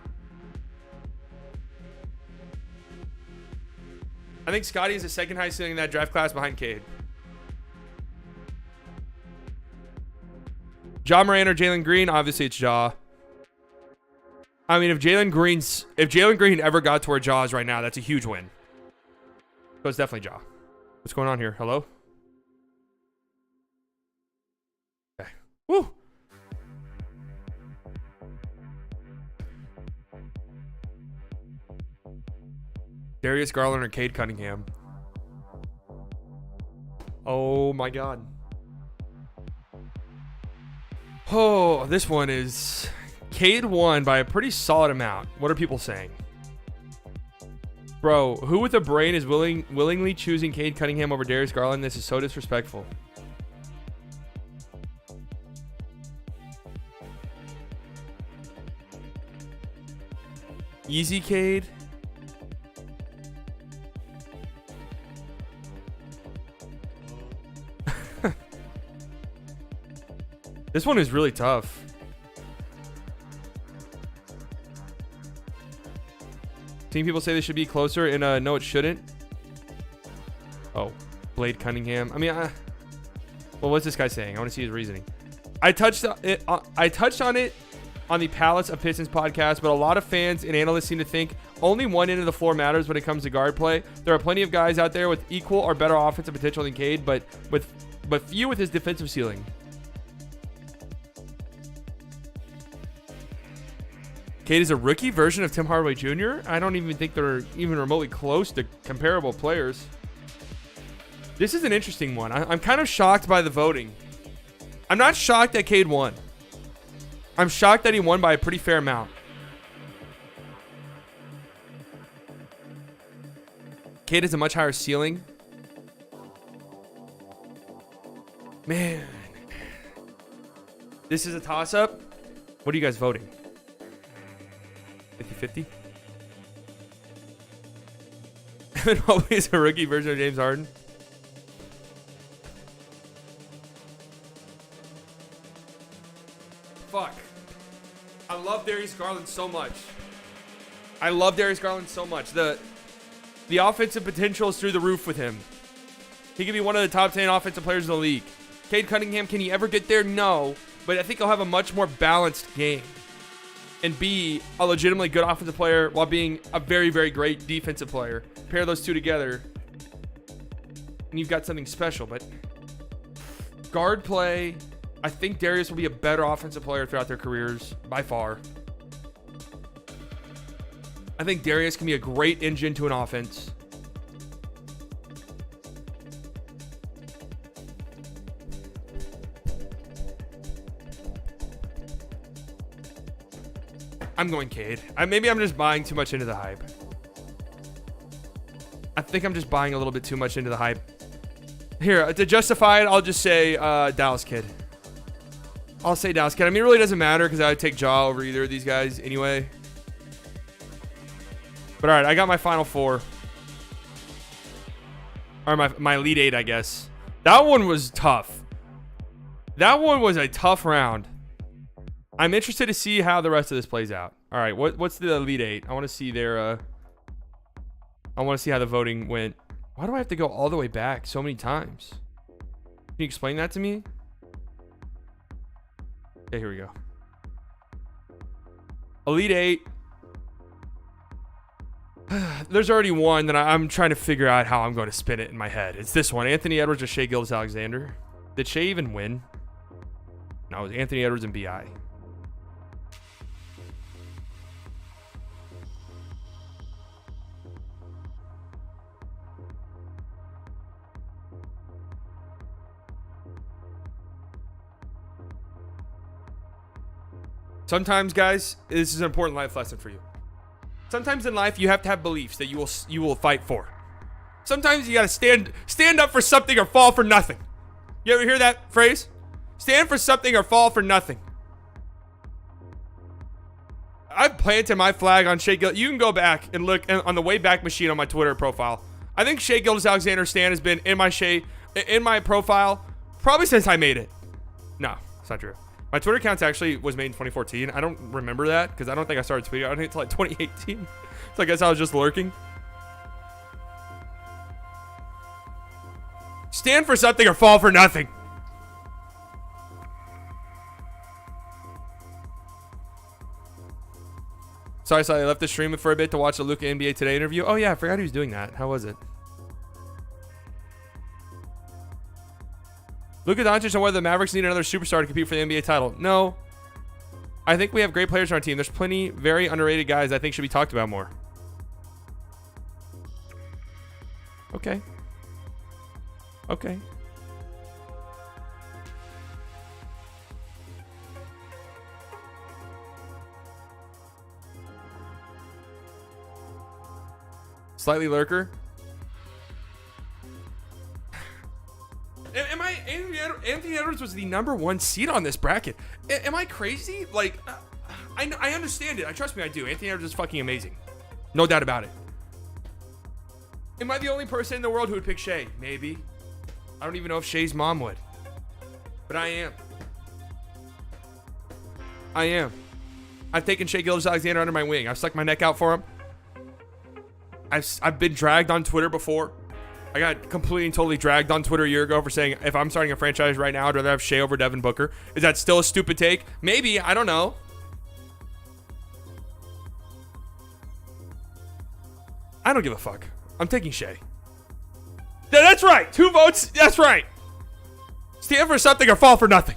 I think Scotty is the second highest ceiling in that draft class behind Cade. Ja Morant or Jalen Green? Obviously, it's Ja. I mean, if Jalen Green ever got to where Ja is right now, that's a huge win. So it's definitely Ja. What's going on here? Hello? Okay. Woo! Darius Garland or Cade Cunningham? Oh my God. Oh, this one is... Cade won by a pretty solid amount. What are people saying? Bro, who with a brain is willingly choosing Cade Cunningham over Darius Garland? This is so disrespectful. Easy Cade. This one is really tough. Team people say they should be closer, and no, it shouldn't. Oh, Blade Cunningham. I mean, well, what's this guy saying? I want to see his reasoning. I touched on it on the Palace of Pistons podcast, but a lot of fans and analysts seem to think only one end of the floor matters when it comes to guard play. There are plenty of guys out there with equal or better offensive potential than Cade, but few with his defensive ceiling. Cade is a rookie version of Tim Hardaway Jr. I don't even think they're even remotely close to comparable players. This is an interesting one. I'm kind of shocked by the voting. I'm not shocked that Cade won. I'm shocked that he won by a pretty fair amount. Cade has a much higher ceiling. Man. This is a toss-up. What are you guys voting? 50-50? Evan Mobley is a rookie version of James Harden. Fuck. I love Darius Garland so much. The offensive potential is through the roof with him. He could be one of the top 10 offensive players in the league. Cade Cunningham, can he ever get there? No. But I think he'll have a much more balanced game and be a legitimately good offensive player while being a very, very great defensive player. Pair those two together, and you've got something special. But guard play, I think Darius will be a better offensive player throughout their careers by far. I think Darius can be a great engine to an offense. I'm going Cade. Maybe I'm just buying too much into the hype. I think I'm just buying a little bit too much into the hype. Here, to justify it, I'll just say Dallas Kid. I'll say Dallas Kid. I mean, it really doesn't matter because I would take Ja over either of these guys anyway. But all right, I got my final four. Or my Elite Eight, I guess. That one was tough. That one was a tough round. I'm interested to see how the rest of this plays out. All right, what's the Elite Eight? I want to see their... I want to see how the voting went. Why do I have to go all the way back so many times? Can you explain that to me? Okay, here we go. Elite Eight. There's already one that I'm trying to figure out how I'm going to spin it in my head. It's this one. Anthony Edwards or Shai Gilgeous-Alexander. Did Shai even win? No, it was Anthony Edwards and BI. Sometimes, guys, this is an important life lesson for you. Sometimes in life, you have to have beliefs that you will fight for. Sometimes you gotta stand up for something or fall for nothing. You ever hear that phrase? Stand for something or fall for nothing. I've planted my flag on Shai Gilgeous. You can go back and look on the way back machine on my Twitter profile. I think Shai Gilgeous-Alexander stand has been in my profile probably since I made it. No, it's not true. My Twitter account actually was made in 2014. I don't remember that because I don't think I started tweeting on it until like 2018. So I guess I was just lurking. Stand for something or fall for nothing. Sorry, I left the stream for a bit to watch the Luka NBA Today interview. Oh yeah, I forgot he was doing that. How was it? Luka Doncic on whether the Mavericks need another superstar to compete for the NBA title. No. I think we have great players on our team. There's plenty very underrated guys I think should be talked about more. Okay. Okay. Slightly lurker. Anthony Edwards was the #1 seed on this bracket. Am I crazy? Like, I understand it. Trust me, I do. Anthony Edwards is fucking amazing. No doubt about it. Am I the only person in the world who would pick Shai? Maybe. I don't even know if Shai's mom would. But I am. I am. I've taken Shai Gilgeous-Alexander under my wing. I've stuck my neck out for him. I've been dragged on Twitter before. I got completely and totally dragged on Twitter a year ago for saying if I'm starting a franchise right now, I'd rather have Shai over Devin Booker. Is that still a stupid take? Maybe. I don't know. I don't give a fuck. I'm taking Shai. Yeah, that's right. 2 votes. That's right. Stand for something or fall for nothing.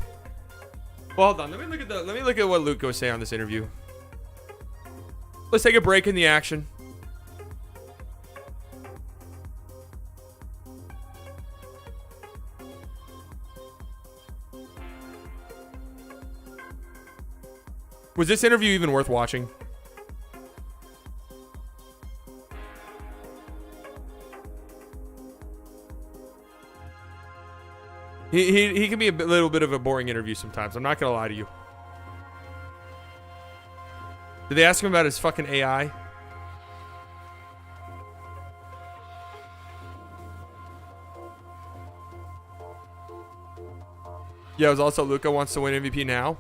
Well, hold on. Let me look at what Luka was saying on this interview. Let's take a break in the action. Was this interview even worth watching? He can be a little bit of a boring interview sometimes. I'm not gonna lie to you. Did they ask him about his fucking AI? Yeah, it was also Luka wants to win MVP now.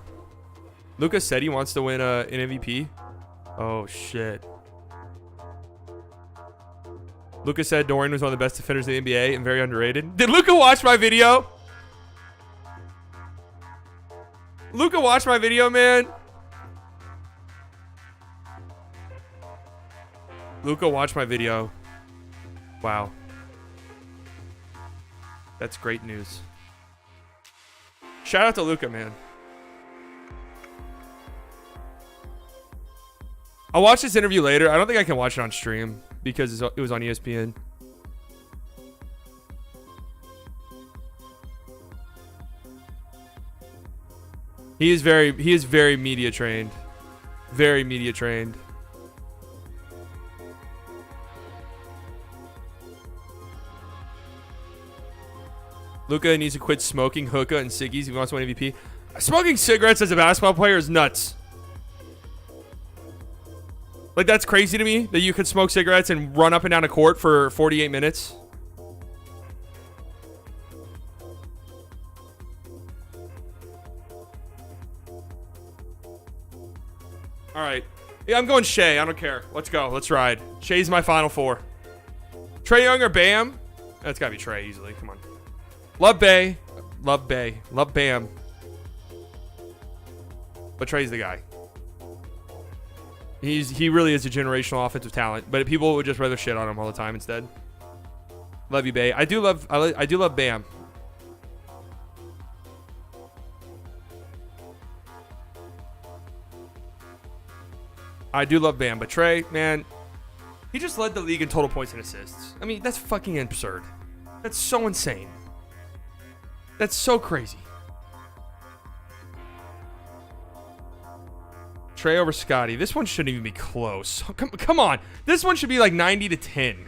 Luka said he wants to win an MVP. Oh, shit. Luka said Dorian was one of the best defenders in the NBA and very underrated. Did Luka watch my video? Luka watch my video, man? Luka watch my video. Wow. That's great news. Shout out to Luka, man. I'll watch this interview later. I don't think I can watch it on stream because it was on ESPN. He is very media trained. Very media trained. Luka needs to quit smoking hookah and ciggies if he wants to win MVP. Smoking cigarettes as a basketball player is nuts. Like, that's crazy to me that you could smoke cigarettes and run up and down a court for 48 minutes. All right. Yeah, I'm going Shea. I don't care. Let's go. Let's ride. Shea's my final four. Trae Young or Bam? That's got to be Trae easily. Come on. Love Bay. Love Bay. Love Bam. But Trae's the guy. He really is a generational offensive talent, but people would just rather shit on him all the time instead. Love you, Bay. I do love Bam. I do love Bam, but Trae, man, he just led the league in total points and assists. I mean, that's fucking absurd. That's so insane. That's so crazy. Trae over Scotty. This one shouldn't even be close. Come on. This one should be like 90 to 10.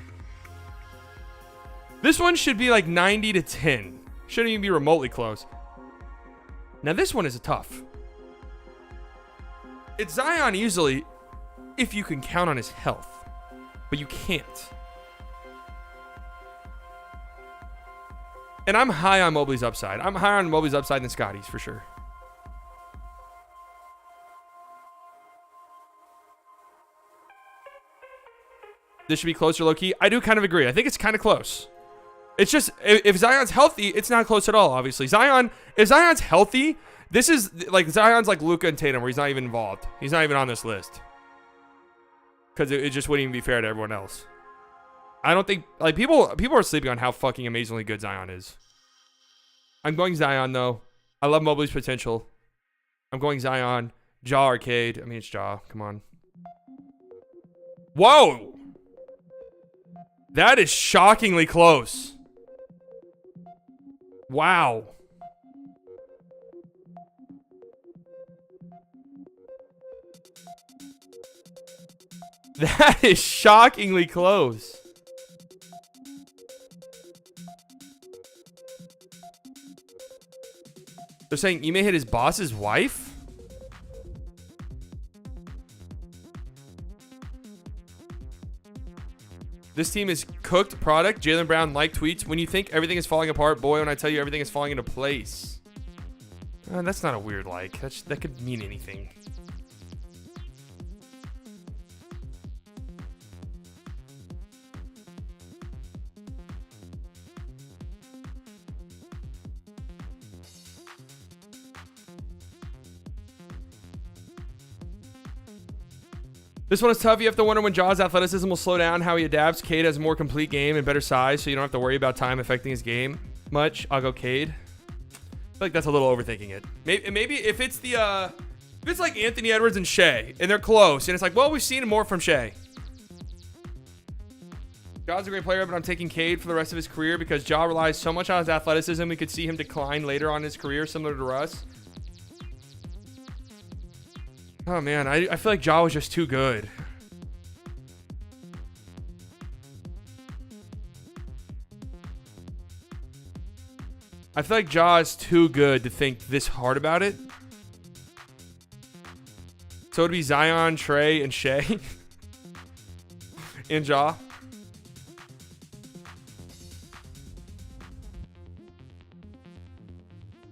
This one should be like 90 to 10. Shouldn't even be remotely close. Now this one is tough. It's Zion easily if you can count on his health. But you can't. And I'm high on Mobley's upside. I'm higher on Mobley's upside than Scotty's for sure. This should be closer low-key. I do kind of agree. I think it's kind of close. It's just, if Zion's healthy, it's not close at all, obviously. If Zion's healthy, this is, like, Zion's like Luka and Tatum, where he's not even involved. He's not even on this list. Because it just wouldn't even be fair to everyone else. I don't think, like, people are sleeping on how fucking amazingly good Zion is. I'm going Zion, though. I love Mobley's potential. I'm going Zion. Jaw Arcade. I mean, it's Jaw. Come on. Whoa! That is shockingly close. Wow. That is shockingly close. They're saying Ime hit his boss's wife? This team is cooked product. Jaylen Brown like tweets. When you think everything is falling apart, boy, when I tell you everything is falling into place. That's not a weird like. That could mean anything. This one is tough. You have to wonder when Jaw's athleticism will slow down, how he adapts. Cade has a more complete game and better size, so you don't have to worry about time affecting his game much. I'll go Cade. I feel like that's a little overthinking it. Maybe if it's like Anthony Edwards and Shea, and they're close, and it's like, well, we've seen more from Shea. Jaw's a great player, but I'm taking Cade for the rest of his career because Jaw relies so much on his athleticism. We could see him decline later on in his career, similar to Russ. Oh, man. I feel like Ja was just too good. I feel like Ja is too good to think this hard about it. So it'd be Zion, Trae, and Shea. And Ja.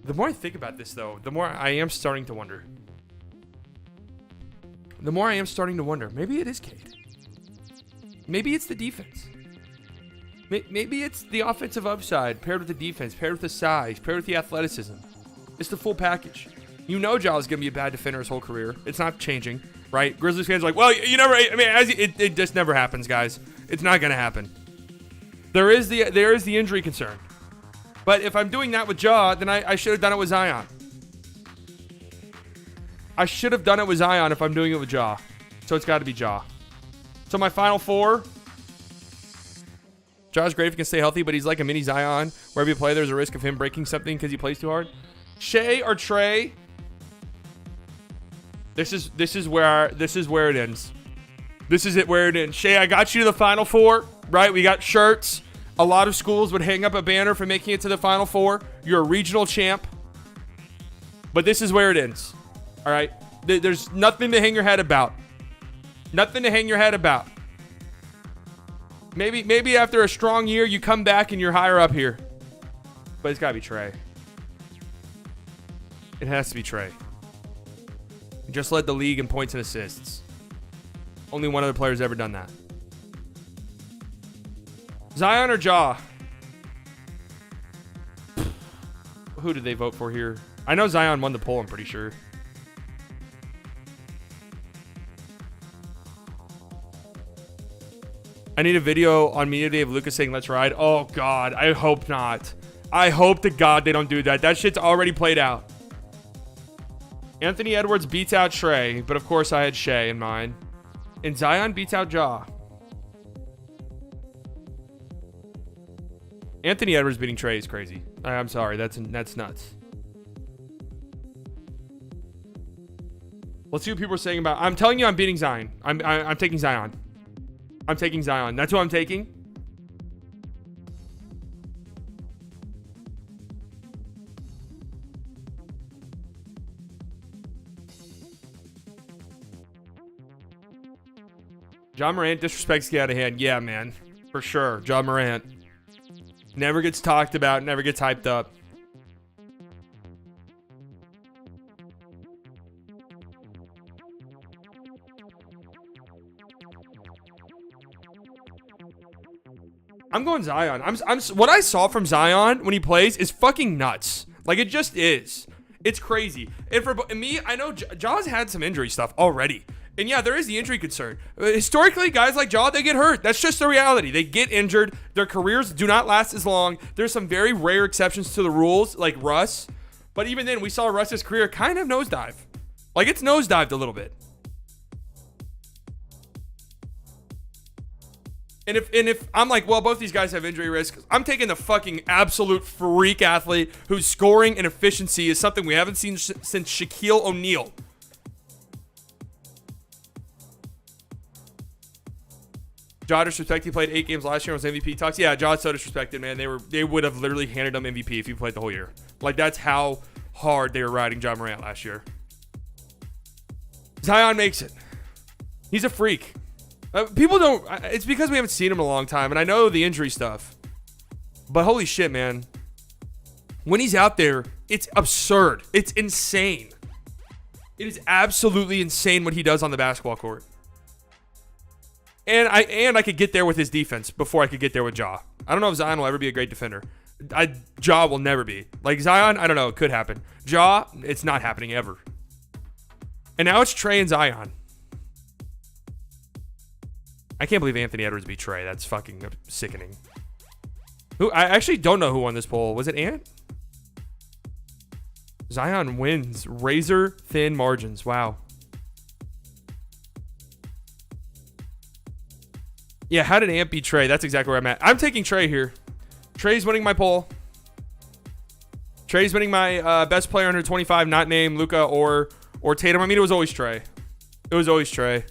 The more I think about this, though, the more I am starting to wonder. Maybe it is Cade. Maybe it's the defense. Maybe it's the offensive upside paired with the defense, paired with the size, paired with the athleticism. It's the full package. You know Ja is going to be a bad defender his whole career. It's not changing, right? Grizzlies fans are like, well, you never, I mean, it just never happens, guys. It's not going to happen. There is the injury concern. But if I'm doing that with Ja, then I should have done it with Zion. I should have done it with Zion if I'm doing it with Ja. So it's got to be Ja. So my final four. Ja's great if he can stay healthy, but he's like a mini Zion. Wherever you play, there's a risk of him breaking something because he plays too hard. Shea or Trey? This is where it ends. This is it where it ends. Shea, I got you to the Final Four, right? We got shirts. A lot of schools would hang up a banner for making it to the Final Four. You're a regional champ. But this is where it ends. All right? There's nothing to hang your head about. Nothing to hang your head about. Maybe after a strong year, you come back and you're higher up here. But it's got to be Trey. It has to be Trey. He just led the league in points and assists. Only one other player's ever done that. Zion or Ja? Who did they vote for here? I know Zion won the poll, I'm pretty sure. I need a video on media day of Luka saying let's ride. Oh God, I hope not. I hope to God they don't do that. That shit's already played out. Anthony Edwards beats out Trey, but of course I had Shea in mind. And Zion beats out Ja. Anthony Edwards beating Trey is crazy. I'm sorry, that's nuts. Let's see what people are saying about. I'm telling you, I'm beating Zion. I'm taking Zion. I'm taking Zion. That's who I'm taking. John Morant disrespects get out of hand. Yeah, man. For sure. John Morant. Never gets talked about. Never gets hyped up. I'm going Zion. What I saw from Zion when he plays is fucking nuts. Like, it just is. It's crazy. And for me, I know Ja's had some injury stuff already. And yeah, there is the injury concern. Historically, guys like Ja, they get hurt. That's just the reality. They get injured. Their careers do not last as long. There's some very rare exceptions to the rules, like Russ. But even then, we saw Russ's career kind of nosedive. Like, it's nosedived a little bit. And if I'm like, well, both these guys have injury risk, I'm taking the fucking absolute freak athlete whose scoring and efficiency is something we haven't seen since Shaquille O'Neal. Ja disrespect. He played 8 games last year and was MVP talks. Yeah, Ja's so disrespected, man. They would have literally handed him MVP if he played the whole year. Like, that's how hard they were riding Ja Morant last year. Zion makes it. He's a freak. People don't. It's because we haven't seen him in a long time, and I know the injury stuff. But holy shit, man. When he's out there, it's absurd. It's insane. It is absolutely insane what he does on the basketball court. And I could get there with his defense before I could get there with Ja. I don't know if Zion will ever be a great defender. Ja will never be. Like Zion, I don't know. It could happen. Ja, it's not happening ever. And now it's Trey and Zion. I can't believe Anthony Edwards beat Trey. That's fucking sickening. I actually don't know who won this poll. Was it Ant? Zion wins. Razor thin margins. Wow. Yeah, how did Ant beat Trey? That's exactly where I'm at. I'm taking Trey here. Trey's winning my poll. Trey's winning my best player under 25, not named Luka or Tatum. I mean, it was always Trey. It was always Trey.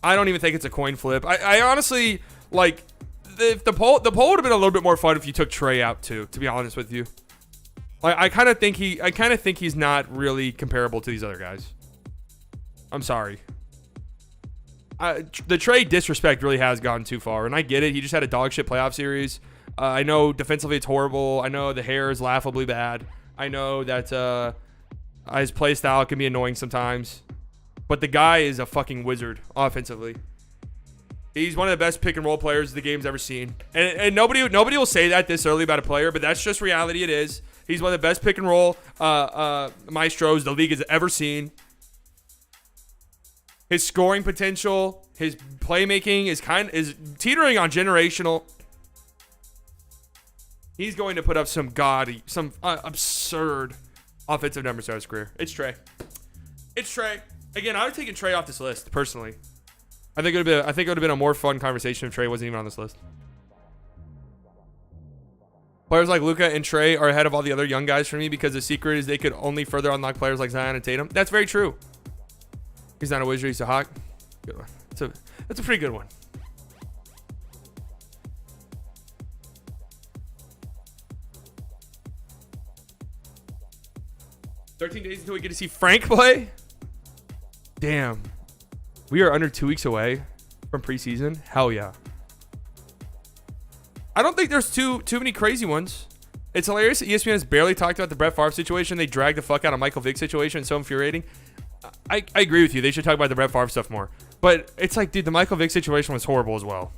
I don't even think it's a coin flip. I honestly, like, if the poll would have been a little bit more fun if you took Trey out too, to be honest with you. Like, I kind of think he's not really comparable to these other guys. I'm sorry. The Trey disrespect really has gone too far, and I get it. He just had a dog shit playoff series. I know defensively it's horrible. I know the hair is laughably bad. I know that his play style can be annoying sometimes. But the guy is a fucking wizard offensively. He's one of the best pick and roll players the game's ever seen. And nobody will say that this early about a player, but that's just reality. It is. He's one of the best pick and roll maestros the league has ever seen. His scoring potential, his playmaking is teetering on generational. He's going to put up some absurd offensive numbers throughout his career. It's Trey. It's Trey. Again, I would have taken Trey off this list personally. I think it would have been a more fun conversation if Trey wasn't even on this list. Players like Luka and Trey are ahead of all the other young guys for me because the secret is they could only further unlock players like Zion and Tatum. That's very true. He's not a wizard, he's a hawk. Good one. That's a pretty good one. "13 days until we get to see Frank play." Damn. We are under 2 weeks away from preseason. Hell yeah. I don't think there's too many crazy ones. It's hilarious that ESPN has barely talked about the Brett Favre situation. They dragged the fuck out of Michael Vick situation. It's so infuriating. I agree with you. They should talk about the Brett Favre stuff more. But it's like, dude, the Michael Vick situation was horrible as well.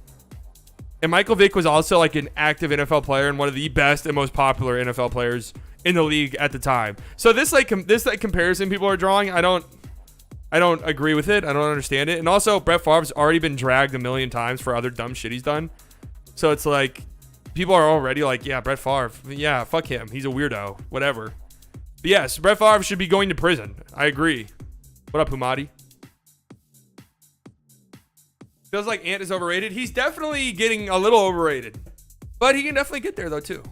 And Michael Vick was also like an active NFL player and one of the best and most popular NFL players in the league at the time. So this comparison people are drawing, I don't agree with it. I don't understand it. And also, Brett Favre's already been dragged a million times for other dumb shit he's done. So it's like, people are already like, yeah, Brett Favre. Yeah, fuck him. He's a weirdo. Whatever. But yes, Brett Favre should be going to prison. I agree. What up, Humadi? Feels like Ant is overrated. He's definitely getting a little overrated. But he can definitely get there, though, too.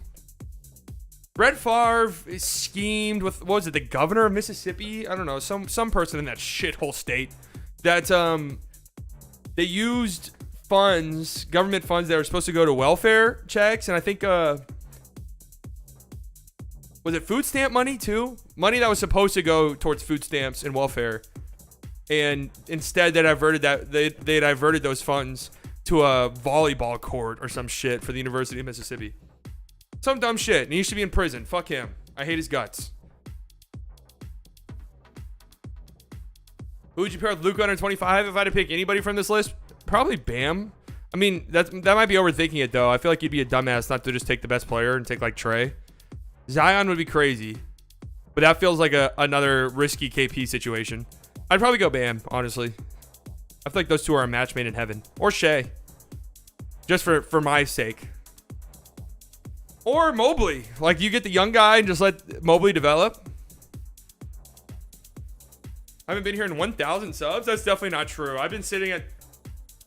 Brett Favre is schemed with, what was it, the governor of Mississippi? I don't know, some person in that shithole state that they used funds, government funds that were supposed to go to welfare checks, and I think was it food stamp money too? Money that was supposed to go towards food stamps and welfare, and instead they diverted those funds to a volleyball court or some shit for the University of Mississippi. Some dumb shit, and he should be in prison. Fuck him. I hate his guts. Who would you pair with Luka under 25? If I had to pick anybody from this list, probably Bam. I mean, that might be overthinking it, though. I feel like you'd be a dumbass not to just take the best player and take, like, Trey. Zion would be crazy. But that feels like another risky KP situation. I'd probably go Bam, honestly. I feel like those two are a match made in heaven. Or Shea. Just for my sake. Or Mobley. Like, you get the young guy and just let Mobley develop. I haven't been here in 1,000 subs. That's definitely not true. I've been sitting at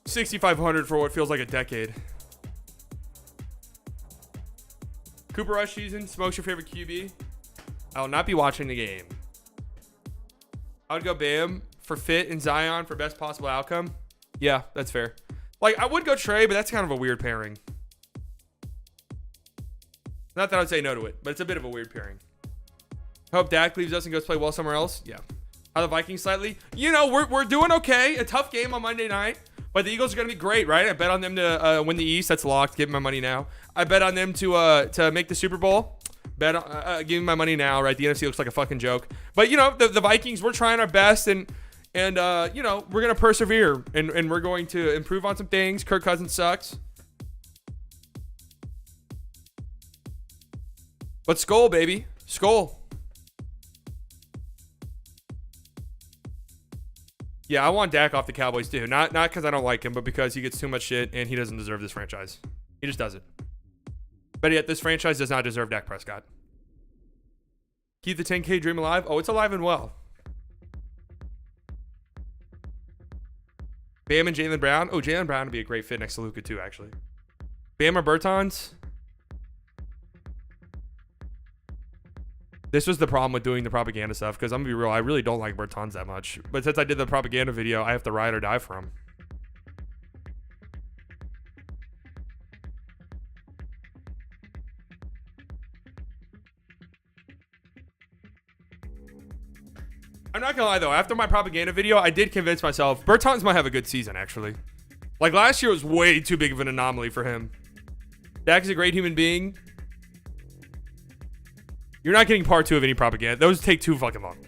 6,500 for what feels like a decade. Cooper Rush season. Smokes your favorite QB? I will not be watching the game. I would go Bam for fit and Zion for best possible outcome. Yeah, that's fair. Like, I would go Trey, but that's kind of a weird pairing. Not that I would say no to it, but it's a bit of a weird pairing. Hope Dak leaves us and goes play well somewhere else. Yeah. How the Vikings slightly? You know, we're doing okay. A tough game on Monday night, but the Eagles are going to be great, right? I bet on them to win the East. That's locked. Give me my money now. I bet on them to make the Super Bowl. Give me my money now, right? The NFC looks like a fucking joke. But, you know, the Vikings, we're trying our best, and you know, we're going to persevere, and we're going to improve on some things. Kirk Cousins sucks. But Skull, baby. Skull. Yeah, I want Dak off the Cowboys too. Not because I don't like him, but because he gets too much shit and he doesn't deserve this franchise. He just doesn't. But yet, this franchise does not deserve Dak Prescott. Keep the 10K dream alive. Oh, it's alive and well. Bam and Jaylen Brown. Oh, Jaylen Brown would be a great fit next to Luka too, actually. Bam or Bertans? This was the problem with doing the propaganda stuff, because I'm going to be real, I really don't like Bertans that much. But since I did the propaganda video, I have to ride or die for him. I'm not going to lie, though. After my propaganda video, I did convince myself Bertans might have a good season, actually. Like, last year was way too big of an anomaly for him. Dak is a great human being. You're not getting part 2 of any propaganda. Those take too fucking long.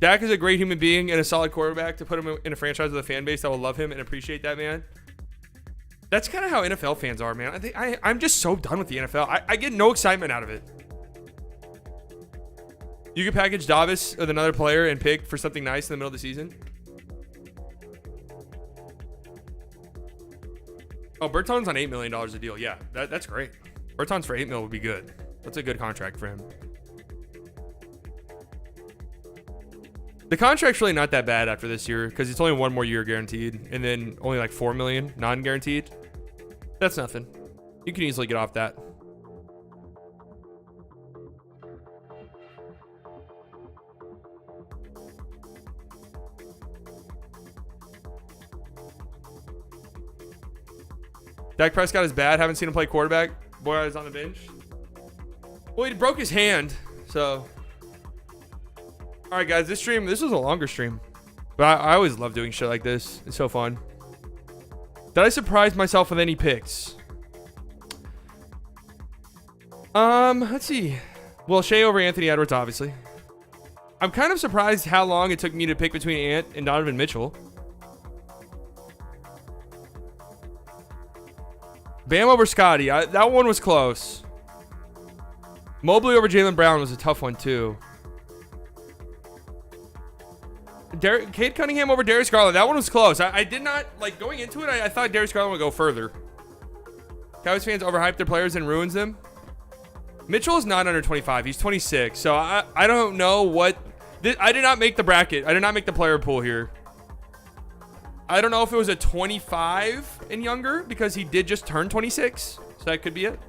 Dak is a great human being and a solid quarterback to put him in a franchise with a fan base that will love him and appreciate that man. That's kind of how NFL fans are, man. I'm just so done with the NFL. I get no excitement out of it. You could package Davis with another player and pick for something nice in the middle of the season. Oh, Bertans on $8 million a deal. Yeah, that's great. Bertans for $8 million would be good. That's a good contract for him. The contract's really not that bad after this year because it's only 1 more year guaranteed and then only like 4 million non-guaranteed. That's nothing. You can easily get off that. Dak Prescott is bad. Haven't seen him play quarterback. Boy, is on the bench. Well, he broke his hand, so. All right, guys, this was a longer stream. But I always love doing shit like this. It's so fun. Did I surprise myself with any picks? Let's see. Well, Shea over Anthony Edwards, obviously. I'm kind of surprised how long it took me to pick between Ant and Donovan Mitchell. Bam over Scotty. That one was close. Mobley over Jaylen Brown was a tough one, too. Cade Cunningham over Darius Garland. That one was close. I did not, like, going into it, I thought Darius Garland would go further. Cowboys fans overhype their players and ruins them. Mitchell is not under 25. He's 26. So I don't know what... I did not make the bracket. I did not make the player pool here. I don't know if it was a 25 and younger because he did just turn 26. So that could be it.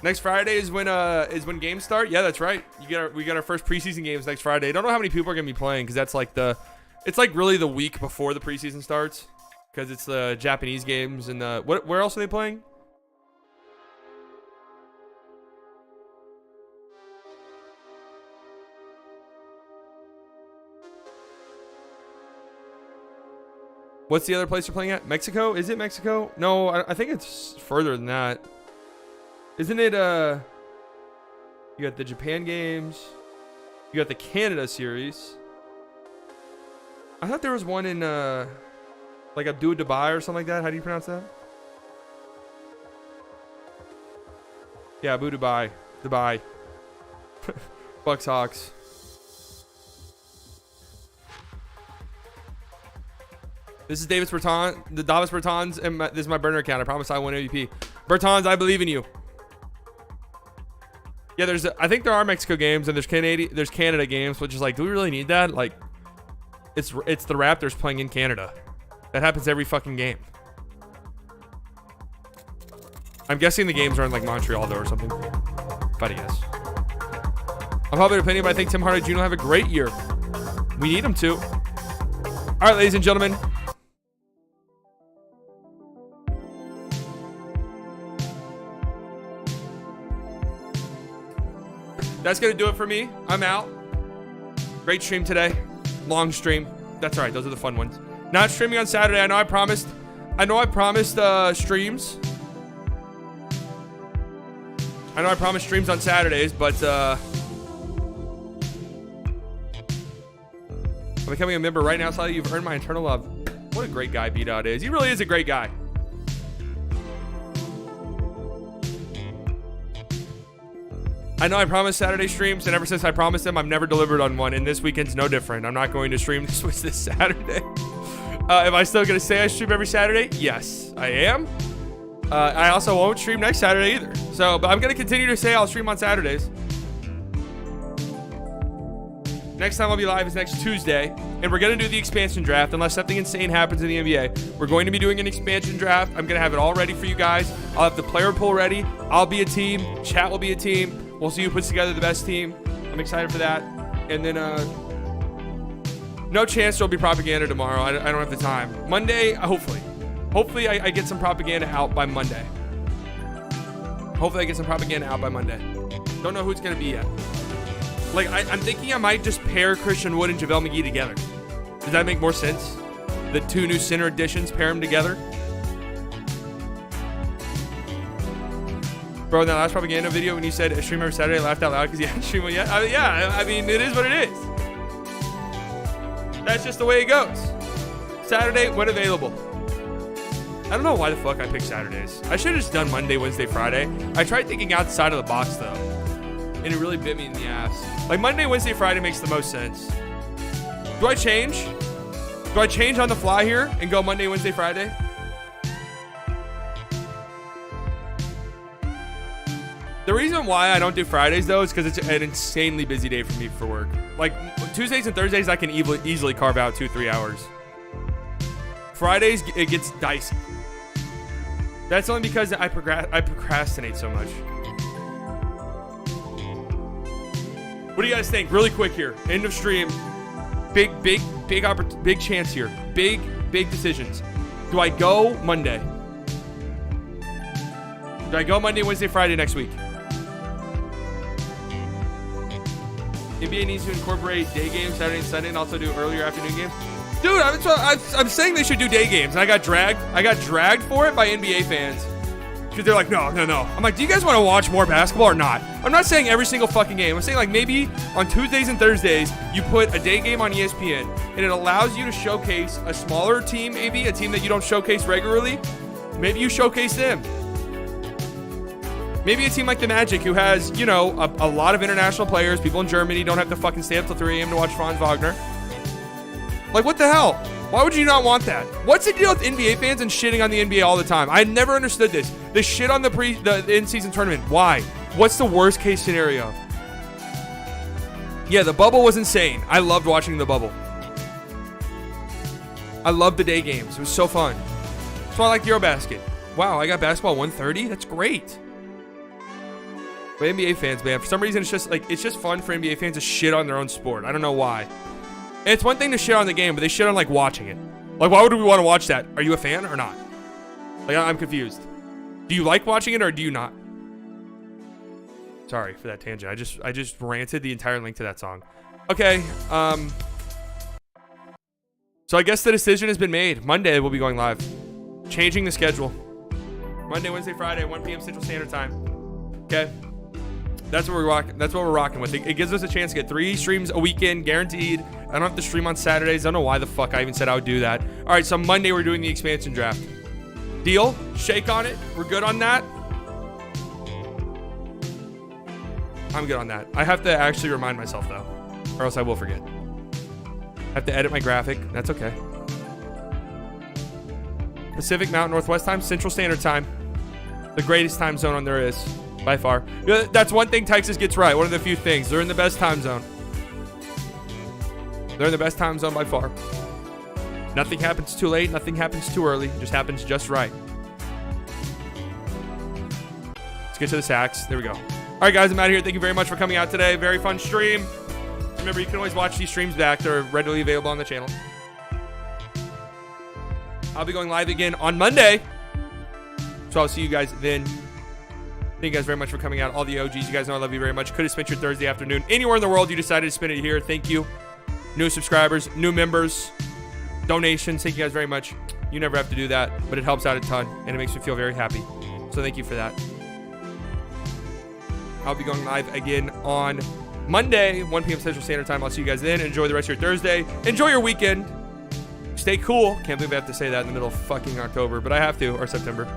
Next Friday is when games start. Yeah, that's right. We got our first preseason games next Friday. I don't know how many people are gonna be playing because that's like it's like really the week before the preseason starts because it's the Japanese games and where else are they playing? What's the other place you're playing at? Mexico? Is it Mexico? No, I think it's further than that. Isn't it, you got the Japan games. You got the Canada series. I thought there was one in, like Abu Dhabi or something like that. How do you pronounce that? Yeah, Abu Dhabi. Dubai. Bucks Hawks. This is Davis Bertans, the Davis Bertans, and this is my burner account. I promise I win MVP. Bertans, I believe in you. Yeah, I think there are Mexico games and there's Canada games, which is like, do we really need that? Like, it's the Raptors playing in Canada. That happens every fucking game. I'm guessing the games are in like Montreal though or something. If I had to guess. I'm probably opinion, but I think Tim Hardaway Jr. will have a great year. We need him to. All right, ladies and gentlemen. That's going to do it for me. I'm out. Great stream today. Long stream. That's all right. Those are the fun ones. Not streaming on Saturday. I know I promised streams. I know I promised streams on Saturdays, but I'm becoming a member right now, so you've earned my eternal love. What a great guy B-Dot is. He really is a great guy. I know I promised Saturday streams, and ever since I promised them, I've never delivered on one, and this weekend's no different. I'm not going to stream this Saturday. Am I still going to say I stream every Saturday? Yes, I am. I also won't stream next Saturday either. So, but I'm going to continue to say I'll stream on Saturdays. Next time I'll be live is next Tuesday, and we're going to do the expansion draft unless something insane happens in the NBA. We're going to be doing an expansion draft. I'm going to have it all ready for you guys. I'll have the player pool ready. I'll be a team. Chat will be a team. We'll see who puts together the best team. I'm excited for that. And then, no chance there'll be propaganda tomorrow. I don't have the time. Monday, hopefully. Hopefully I get some propaganda out by Monday. Don't know who it's going to be yet. Like, I'm thinking I might just pair Christian Wood and JaVale McGee together. Does that make more sense? The two new center additions, pair them together. Bro, in that last propaganda video when you said stream every Saturday, I laughed out loud because you hadn't streamed one yet. I mean, it is what it is. That's just the way it goes. Saturday, when available. I don't know why the fuck I picked Saturdays. I should have just done Monday, Wednesday, Friday. I tried thinking outside of the box, though. And it really bit me in the ass. Like, Monday, Wednesday, Friday makes the most sense. Do I change? Do I change on the fly here and go Monday, Wednesday, Friday? The reason why I don't do Fridays though is because it's an insanely busy day for me for work. Like Tuesdays and Thursdays, I can easily carve out 2-3 hours. Fridays, it gets dicey. That's only because I procrastinate so much. What do you guys think? Really quick here. End of stream. Big chance here. Big decisions. Do I go Monday? Do I go Monday, Wednesday, Friday next week? NBA needs to incorporate day games Saturday and Sunday and also do earlier afternoon games. Dude, I'm saying they should do day games. And I got dragged for it by NBA fans. Because they're like, no. I'm like, do you guys want to watch more basketball or not? I'm not saying every single fucking game. I'm saying like maybe on Tuesdays and Thursdays, you put a day game on ESPN and it allows you to showcase a smaller team, maybe a team that you don't showcase regularly. Maybe you showcase them. Maybe a team like the Magic who has, you know, a lot of international players. People in Germany don't have to fucking stay up till 3 a.m. to watch Franz Wagner. Like, what the hell? Why would you not want that? What's the deal with NBA fans and shitting on the NBA all the time? I never understood this. They shit on the in-season tournament. Why? What's the worst case scenario? Yeah, the bubble was insane. I loved watching the bubble. I loved the day games. It was so fun. So I like Eurobasket. Wow, I got basketball 130? That's great. But NBA fans, man, for some reason, it's just fun for NBA fans to shit on their own sport. I don't know why. And it's one thing to shit on the game, but they shit on, like, watching it. Like, why would we want to watch that? Are you a fan or not? Like, I'm confused. Do you like watching it or do you not? Sorry for that tangent. I just ranted the entire link to that song. Okay, so I guess the decision has been made. Monday we'll be going live. Changing the schedule. Monday, Wednesday, Friday, 1 p.m. Central Standard Time. Okay? That's what we're rocking with. It gives us a chance to get 3 streams a weekend, guaranteed. I don't have to stream on Saturdays. I don't know why the fuck I even said I would do that. All right, so Monday we're doing the expansion draft. Deal? Shake on it? We're good on that? I'm good on that. I have to actually remind myself, though, or else I will forget. I have to edit my graphic. That's okay. Pacific Mountain Northwest time, Central Standard Time. The greatest time zone on there is. By far. That's one thing Texas gets right. One of the few things. They're in the best time zone. They're in the best time zone by far. Nothing happens too late. Nothing happens too early. It just happens just right. Let's get to the sacks. There we go. All right, guys. I'm out of here. Thank you very much for coming out today. Very fun stream. Remember, you can always watch these streams back. They're readily available on the channel. I'll be going live again on Monday. So I'll see you guys then. Thank you guys very much for coming out. All the OGs, you guys know I love you very much. Could have spent your Thursday afternoon anywhere in the world. You decided to spend it here. Thank you. New subscribers, new members, donations. Thank you guys very much. You never have to do that, but it helps out a ton, and it makes me feel very happy. So thank you for that. I'll be going live again on Monday, 1 p.m. Central Standard Time. I'll see you guys then. Enjoy the rest of your Thursday. Enjoy your weekend. Stay cool. Can't believe I have to say that in the middle of fucking October, but I have to, or September.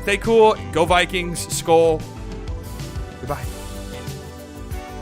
Stay cool. Go Vikings. Skol. Goodbye.